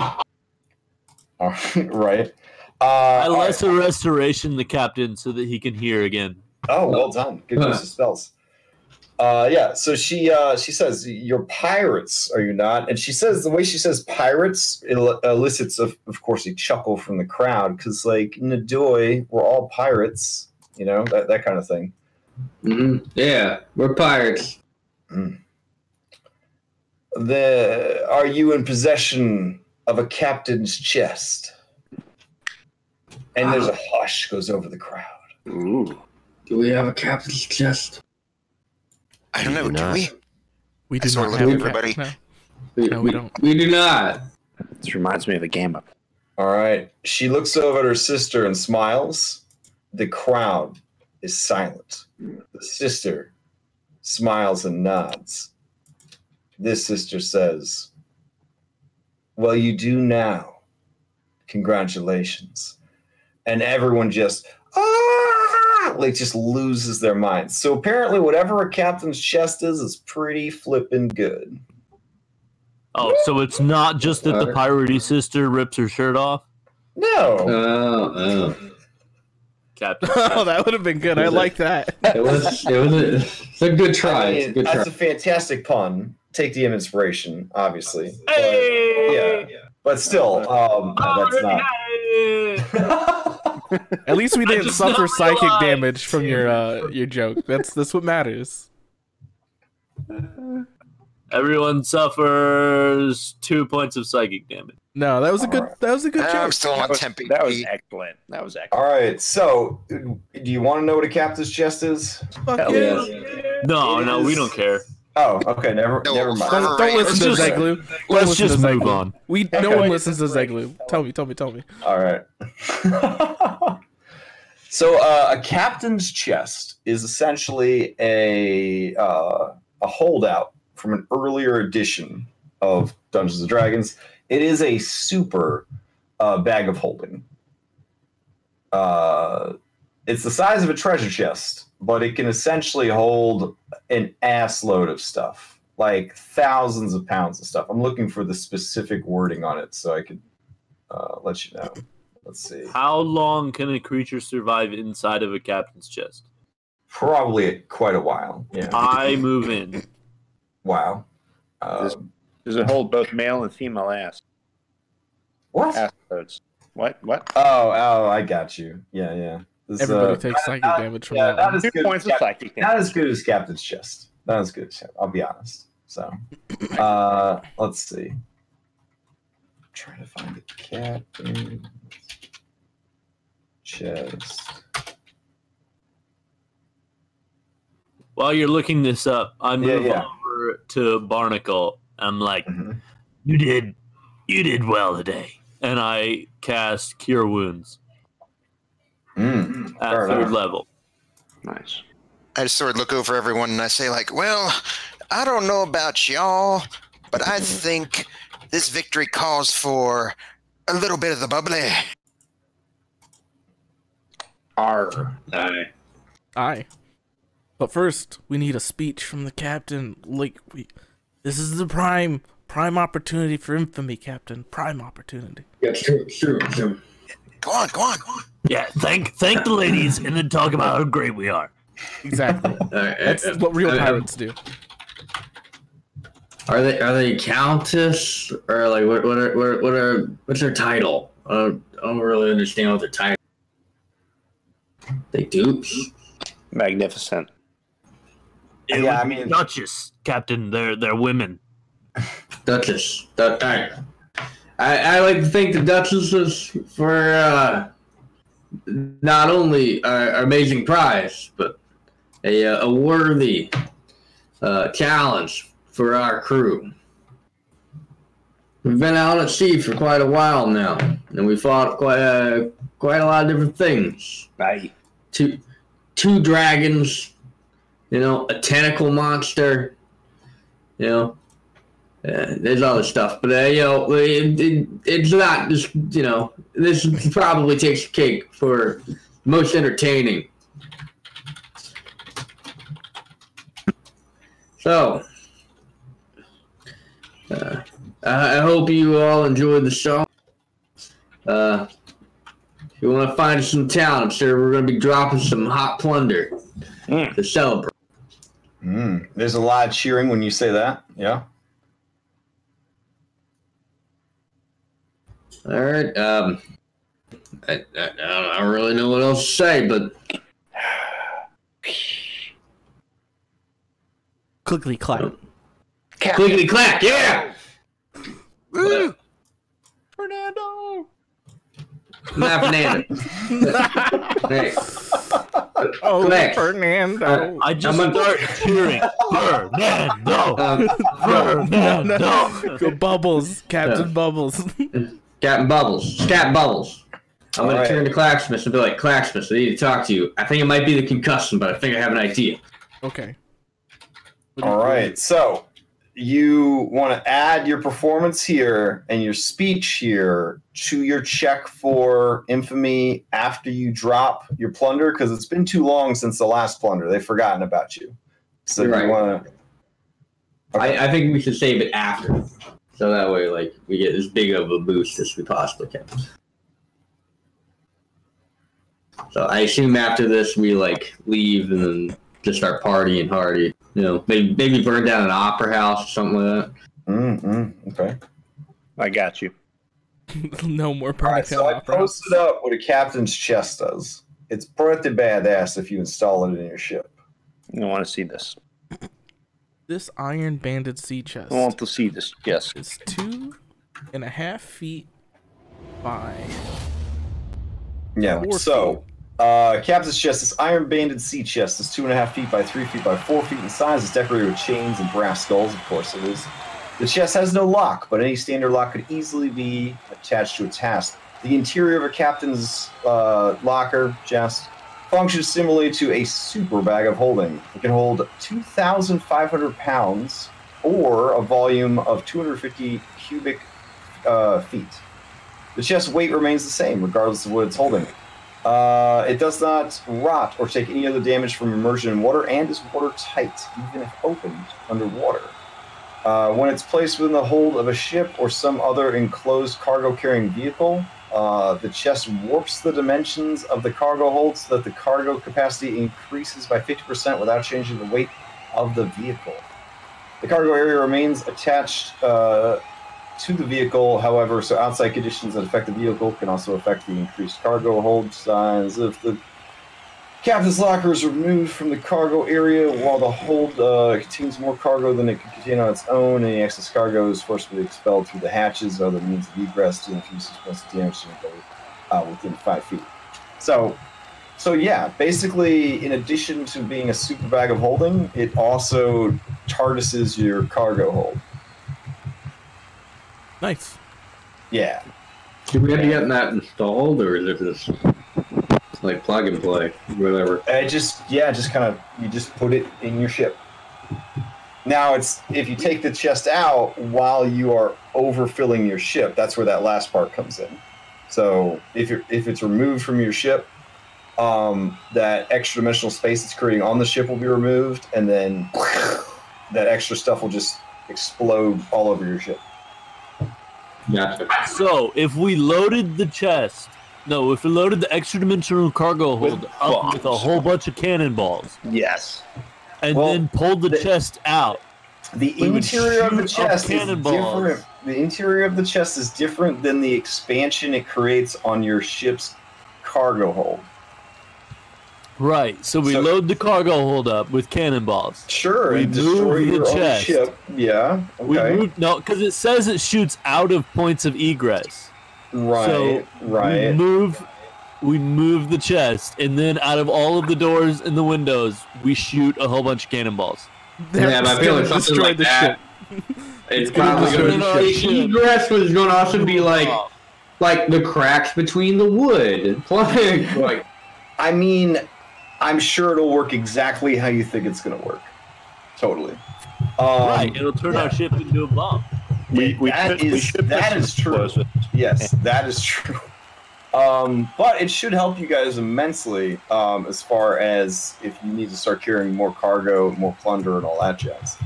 All right. I lesser restoration the captain so that he can hear again. Oh, well done. Good use of spells. So she says, you're pirates, are you not? And she says, the way she says pirates, it elicits, of course, a chuckle from the crowd, because, like, Nadoy, we're all pirates, that kind of thing. Mm-hmm. Yeah, we're pirates. Mm. Are you in possession of a captain's chest? And there's a hush goes over the crowd. Ooh. Do we have a captain's chest? I don't know, do we? We do sort not of have look at everybody. No, we don't. We do not. This reminds me of a game of. All right. She looks over at her sister and smiles. The crowd is silent. The sister smiles and nods. This sister says, well, you do now. Congratulations. And everyone just loses their minds. So apparently whatever a captain's chest is pretty flippin' good. Oh, so it's not just that the piratey sister rips her shirt off? No. Captain. Oh, that would have been good. I like that. It's a good try. I mean, that's a fantastic pun. Take the inspiration, obviously. Hey! But still, that's not. At least we didn't suffer psychic damage from your joke. That's what matters. Everyone suffers 2 points of psychic damage. No, that was a good. Right. That was a good I'm joke. still on temp. That was excellent. That was excellent. All right, so do you want to know what a captain's chest is? Fuck Hell yeah. yeah. No, we don't care. Oh, okay, never mind. Don't listen to Zeglu. Let's just move on. No one listens to Zeglu. Tell me. All right. So a captain's chest is essentially a holdout from an earlier edition of Dungeons and Dragons. It is a super bag of holding. It's the size of a treasure chest, but it can essentially hold an ass load of stuff, like thousands of pounds of stuff. I'm looking for the specific wording on it so I could let you know. Let's see. How long can a creature survive inside of a captain's chest? Probably quite a while. Yeah. I move in. Wow. Does it hold both male and female ass? What? Ass loads. What? Oh, I got you. Yeah. This, Everybody takes psychic damage from that. Not as 2 good points as of psychic damage. Not as good as Captain's Chest. Not as good as I'll be honest. So, let's see. I'm trying to find the Captain's Chest. While you're looking this up, I move Yeah. over to Barnacle. I'm like, Mhm. you did well today. And I cast Cure Wounds at Fair 3rd enough. level. Nice. I just sort of look over everyone and I say, like, well, I don't know about y'all, but I think this victory calls for a little bit of the bubbly. R. Aye. But first, we need a speech from the captain. Like, this is the prime opportunity for infamy, Captain. Prime opportunity. Yeah, sure. Go on. Yeah, thank the ladies and then talk about how great we are. Exactly. That's what real pirates do. Are they countess or like what's their title? I don't really understand what their title. They dupes. Magnificent. It Yeah, would be Duchess, Captain. They're women. Duchess. I like to thank the Duchesses for not only our amazing prize, but a worthy challenge for our crew. We've been out at sea for quite a while now, and we fought quite a lot of different things. Right. Two dragons, a tentacle monster, there's other stuff, but it's not just this probably takes a cake for most entertaining. So, I hope you all enjoyed the show. If you want to find us in town, I'm sure we're going to be dropping some hot plunder to celebrate. There's a lot of cheering when you say that. Yeah. All right. I don't really know what else to say, but Clickety clack. clickety clack, yeah. Woo! Fernando. Not Fernando. Hey. Oh, Clack. Fernando. I just start cheering. Fernando! Fernando! Go Bubbles. Captain Bubbles. Captain Bubbles. Scat Bubbles. I'm going to turn to Clacksmith and be like, Clacksmith, I need to talk to you. I think it might be the concussion, but I think I have an idea. Okay. All right. So you want to add your performance here and your speech here to your check for infamy after you drop your plunder, because it's been too long since the last plunder. They've forgotten about you. So You're right. you want to... Okay. I think we should save it after. So that way, we get as big of a boost as we possibly can. So I assume after this, we, leave and then just start partying hardy. Maybe burn down an opera house or something like that. Okay. I got you. No more All party right, so I posted up what a captain's chest does. It's pretty badass if you install it in your ship. I want to see this. This iron banded sea chest I want to see this. Yes. is 2.5 feet by Yeah, 4 so captain's chest, this iron banded sea chest is 2.5 feet by 3 feet by 4 feet in size. It's decorated with chains and brass skulls, of course it is. The chest has no lock, but any standard lock could easily be attached to its hasp. The interior of a captain's locker chest functions similarly to a super bag of holding. It can hold 2,500 pounds or a volume of 250 cubic feet. The chest's weight remains the same, regardless of what it's holding. It does not rot or take any other damage from immersion in water, and is watertight, even if opened underwater. When it's placed within the hold of a ship or some other enclosed cargo-carrying vehicle, the chest warps the dimensions of the cargo hold so that the cargo capacity increases by 50% without changing the weight of the vehicle. The cargo area remains attached to the vehicle, however, so outside conditions that affect the vehicle can also affect the increased cargo hold size. If the captain's locker is removed from the cargo area while the hold contains more cargo than it can contain on its own, any excess cargo is forcibly expelled through the hatches or other means of egress to infuse explosive damage to anybody within 5 feet. So yeah, basically, in addition to being a super bag of holding, it also TARDISes your cargo hold. Nice. Yeah. Do we have to get that installed, or is it just like plug and play, whatever? You just put it in your ship. Now, if you take the chest out while you are overfilling your ship, that's where that last part comes in. So if it's removed from your ship, that extra dimensional space it's creating on the ship will be removed, and then that extra stuff will just explode all over your ship. Gotcha. So, if we loaded the extra dimensional cargo hold up with a whole bunch of cannonballs. Yes. And then pulled the chest out. The interior of the chest is different. The interior of the chest is different than the expansion it creates on your ship's cargo hold. Right. So we load the cargo hold up with cannonballs. Sure. We and destroy move your the own chest. ship. Yeah. Okay. Because it says it shoots out of points of egress. Right. So right. We move the chest, and then out of all of the doors and the windows, we shoot a whole bunch of cannonballs. Yeah, but I feel like something like that. It's probably going to egress was going to also be like the cracks between the wood. Like, I mean, I'm sure it'll work exactly how you think it's going to work. Totally. Right. It'll turn our ship into a bomb. That is true. Yes, that is true. But it should help you guys immensely as far as if you need to start carrying more cargo, more plunder, and all that jazz.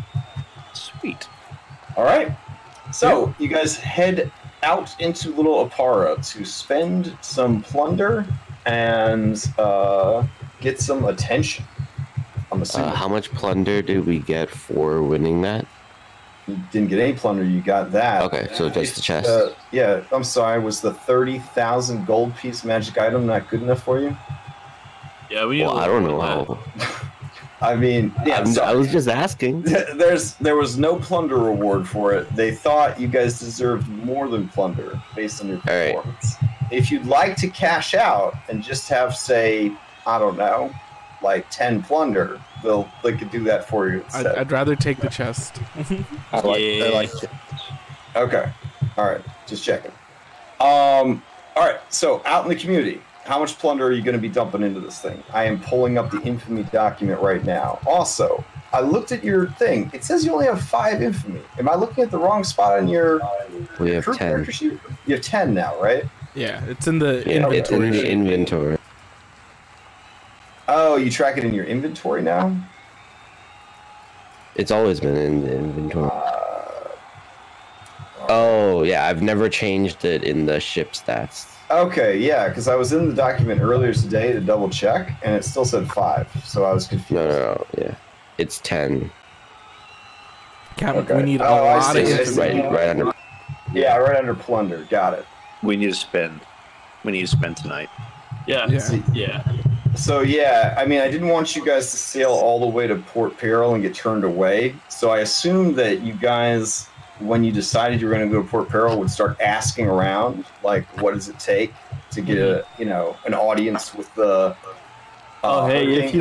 Sweet. All right. So you guys head out into Little Apara to spend some plunder and get some attention. I'm assuming. How much plunder did we get for winning that? You didn't get any plunder, you got that. Okay, so just the chest. Yeah, I'm sorry, was the 30,000 gold piece magic item not good enough for you? Yeah, I don't know how. I mean, yeah, I was just asking. There was no plunder reward for it. They thought you guys deserved more than plunder based on your performance. Right. If you'd like to cash out and just have, say, I don't know, like 10 plunder, they could do that for you instead. I'd rather take the chest. I like it. Okay. All right. Just checking. All right. So out in the community, how much plunder are you going to be dumping into this thing? I am pulling up the infamy document right now. Also, I looked at your thing. It says you only have 5 infamy. Am I looking at the wrong spot on your We have 10. You have 10 now, right? Yeah, it's in the inventory. It's in the inventory. Oh, you track it in your inventory now? It's always been in the inventory. Oh, yeah, I've never changed it in the ship stats. Okay, yeah, because I was in the document earlier today to double check, and it still said 5, so I was confused. No, yeah. It's 10. Captain, we need a lot of information. Right under. Yeah, right under plunder. Got it. We need to spend. We need to spend tonight. Yeah. So yeah, I mean, I didn't want you guys to sail all the way to Port Peril and get turned away. So I assumed that you guys, when you decided you were going to go to Port Peril, would start asking around, like, what does it take to get an audience with the. If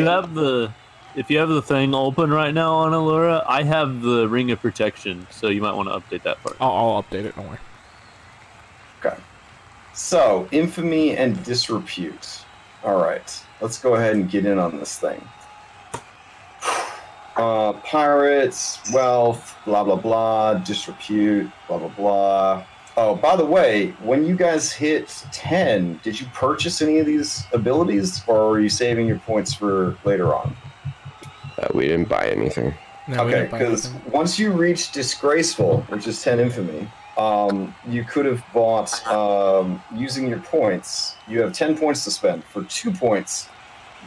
you have the thing open right now on Allura, I have the Ring of Protection, so you might want to update that part. I'll update it. Don't worry. Okay. So infamy and disrepute. All right. Let's go ahead and get in on this thing. Pirates, wealth, blah, blah, blah, disrepute, blah, blah, blah. Oh, by the way, when you guys hit 10, did you purchase any of these abilities, or are you saving your points for later on? We didn't buy anything. No, we Okay, didn't buy because anything. once you reach Disgraceful, which is 10 infamy, you could have bought, using your points, you have 10 points to spend. For 2 points,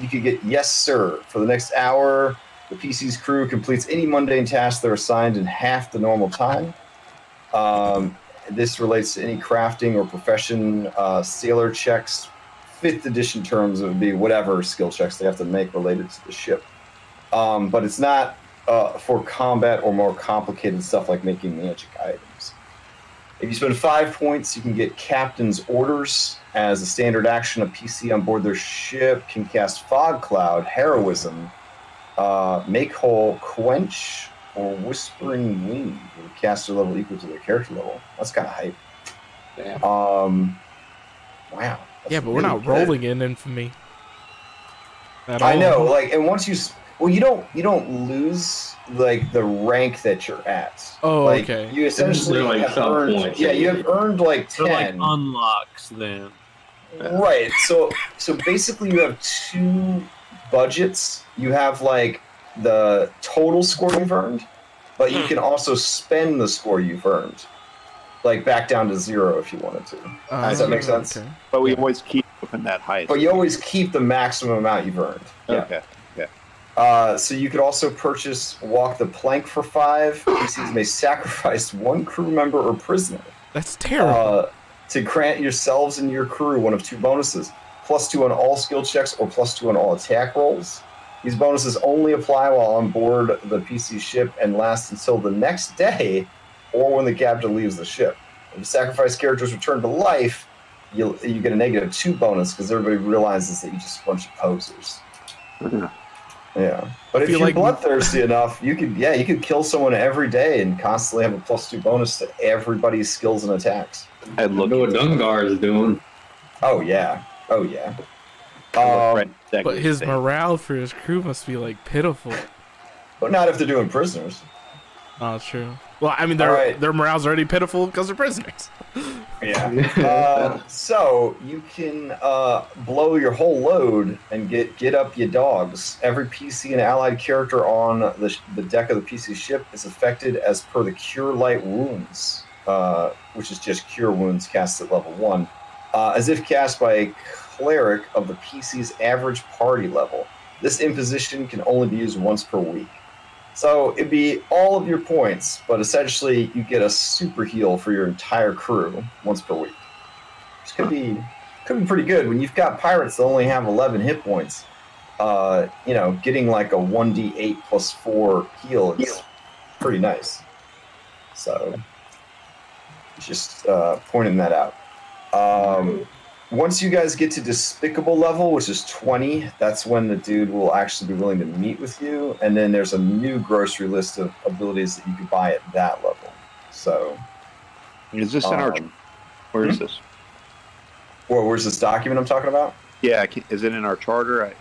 you could get Yes Sir. For the next hour, the PC's crew completes any mundane tasks they're assigned in half the normal time. This relates to any crafting or profession, sailor checks. 5th edition terms, it would be whatever skill checks they have to make related to the ship. But it's not for combat or more complicated stuff like making magic items. If you spend 5 points, you can get Captain's Orders. As a standard action, a PC on board their ship can cast Fog Cloud, Heroism, Make Whole, Quench, or Whispering Wind with a caster level equal to their character level. That's kind of hype. Damn. Wow. Yeah, but we're not rolling in infamy. At I all. know, like, and once you, well, you don't lose like the rank that you're at. Oh, like, okay. You essentially They're like have sub earned, points. yeah, you have earned like 10. They're like unlocks then. Right. So basically, you have 2 budgets. You have like the total score you've earned, but you can also spend the score you've earned, like back down to 0 if you wanted to. Does that make sense? Okay. But we always keep within that height. But you always keep the maximum amount you've earned. Yeah. Okay. So you could also purchase Walk the Plank for 5. PCs may sacrifice 1 crew member or prisoner. That's terrible. To grant yourselves and your crew one of 2 bonuses. +2 on all skill checks or +2 on all attack rolls. These bonuses only apply while on board the PC ship and last until the next day or when the captain leaves the ship. If the sacrificed characters return to life, you get a -2 bonus because everybody realizes that you're just a bunch of posers. Yeah, but if feel you're like- bloodthirsty enough, you could kill someone every day and constantly have a +2 bonus to everybody's skills and attacks. I I know what Dungar is doing. Oh yeah. But his morale for his crew must be like pitiful. But not if they're doing prisoners. Oh, true. Well, I mean, Alright. their morale's already pitiful because they're prisoners. Yeah. So you can blow your whole load and get up your dogs. Every PC and allied character on the deck of the PC ship is affected as per the Cure Light Wounds, which is just Cure Wounds cast at level 1, as if cast by a cleric of the PC's average party level. This imposition can only be used once per week. So it'd be all of your points, but essentially you get a super heal for your entire crew once per week. Which could be pretty good when you've got pirates that only have 11 hit points. Getting like a 1d8 + 4 heal is pretty nice. So just pointing that out. Once you guys get to Despicable level, which is 20, that's when the dude will actually be willing to meet with you. And then there's a new grocery list of abilities that you can buy at that level. So, Is this in our? Where is this? where's this document I'm talking about? Yeah, is it in our charter?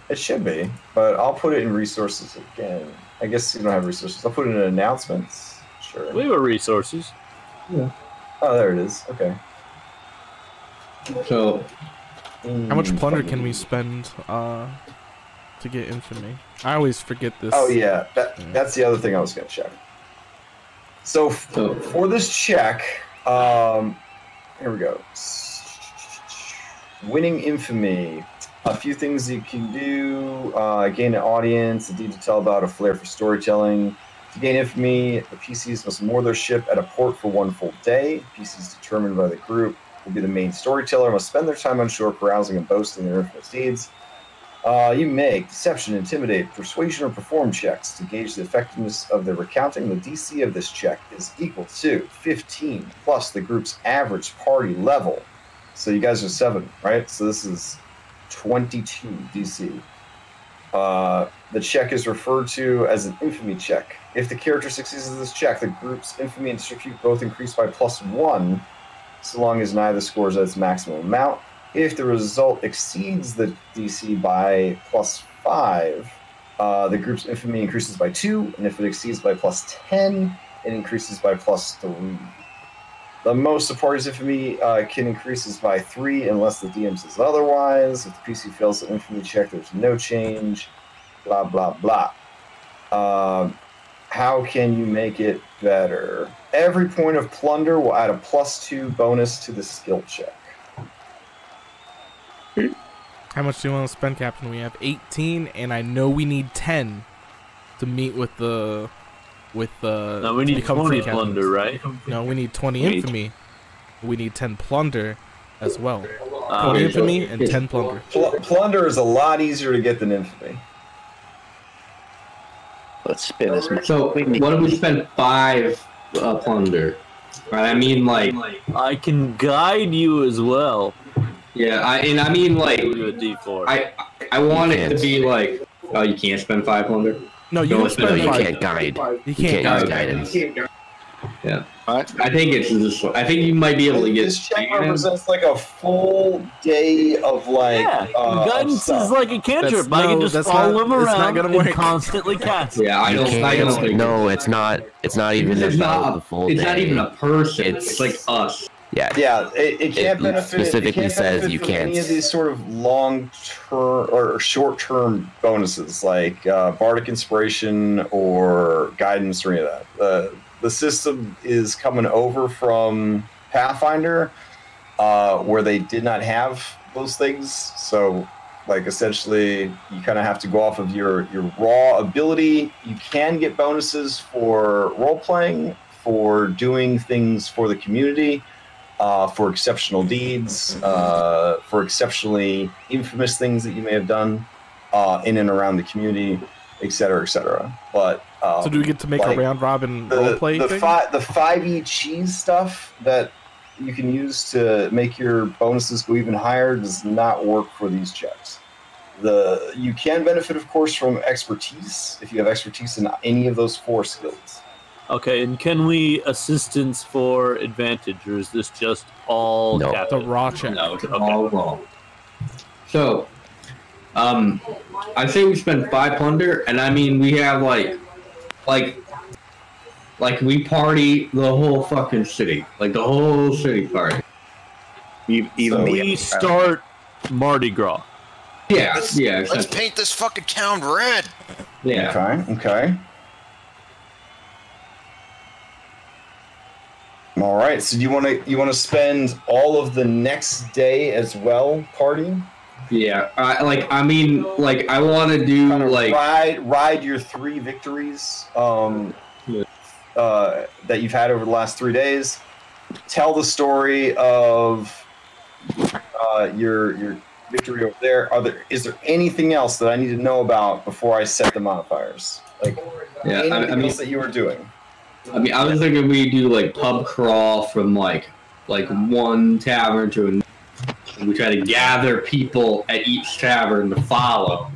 It should be, but I'll put it in resources again. I guess you don't have resources. I'll put it in announcements. Sure. We have resources. Oh, there it is. Okay. So, How much plunder can we spend to get infamy? I always forget this. Oh yeah, that's the other thing I was going to check. So for this check, here we go. Winning infamy. A few things you can do: gain an audience, a deed to tell about, a flair for storytelling. To gain infamy, the PCs must moor their ship at a port for 1 full day. PCs determined by the group will be the main storyteller, must spend their time on shore carousing and boasting their infamous deeds. You make deception, intimidate, persuasion, or perform checks to gauge the effectiveness of their recounting. The DC of this check is equal to 15 plus the group's average party level. So you guys are 7, right? So this is 22 DC. The check is referred to as an infamy check. If the character succeeds in this check, the group's infamy and disrepute both increase by +1, so long as neither scores at its maximum amount. If the result exceeds the DC by +5, The group's infamy increases by 2, and if it exceeds by +10, it increases by +3. The most a party's infamy can increases by 3 unless the DM says otherwise. If the PC fails an infamy check, there's no change. Blah, blah, blah. How can you make it better? Every point of plunder will add a +2 bonus to the skill check. How much do you want to spend, Captain? We have 18, and I know we need 10 to meet with the... No, we need 20 plunder, right? No, we need 20 infamy. We need 10 plunder as well. 20 infamy and 10 plunder. Plunder is a lot easier to get than infamy. Let's spin as much. So, what if we spend 5 plunder? Right, I mean, like... I can guide you as well. Yeah, I mean, like... Do a D4. I want it to be like... Oh, you can't spend 5 plunder? No, you can spend 5. You can't guide. You can't use guidance. Yeah. I think it's this one. I think you might be able to get... This check represents like a full day of like... Yeah, guidance is like a cantrip. I can just follow him around and constantly cast. Yeah, I don't think... No, it's not. It's not even about the full day. It's not even a person. It's like us. Yeah. Yeah, it can't benefit. Specifically it can't says benefit you from can't. any of these sort of long-term or short-term bonuses like bardic inspiration or guidance or any of that. The system is coming over from Pathfinder, where they did not have those things. So, like, essentially, you kind of have to go off of your raw ability. You can get bonuses for role-playing, for doing things for the community, for exceptional deeds, for exceptionally infamous things that you may have done in and around the community, etc., etc. But so do we get to make a round robin roleplay thing? The 5e cheese stuff that you can use to make your bonuses go even higher does not work for these checks. You can benefit, of course, from expertise if you have expertise in any of those 4 skills. Okay, and can we assistance for advantage, or is this just all the raw check? No, it's all raw. So, I say we spend 5 plunder, and I mean we have like we party the whole fucking city, like the whole city party. We start Mardi Gras. Yeah, Let's paint this fucking town red. Yeah. Okay. All right. So you want to spend all of the next day as well partying? Yeah. I want to do kind of like ride your 3 victories that you've had over the last 3 days. Tell the story of your victory over there. Is there anything else that I need to know about before I set the modifiers? Like anything else that you were doing? I mean, I was thinking we do like pub crawl from like one tavern to another. We try to gather people at each tavern to follow.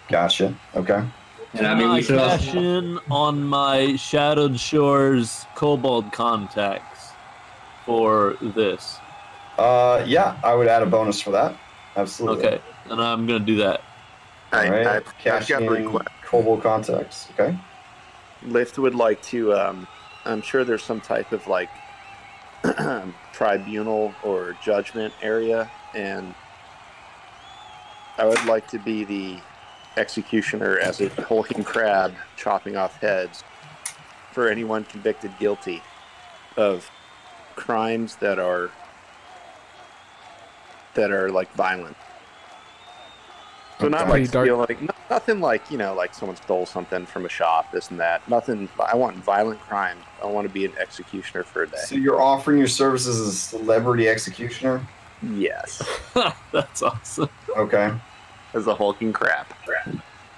Gotcha. Okay. And I mean, we should cash in on my Shadowed Shores Kobold contacts for this. Yeah, I would add a bonus for that. Absolutely. Okay, and I'm gonna do that. All right. I've got a request. Kobold contacts. Okay. Lift would like to. I'm sure there's some type of like tribunal or judgment area, and I would like to be the executioner as a hulking crab chopping off heads for anyone convicted guilty of crimes that are like violent. So not like nothing like, like someone stole something from a shop, this and that. Nothing. I want violent crimes. I want to be an executioner for a day. So you're offering your services as a celebrity executioner? Yes. That's awesome. Okay. As a hulking crab.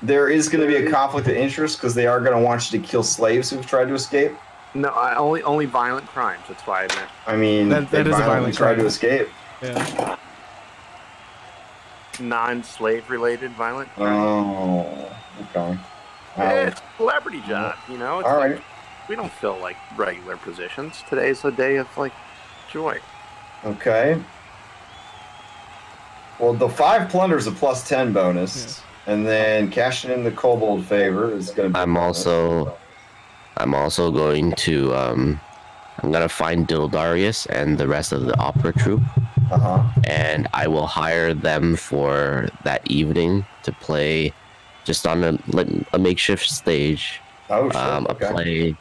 There is going to be a conflict of interest because they are going to want you to kill slaves who've tried to escape. No, only violent crimes. That's why I meant. I mean, that is a violent tried crime. to escape. Yeah. Non-slave related violent crime. Oh, okay. It's a celebrity job, It's all like, right. We don't fill like regular positions. Today's a day of like joy. Okay. Well, the 5 plunder is a +10 bonus. And then cashing in the kobold favor is going to be. I'm also going to I'm gonna find Dildarius and the rest of the opera troupe. And I will hire them for that evening to play just on a makeshift stage. Oh, sure. Okay.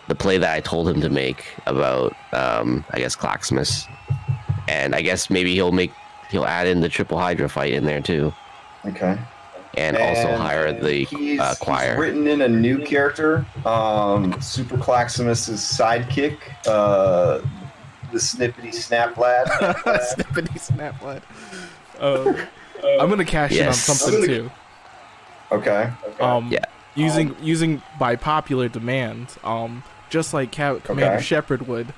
The play that I told him to make about I guess Claxmus. And I guess maybe he'll add in the triple Hydra fight in there too. Okay. And also hire the choir. He's written in a new character, Super Claximus's sidekick, the Snippety Snap Lad. Snippety Snap Lad. I'm gonna cash in on something too. Okay. Using by popular demand, just like Commander Shepard would.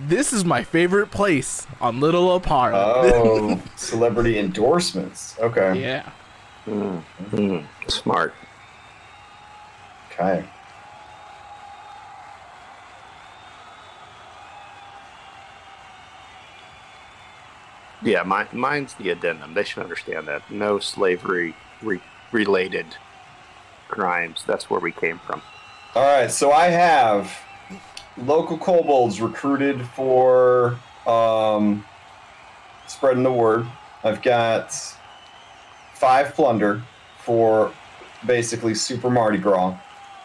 This is my favorite place on Little Apart. Oh, celebrity endorsements. Okay. Yeah. Smart. Okay. Yeah, mine's the addendum. They should understand that. No slavery related crimes. That's where we came from. All right, so I have local kobolds recruited for spreading the word. I've got 5 plunder for basically Super Mardi Gras.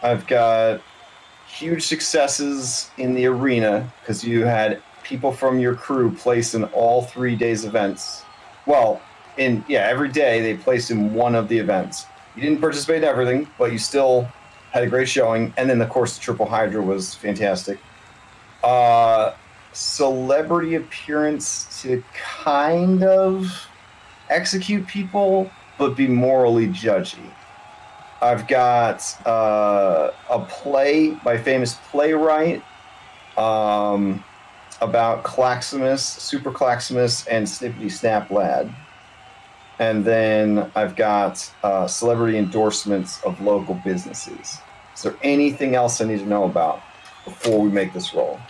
I've got huge successes in the arena because you had people from your crew place in all 3 days events. Well, every day they placed in one of the events. You didn't participate in everything, but you still had a great showing. And then, of course, the triple Hydra was fantastic. Celebrity appearance to kind of execute people, but be morally judgy. I've got a play by famous playwright about Claximus, Super Claximus, and Snippety Snap Lad. And then I've got celebrity endorsements of local businesses. Is there anything else I need to know about before we make this roll?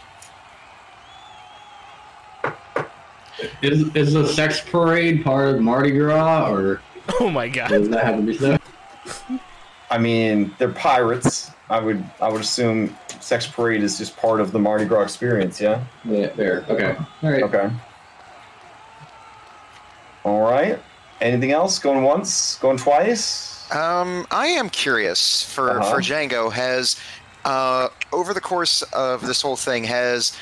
Is the sex parade part of Mardi Gras, or oh my god, does that have to be so? I mean, they're pirates. I would assume sex parade is just part of the Mardi Gras experience. Yeah. Yeah. There. Okay. All right. Okay. All right. Anything else? Going once? Going twice? I am curious for Django. Has over the course of this whole thing, has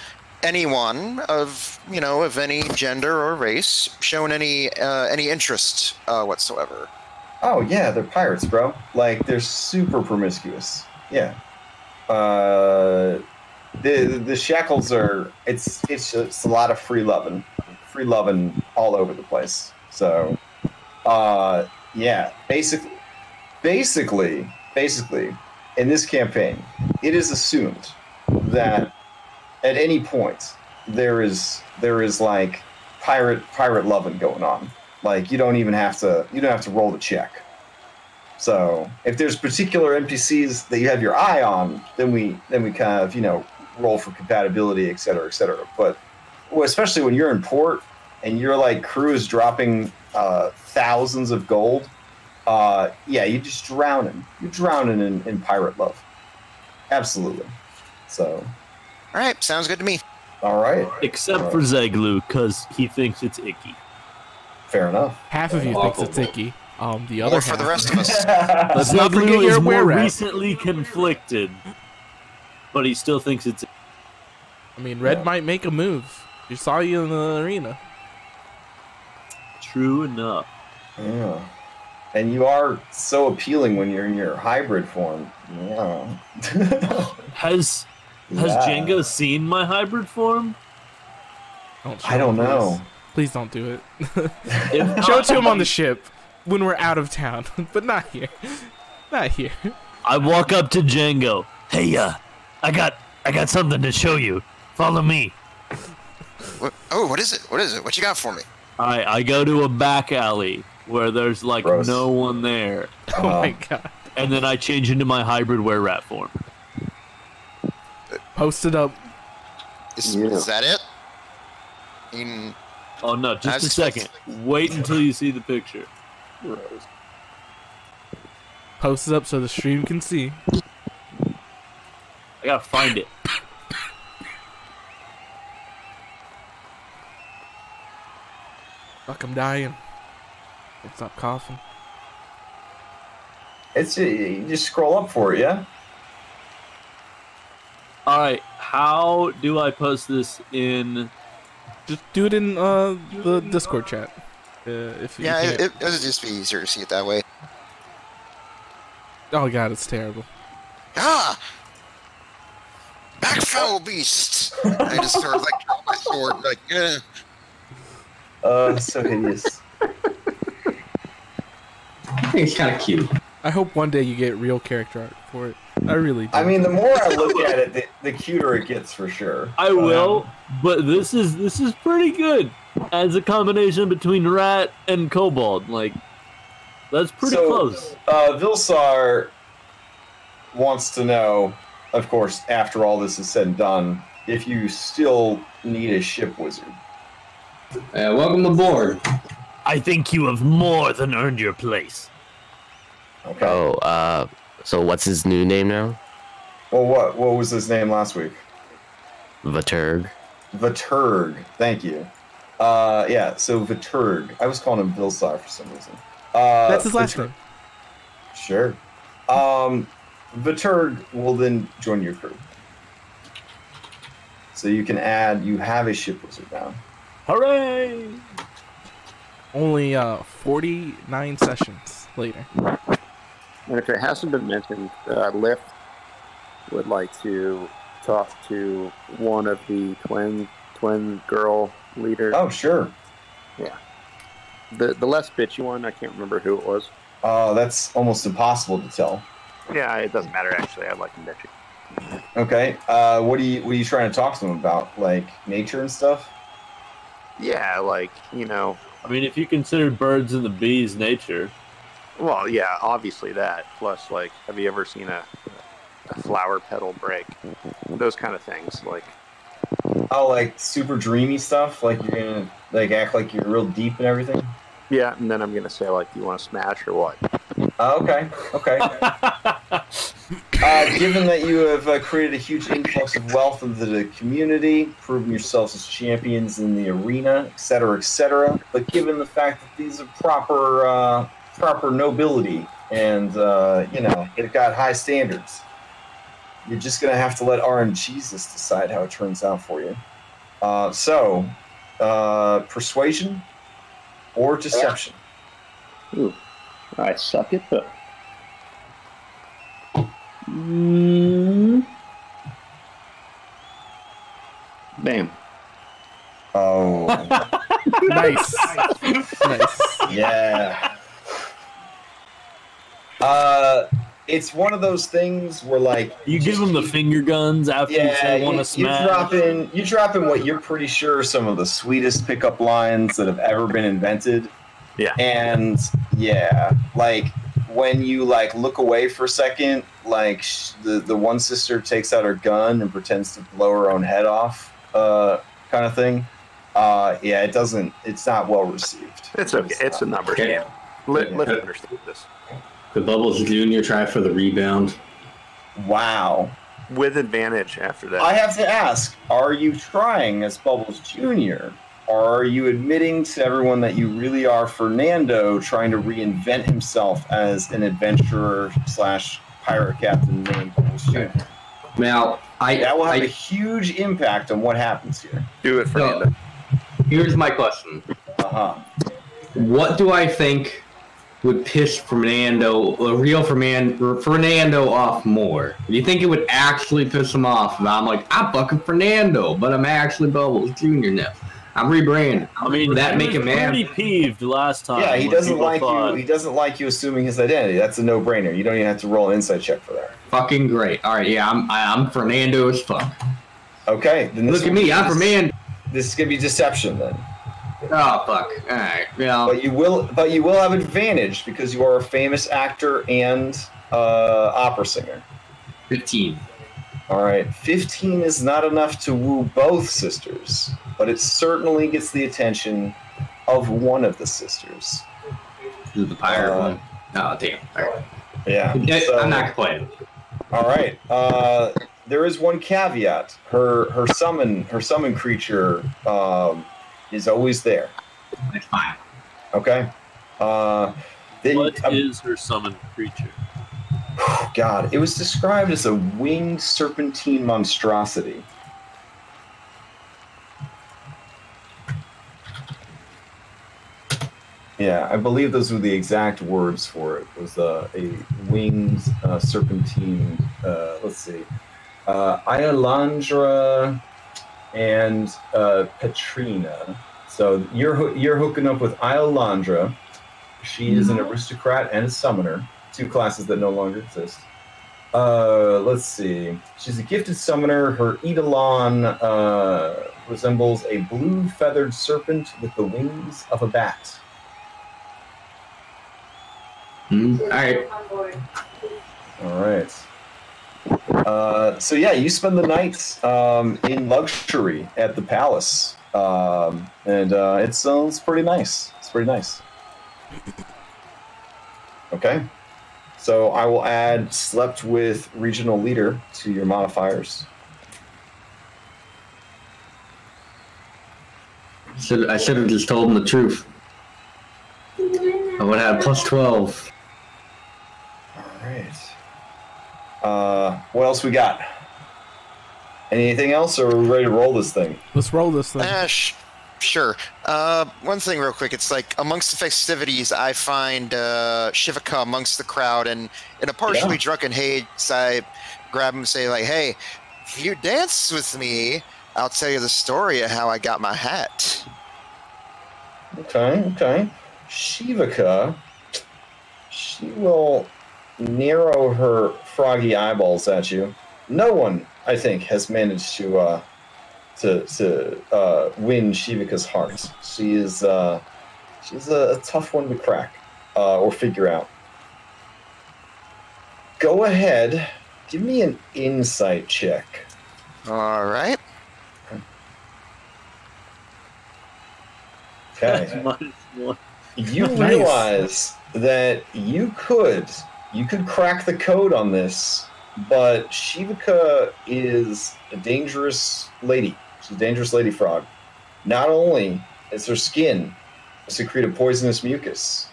anyone of any gender or race shown any interest whatsoever? Oh yeah, they're pirates, bro. Like, they're super promiscuous. Yeah. The shackles are it's just a lot of free loving all over the place. So yeah, basically in this campaign, it is assumed that at any point there is like pirate loving going on. Like, you don't have to roll the check. So if there's particular NPCs that you have your eye on, then we kind of roll for compatibility, et cetera, et cetera. But especially when you're in port and your crew is dropping thousands of gold, yeah, you're just drowning. You're drowning in pirate love. Absolutely. So. All right, sounds good to me. All right. Except for Zeglu, because he thinks it's icky. Fair enough. Half of you thinks it's icky. The other half. For the rest of us. Let's not forget Zeglu your is more were-rat. recently conflicted, but he still thinks it's. I mean, Red might make a move. You saw you in the arena. True enough. Yeah. And you are so appealing when you're in your hybrid form. Yeah. Has Django seen my hybrid form? I don't know. Please don't do it. If Show it to him on the ship when we're out of town, but not here. Not here. I walk up to Django. Hey, I got something to show you. Follow me. What is it? What is it? What you got for me? I go to a back alley where there's Gross. no one there. Oh my god. And then I change into my hybrid were-rat form. Post it up. Is that it? Oh no, just a second. Wait until you see the picture. Post it up so the stream can see. I gotta find it. Fuck, I'm dying. Can't stop coughing. It's you just scroll up for it, yeah. All right, how do I post this in? Just do it in the Discord chat. If you can't. it would just be easier to see it that way. Oh god, it's terrible. Ah! Back foul beasts! I just sort of like draw my sword, like, So hideous. I think it's kind of cute. I hope one day you get real character art for it. I really do. I mean, the more I look at it, the cuter it gets for sure. I will, but this is pretty good as a combination between rat and kobold. Like, that's pretty close. Vilsar wants to know, of course, after all this is said and done, if you still need a ship wizard. Welcome aboard. I think you have more than earned your place. Okay. Oh, so what's his new name now? Well, what was his name last week? Vaturg. Vaturg. Thank you. Yeah. So Vaturg. I was calling him Vilsar for some reason. That's his last name. Sure. Vaturg will then join your crew. So you can add. You have a ship wizard now. Hooray! Only 49 sessions later. And if it hasn't been mentioned, Lift would like to talk to one of the twin girl leaders. Oh, sure. Yeah. The less bitchy one, I can't remember who it was. That's almost impossible to tell. Yeah, it doesn't matter actually. I like him bitchy. Okay. What are you trying to talk to them about? Like nature and stuff? Yeah, like, you know. I mean, if you consider birds and the bees nature. Well, yeah, obviously that. Plus, like, have you ever seen a flower petal break? Those kind of things, like. Oh, like super dreamy stuff. Like you're gonna like act like you're real deep and everything. Yeah, and then I'm gonna say like, do you want to smash or what? Okay. Given that you have created a huge influx of wealth into the community, proven yourselves as champions in the arena, etc., but given the fact that these are proper nobility and they've got high standards, you're just gonna have to let RNGesus decide how it turns out for you. Persuasion or deception. Ooh, I suck at both. Bam. Oh. Nice. Nice. Yeah. It's one of those things where, like, you give them the finger guns after you say want to smash. You drop in what you're pretty sure are some of the sweetest pickup lines that have ever been invented. Yeah. And yeah, like when you like look away for a second, like the one sister takes out her gun and pretends to blow her own head off, kind of thing. Yeah, it's not well received. It's okay. It's a numbers game. Let's understand this. Could Bubbles Jr. try for the rebound? Wow. With advantage after that. I have to ask, are you trying as Bubbles Jr.? Or are you admitting to everyone that you really are Fernando trying to reinvent himself as an adventurer / pirate captain named Bubbles Jr.? Now, that will have a huge impact on what happens here. Do it, Fernando. Here's my question. What do I think would piss Fernando off more? Do you think it would actually piss him off if I'm like, I'm fucking Fernando, but I'm actually Bubbles Jr. now? I'm rebranding. I mean, would that make him mad? Pretty peeved last time. Yeah, he doesn't like you. He doesn't like you assuming his identity. That's a no-brainer. You don't even have to roll an insight check for that. Fucking great. All right, yeah, I'm Fernando as fuck. Okay, then look at me. I'm Fernando. This is gonna be deception then. Oh fuck! All right, yeah. But you will have advantage because you are a famous actor and opera singer. 15. All right, 15 is not enough to woo both sisters, but it certainly gets the attention of one of the sisters. The pirate one. Oh damn! All right. Yeah. I'm not complaining. All right. There is one caveat. Her summon creature is always there. It's fine. Okay. What is her summoned creature? God, it was described as a winged serpentine monstrosity. Yeah, I believe those were the exact words for it. It was a winged serpentine. Let's see, Iolandra and Petrina. So you're hooking up with Iolandra. She is an aristocrat and a summoner, two classes that no longer exist. Let's see. She's a gifted summoner. Her Eidolon resembles a blue feathered serpent with the wings of a bat. Alright. So yeah, you spend the night in luxury at the palace, and it's pretty nice. It's pretty nice. Okay, so I will add slept with regional leader to your modifiers. I should have just told him the truth. I would have plus 12. Alright. What else we got? Anything else, or are we ready to roll this thing? Let's roll this thing. Sure. One thing real quick. It's like amongst the festivities, I find Shivaka amongst the crowd, and in a partially drunken haze, I grab him and say, like, hey, if you dance with me, I'll tell you the story of how I got my hat. Okay. Shivaka, she will narrow her froggy eyeballs at you. No one, I think, has managed to win Shivaka's heart. She's a tough one to crack or figure out. Go ahead, give me an insight check. All right. Okay. You realize that you could crack the code on this, but Shivaka is a dangerous lady. She's a dangerous lady frog. Not only is her skin secrete a poisonous mucus,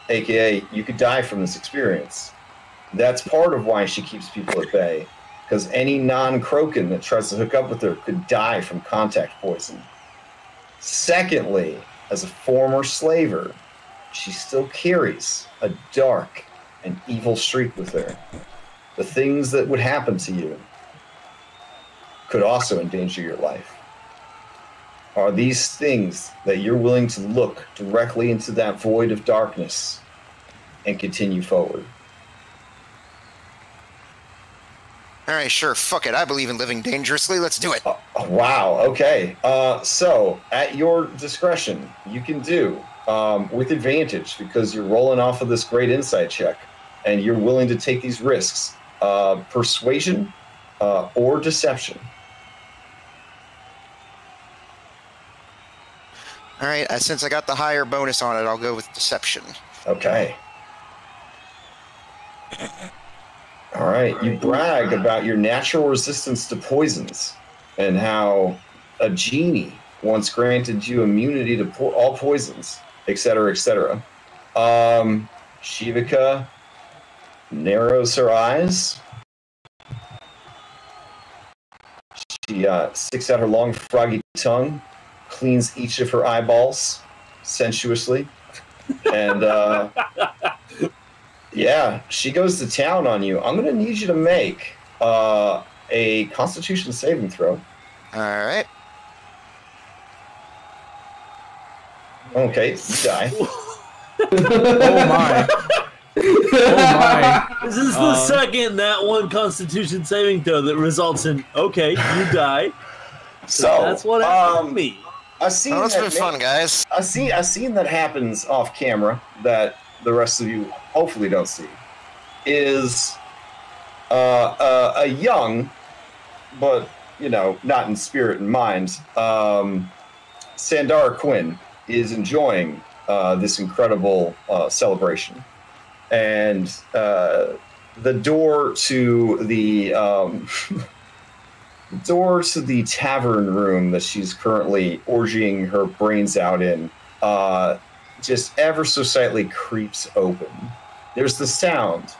aka you could die from this experience. That's part of why she keeps people at bay, because any non-Kroken that tries to hook up with her could die from contact poison. Secondly, as a former slaver, she still carries a dark and evil streak with her. The things that would happen to you could also endanger your life. Are these things that you're willing to look directly into that void of darkness and continue forward? All right, sure. Fuck it. I believe in living dangerously. Let's do it. Wow. Okay. So, at your discretion, you can do with advantage because you're rolling off of this great insight check, and you're willing to take these risks. Persuasion or deception. All right. Since I got the higher bonus on it, I'll go with deception. Okay. All right, you brag about your natural resistance to poisons and how a genie once granted you immunity to all poisons, etc., etc. Shivaka narrows her eyes. She sticks out her long, froggy tongue, cleans each of her eyeballs sensuously, and yeah, she goes to town on you. I'm going to need you to make a Constitution saving throw. All right. Okay, you die. Oh my. Oh my. This is the second that one Constitution saving throw that results in, okay, you die. So that's what happened to me. That's been fun, guys. A scene that happens off camera that the rest of you hopefully don't see is a young, but not in spirit and mind, Sandara Quinn is enjoying this incredible celebration, and the door to the door to the tavern room that she's currently orgying her brains out in just ever so slightly creeps open. There's the sound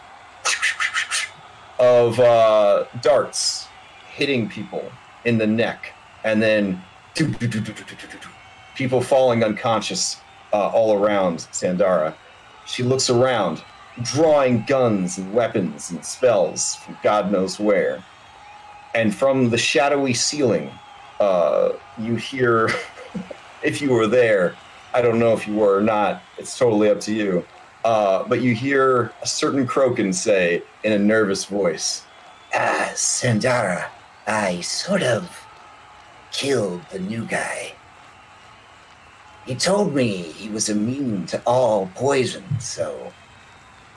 of darts hitting people in the neck, and then people falling unconscious all around Sandara. She looks around, drawing guns and weapons and spells from God knows where. And from the shadowy ceiling, you hear, if you were there, I don't know if you were or not, it's totally up to you, but you hear a certain Krogan say in a nervous voice, Sandara, I sort of killed the new guy. He told me he was immune to all poison, so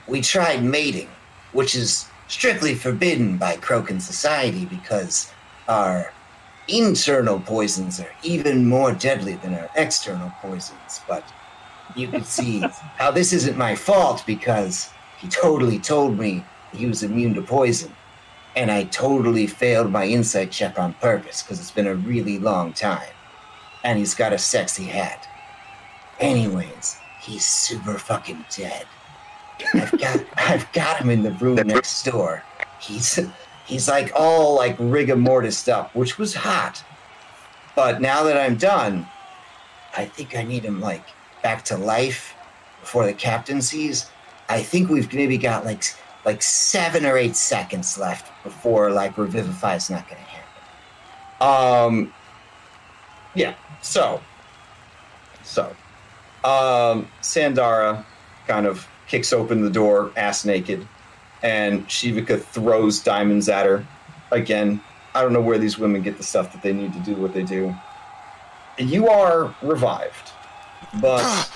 we tried mating, which is strictly forbidden by Krogan society because our internal poisons are even more deadly than our external poisons. But you can see how this isn't my fault because he totally told me he was immune to poison. And I totally failed my insight check on purpose because it's been a really long time. And he's got a sexy hat. Anyways, he's super fucking dead. I've got him in the room next door. He's like all like rigor mortis up, which was hot. But now that I'm done, I think I need him like back to life before the captain sees. I think we've maybe got like 7 or 8 seconds left before like Revivify's not gonna happen. Yeah, so Sandara kind of kicks open the door, ass naked, and Shivika throws diamonds at her. Again, I don't know where these women get the stuff that they need to do what they do. You are revived, but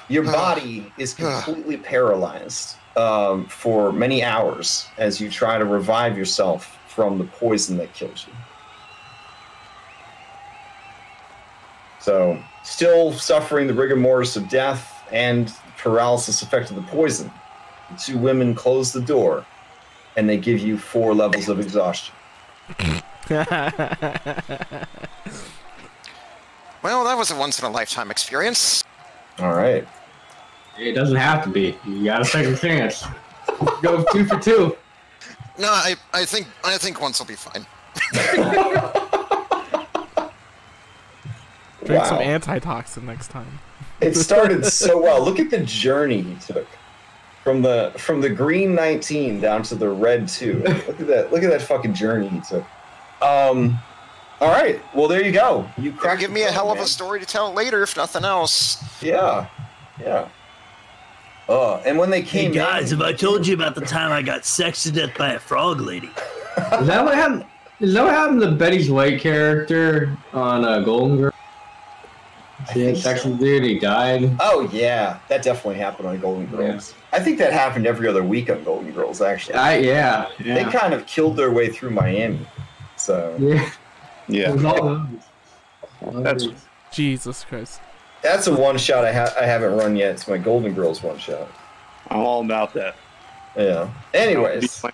your body is completely paralyzed for many hours as you try to revive yourself from the poison that killed you. So, still suffering the rigor mortis of death and paralysis effect of the poison. The 2 women close the door, and they give you 4 levels of exhaustion. Well, that was a once-in-a-lifetime experience. All right. It doesn't have to be. You got a second chance. Go 2 for 2. No, I think once will be fine. Drink some antitoxin next time. It started so well. Look at the journey he took from the green 19 down to the red 2. Look at that fucking journey he took. All right. Well, there you go. You give me a hell of a story to tell later, if nothing else. Yeah. And when they came, hey guys, have I told you about the time I got sexed to death by a frog lady? Is that what happened? Is that what happened to Betty's White character on Golden Girls? She had sex with dude, he died. Oh yeah, that definitely happened on Golden Girls. Yeah. I think that happened every other week on Golden Girls, actually. Yeah. They kind of killed their way through Miami. So yeah. That's Jesus Christ. That's a one shot I haven't run yet. It's my Golden Girls one shot. I'm all about that. Yeah. Anyways, let's make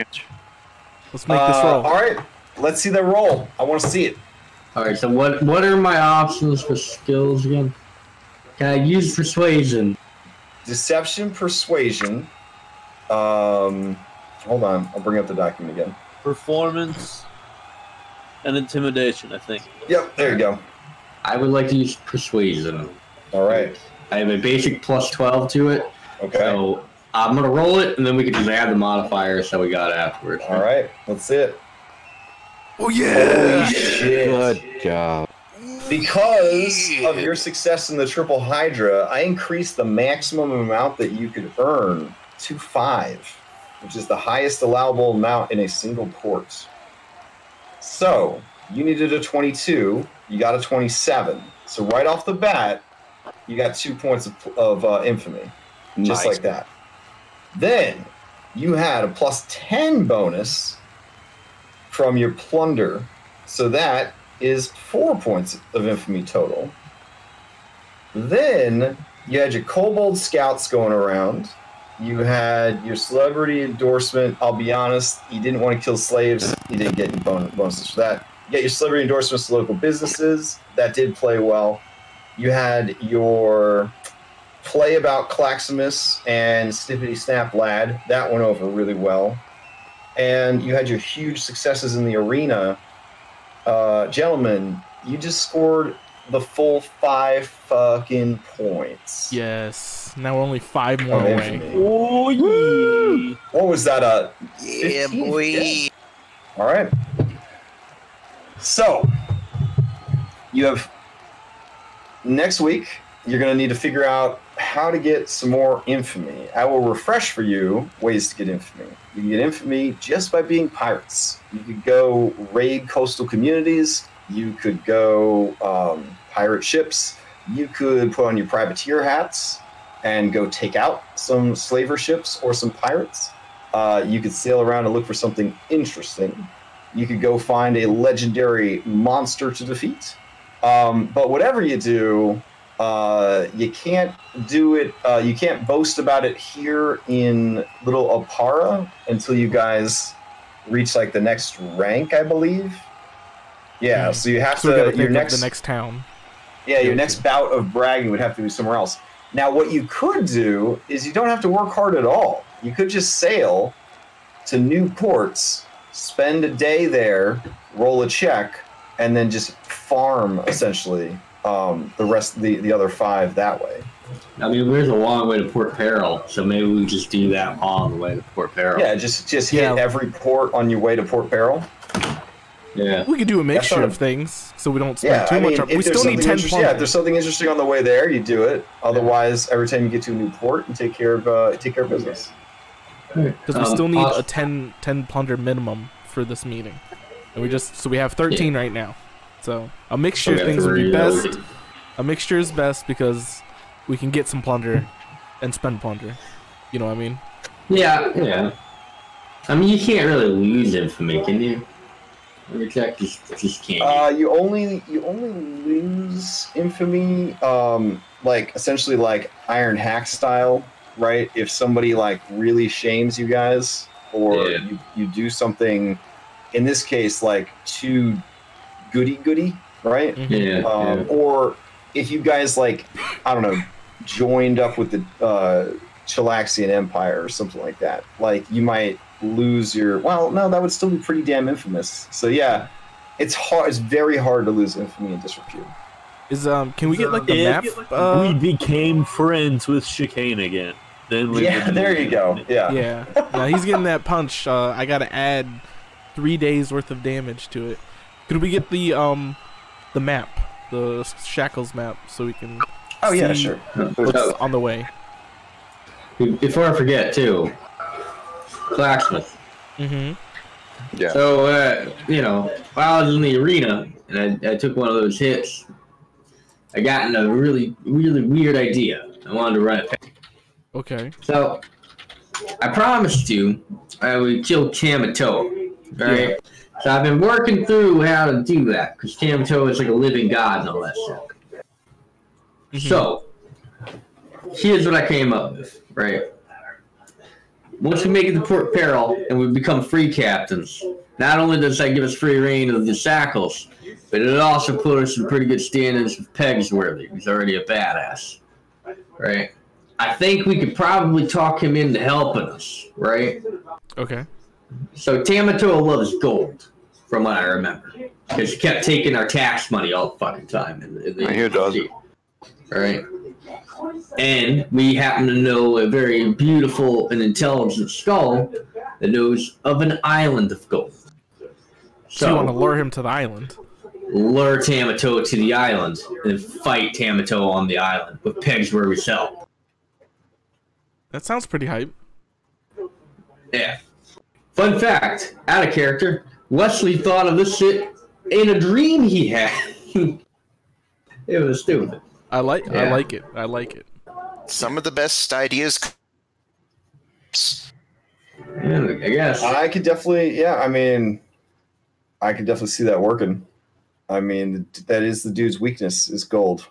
this roll. All right, let's see that roll. I want to see it. All right. So what are my options for skills again? Can I use persuasion? Deception, persuasion. Hold on. I'll bring up the document again. Performance and intimidation, I think. Yep. There you go. I would like to use persuasion. All right. I have a basic +12 to it. Okay. So I'm gonna roll it, and then we can just add the modifiers that we got afterwards. All right. Let's see it. Oh yeah! Holy shit! Good job. Because of your success in the triple Hydra, I increased the maximum amount that you could earn to 5, which is the highest allowable amount in a single port. So you needed a 22. You got a 27. So right off the bat, you got 2 points of infamy, just like that. Then you had a +10 bonus from your plunder, so that is 4 points of infamy total. Then you had your kobold scouts going around. You had your celebrity endorsement. I'll be honest, you didn't want to kill slaves. You didn't get any bonuses for that. You got your celebrity endorsements to local businesses. That did play well. You had your play about Claximus and Snippety Snap Lad. That went over really well. And you had your huge successes in the arena. Gentlemen, you just scored the full 5 fucking points. Yes. Now we're only 5 more away. Oh, yeah. What was that? Yeah, 15? boy. Yeah. All right. So, you have next week, you're going to need to figure out how to get some more infamy. I will refresh for you ways to get infamy. You can get infamy just by being pirates. You could go raid coastal communities. You could go pirate ships. You could put on your privateer hats and go take out some slaver ships or some pirates. You could sail around and look for something interesting. You could go find a legendary monster to defeat. But whatever you do, you can't do it. You can't boast about it here in Little Apara until you guys reach like the next rank, I believe. Yeah, so you have So we gotta to your think of next the next town. yeah, your next bout of bragging would have to be somewhere else. Now, what you could do is you don't have to work hard at all. You could just sail to new ports, spend a day there, roll a check, and then just farm essentially the rest of the other 5 that way. I mean, there's a long way to Port Peril, so maybe we just do that on the way to Port Peril. Yeah, just hit every port on your way to Port Peril. Yeah. We could do a mixture of things, so we don't spend too much. We still need 10 plunder. Yeah, if there's something interesting on the way there, you do it. Otherwise, every time you get to a new port, you take care of business. Because we still need a 10 plunder minimum for this meeting, and we have 13 right now. So a mixture of things would be best. A mixture is best because we can get some plunder and spend plunder. You know what I mean? Yeah. I mean, you can't really lose infamy, can you? Just can't. You only lose infamy, like essentially like Iron Hack style, right? If somebody like really shames you guys, or you do something, in this case like too goody, right? Or if you guys like, I don't know, joined up with the Chilaxian Empire or something like that, like you might lose your, well, no, that would still be pretty damn infamous. So yeah, it's hard. It's very hard to lose infamy and disrepute. Can we get like the map? We became friends with Chicane again. Then there you go. Yeah. Now he's getting that punch. I gotta add 3 days worth of damage to it. Could we get the map, the Shackles map, so we can? Oh yeah, sure. What's on the way? Before I forget, too. Clacksmith. Yeah. So, while I was in the arena and I took one of those hits, I got in a really, really weird idea. I wanted to run it. Okay. So, I promised you I would kill Tamatoa, right? Yeah. So I've been working through how to do that, because Tamatoa is like a living god and all that shit. So, here's what I came up with, right? Once we make it to Port Peril and we become free captains, not only does that give us free reign of the Shackles, but it also put us in pretty good standings with Pegsworthy, who's already a badass, right? I think we could probably talk him into helping us, right? Okay. So Tamatoa loves gold, from what I remember, because he kept taking our tax money all the fucking time. I hear it does. Right? And we happen to know a very beautiful and intelligent skull that knows of an island of gold. So you want to lure him to the island? Lure Tamatoa to the island and fight Tamatoa on the island with pegs where we sell. That sounds pretty hype. Yeah. Fun fact, out of character, Wesley thought of this shit in a dream he had. It was stupid. I like it. I like it. Some of the best ideas. Yeah, I guess. I could definitely, I could definitely see that working. I mean, that is the dude's weakness, is gold.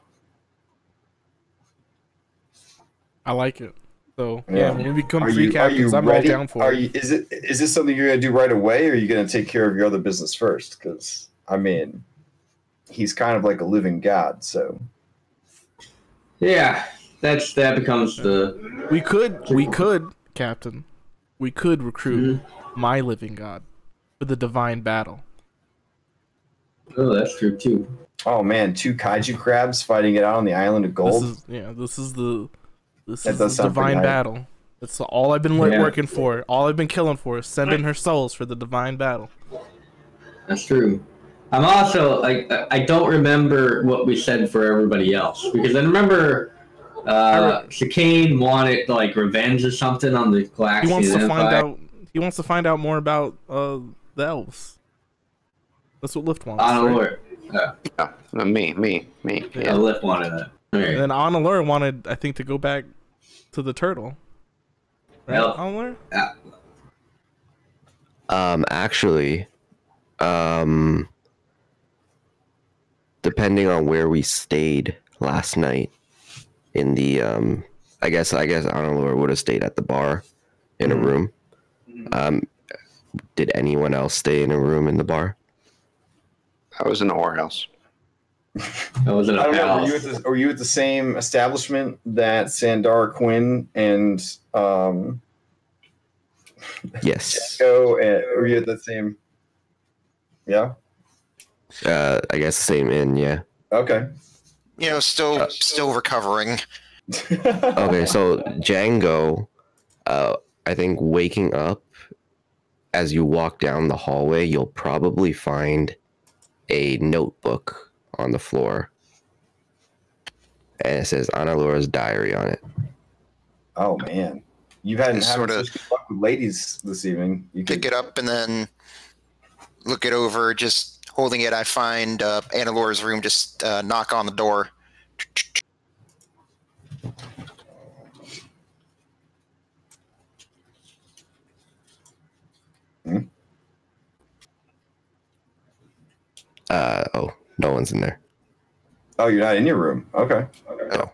I like it. So yeah, when we become Are free you captains, I'm all ready? down for it. Is this something you're gonna do right away, or are you gonna take care of your other business first? Because I mean, he's kind of like a living god. So Yeah, that becomes the. We could, Captain. We could recruit my living god for the divine battle. Oh, that's true too. oh man, 2 kaiju crabs fighting it out on the island of gold. This is the That does sound pretty divine hype. battle. That's all I've been working for. All I've been killing for is sending her souls for the divine battle. That's true. I'm also I don't remember what we said for everybody else because I remember Chicane wanted like revenge or something on the Galaxian He wants to Empire. find out. He wants to find out more about the elves. That's what Lift wants. Right? Yeah, me. Yeah, Lift wanted that. Okay. And then Annalure wanted, I think, to go back to the turtle. Right, Well, Annalure? Actually, depending on where we stayed last night in the I guess Annalure would have stayed at the bar in a room. Did anyone else stay in a room in the bar? I was in the whorehouse. I was in a I don't know. house. Were you at the same establishment that Sandara Quinn and Yes. were you at the same? Yeah. I guess same inn, yeah. Okay. Still recovering. Okay, so Django, I think waking up as you walk down the hallway, you'll probably find a notebook on the floor. And it says Annalure's diary on it. Oh man, you've had Sort having of such good luck with ladies this evening. You Pick it up and then look it over. Just holding it, I find Annalure's room. Just knock on the door. Oh, no one's in there. Oh, you're not in your room. Okay. Oh.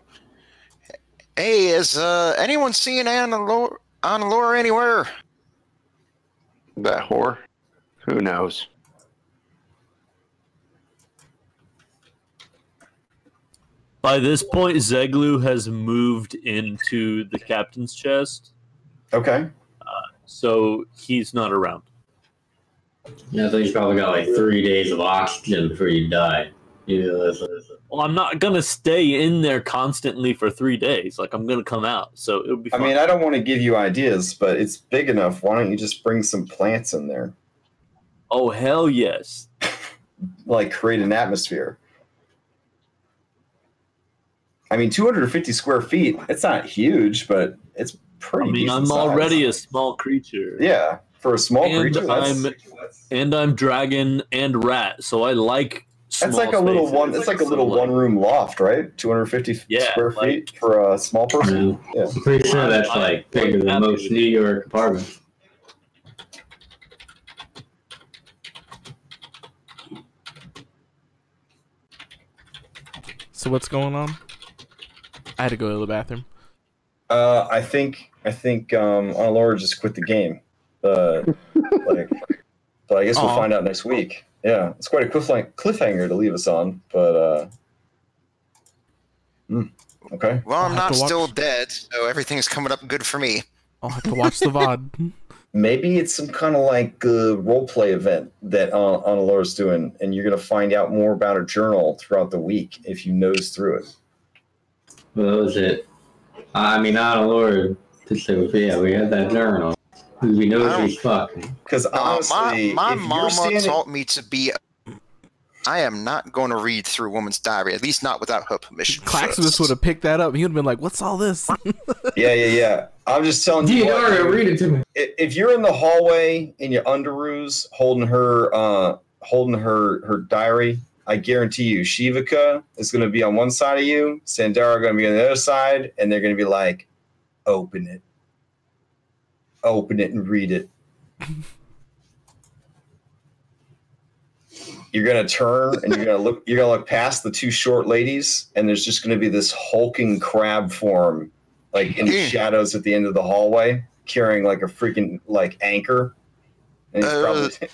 Hey, is anyone seeing Annalure anywhere? That whore? Who knows? By this point, Zeglu has moved into the captain's chest, Okay. so he's not around. Yeah, I think he's probably got like 3 days of oxygen before you die. Well, I'm not gonna stay in there constantly for 3 days. Like, I'm gonna come out, so it'll be fine. I mean, I don't want to give you ideas, but it's big enough. Why don't you just bring some plants in there? Oh, hell yes. Like, create an atmosphere. I mean, 250 square feet, it's not huge, but it's pretty I mean, decent I'm size. already a small creature. Yeah, for a small And creature, I'm dragon and rat, so I like small that's like a little spaces. one. It's like a little one-room loft, right? 250 square feet for a small person. Yeah. I'm pretty sure that's like bigger than most New York apartments. So what's going on? I had to go to the bathroom. I think Laura just quit the game. But I guess we'll find out next week. Yeah, it's quite a cliffhanger to leave us on, but okay. Well, I'm not still dead, so everything's coming up good for me. I'll have to watch the VOD. Maybe it's some kind of like role-play event that Laura's doing, and you're going to find out more about her journal throughout the week if you nose through it. Well, that was it. I mean, Laura, yeah, we had that journal. We know she's fucking. Because honestly, my mama taught me to be. I am not going to read through a woman's diary, at least not without her permission. Claximus would have picked that up. He would have been like, "What's all this?" Yeah. I'm just telling you. Read it to me. If you're in the hallway in your underoos holding her diary, I guarantee you, Shivaka is going to be on one side of you, Sandara going to be on the other side, and they're going to be like, "Open it and read it." You're gonna turn and you're gonna look past the two short ladies, and there's just gonna be this hulking crab form like in the shadows at the end of the hallway, carrying like a freaking like anchor. And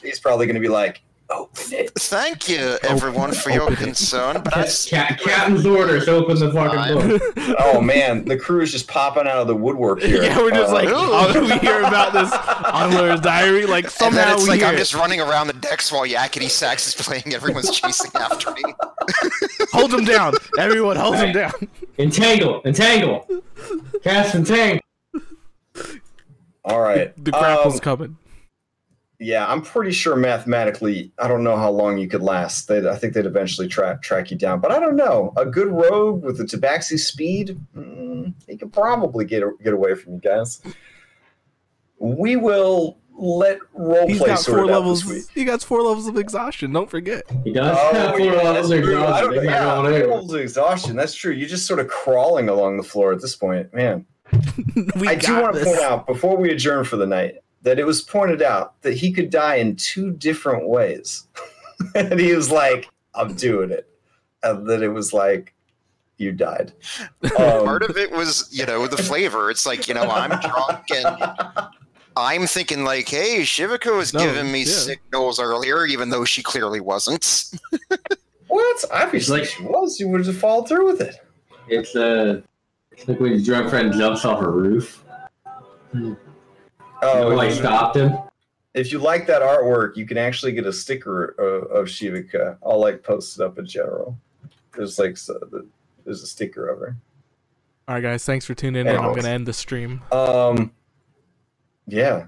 he's probably going to be like, open it. Thank you, everyone, for your concern. But Captain's orders, open the fucking door. Oh man, the crew is just popping out of the woodwork here. Yeah, we're just like, oh, we hear about this on Laura's diary. Like somehow and then it's we like hear I'm it. just running around the decks while Yakety Sax is playing. Everyone's chasing after me. Hold him down, everyone. Hold him down. Entangle. Cast entangle. All right, The grapple's coming. Yeah, I'm pretty sure mathematically, I don't know how long you could last. I think they'd eventually track you down. But I don't know. A good rogue with the tabaxi speed, he could probably get away from you guys. We will let He's roleplay got sort 4 it out levels. this week. He got 4 levels of exhaustion. Don't forget. He does have 4 levels of exhaustion. 4 levels of exhaustion. That's true. You're just sort of crawling along the floor at this point. Man. I do want to point out, before we adjourn for the night, that it was pointed out that he could die in 2 different ways. And he was like, I'm doing it. And then it was like, you died. Part of it was, the flavor. It's like, I'm drunk and I'm thinking like, hey, Shivaka was giving me signals earlier, even though she clearly wasn't. What? Obviously she was. You would have followed through with it. It's like when your drunk friend jumps off a roof. Oh, I stopped him. If you like that artwork, you can actually get a sticker of Shivaka. I'll post it up in general. There's there's a sticker of her. All right, guys. Thanks for tuning in. I'm gonna end the stream. Yeah.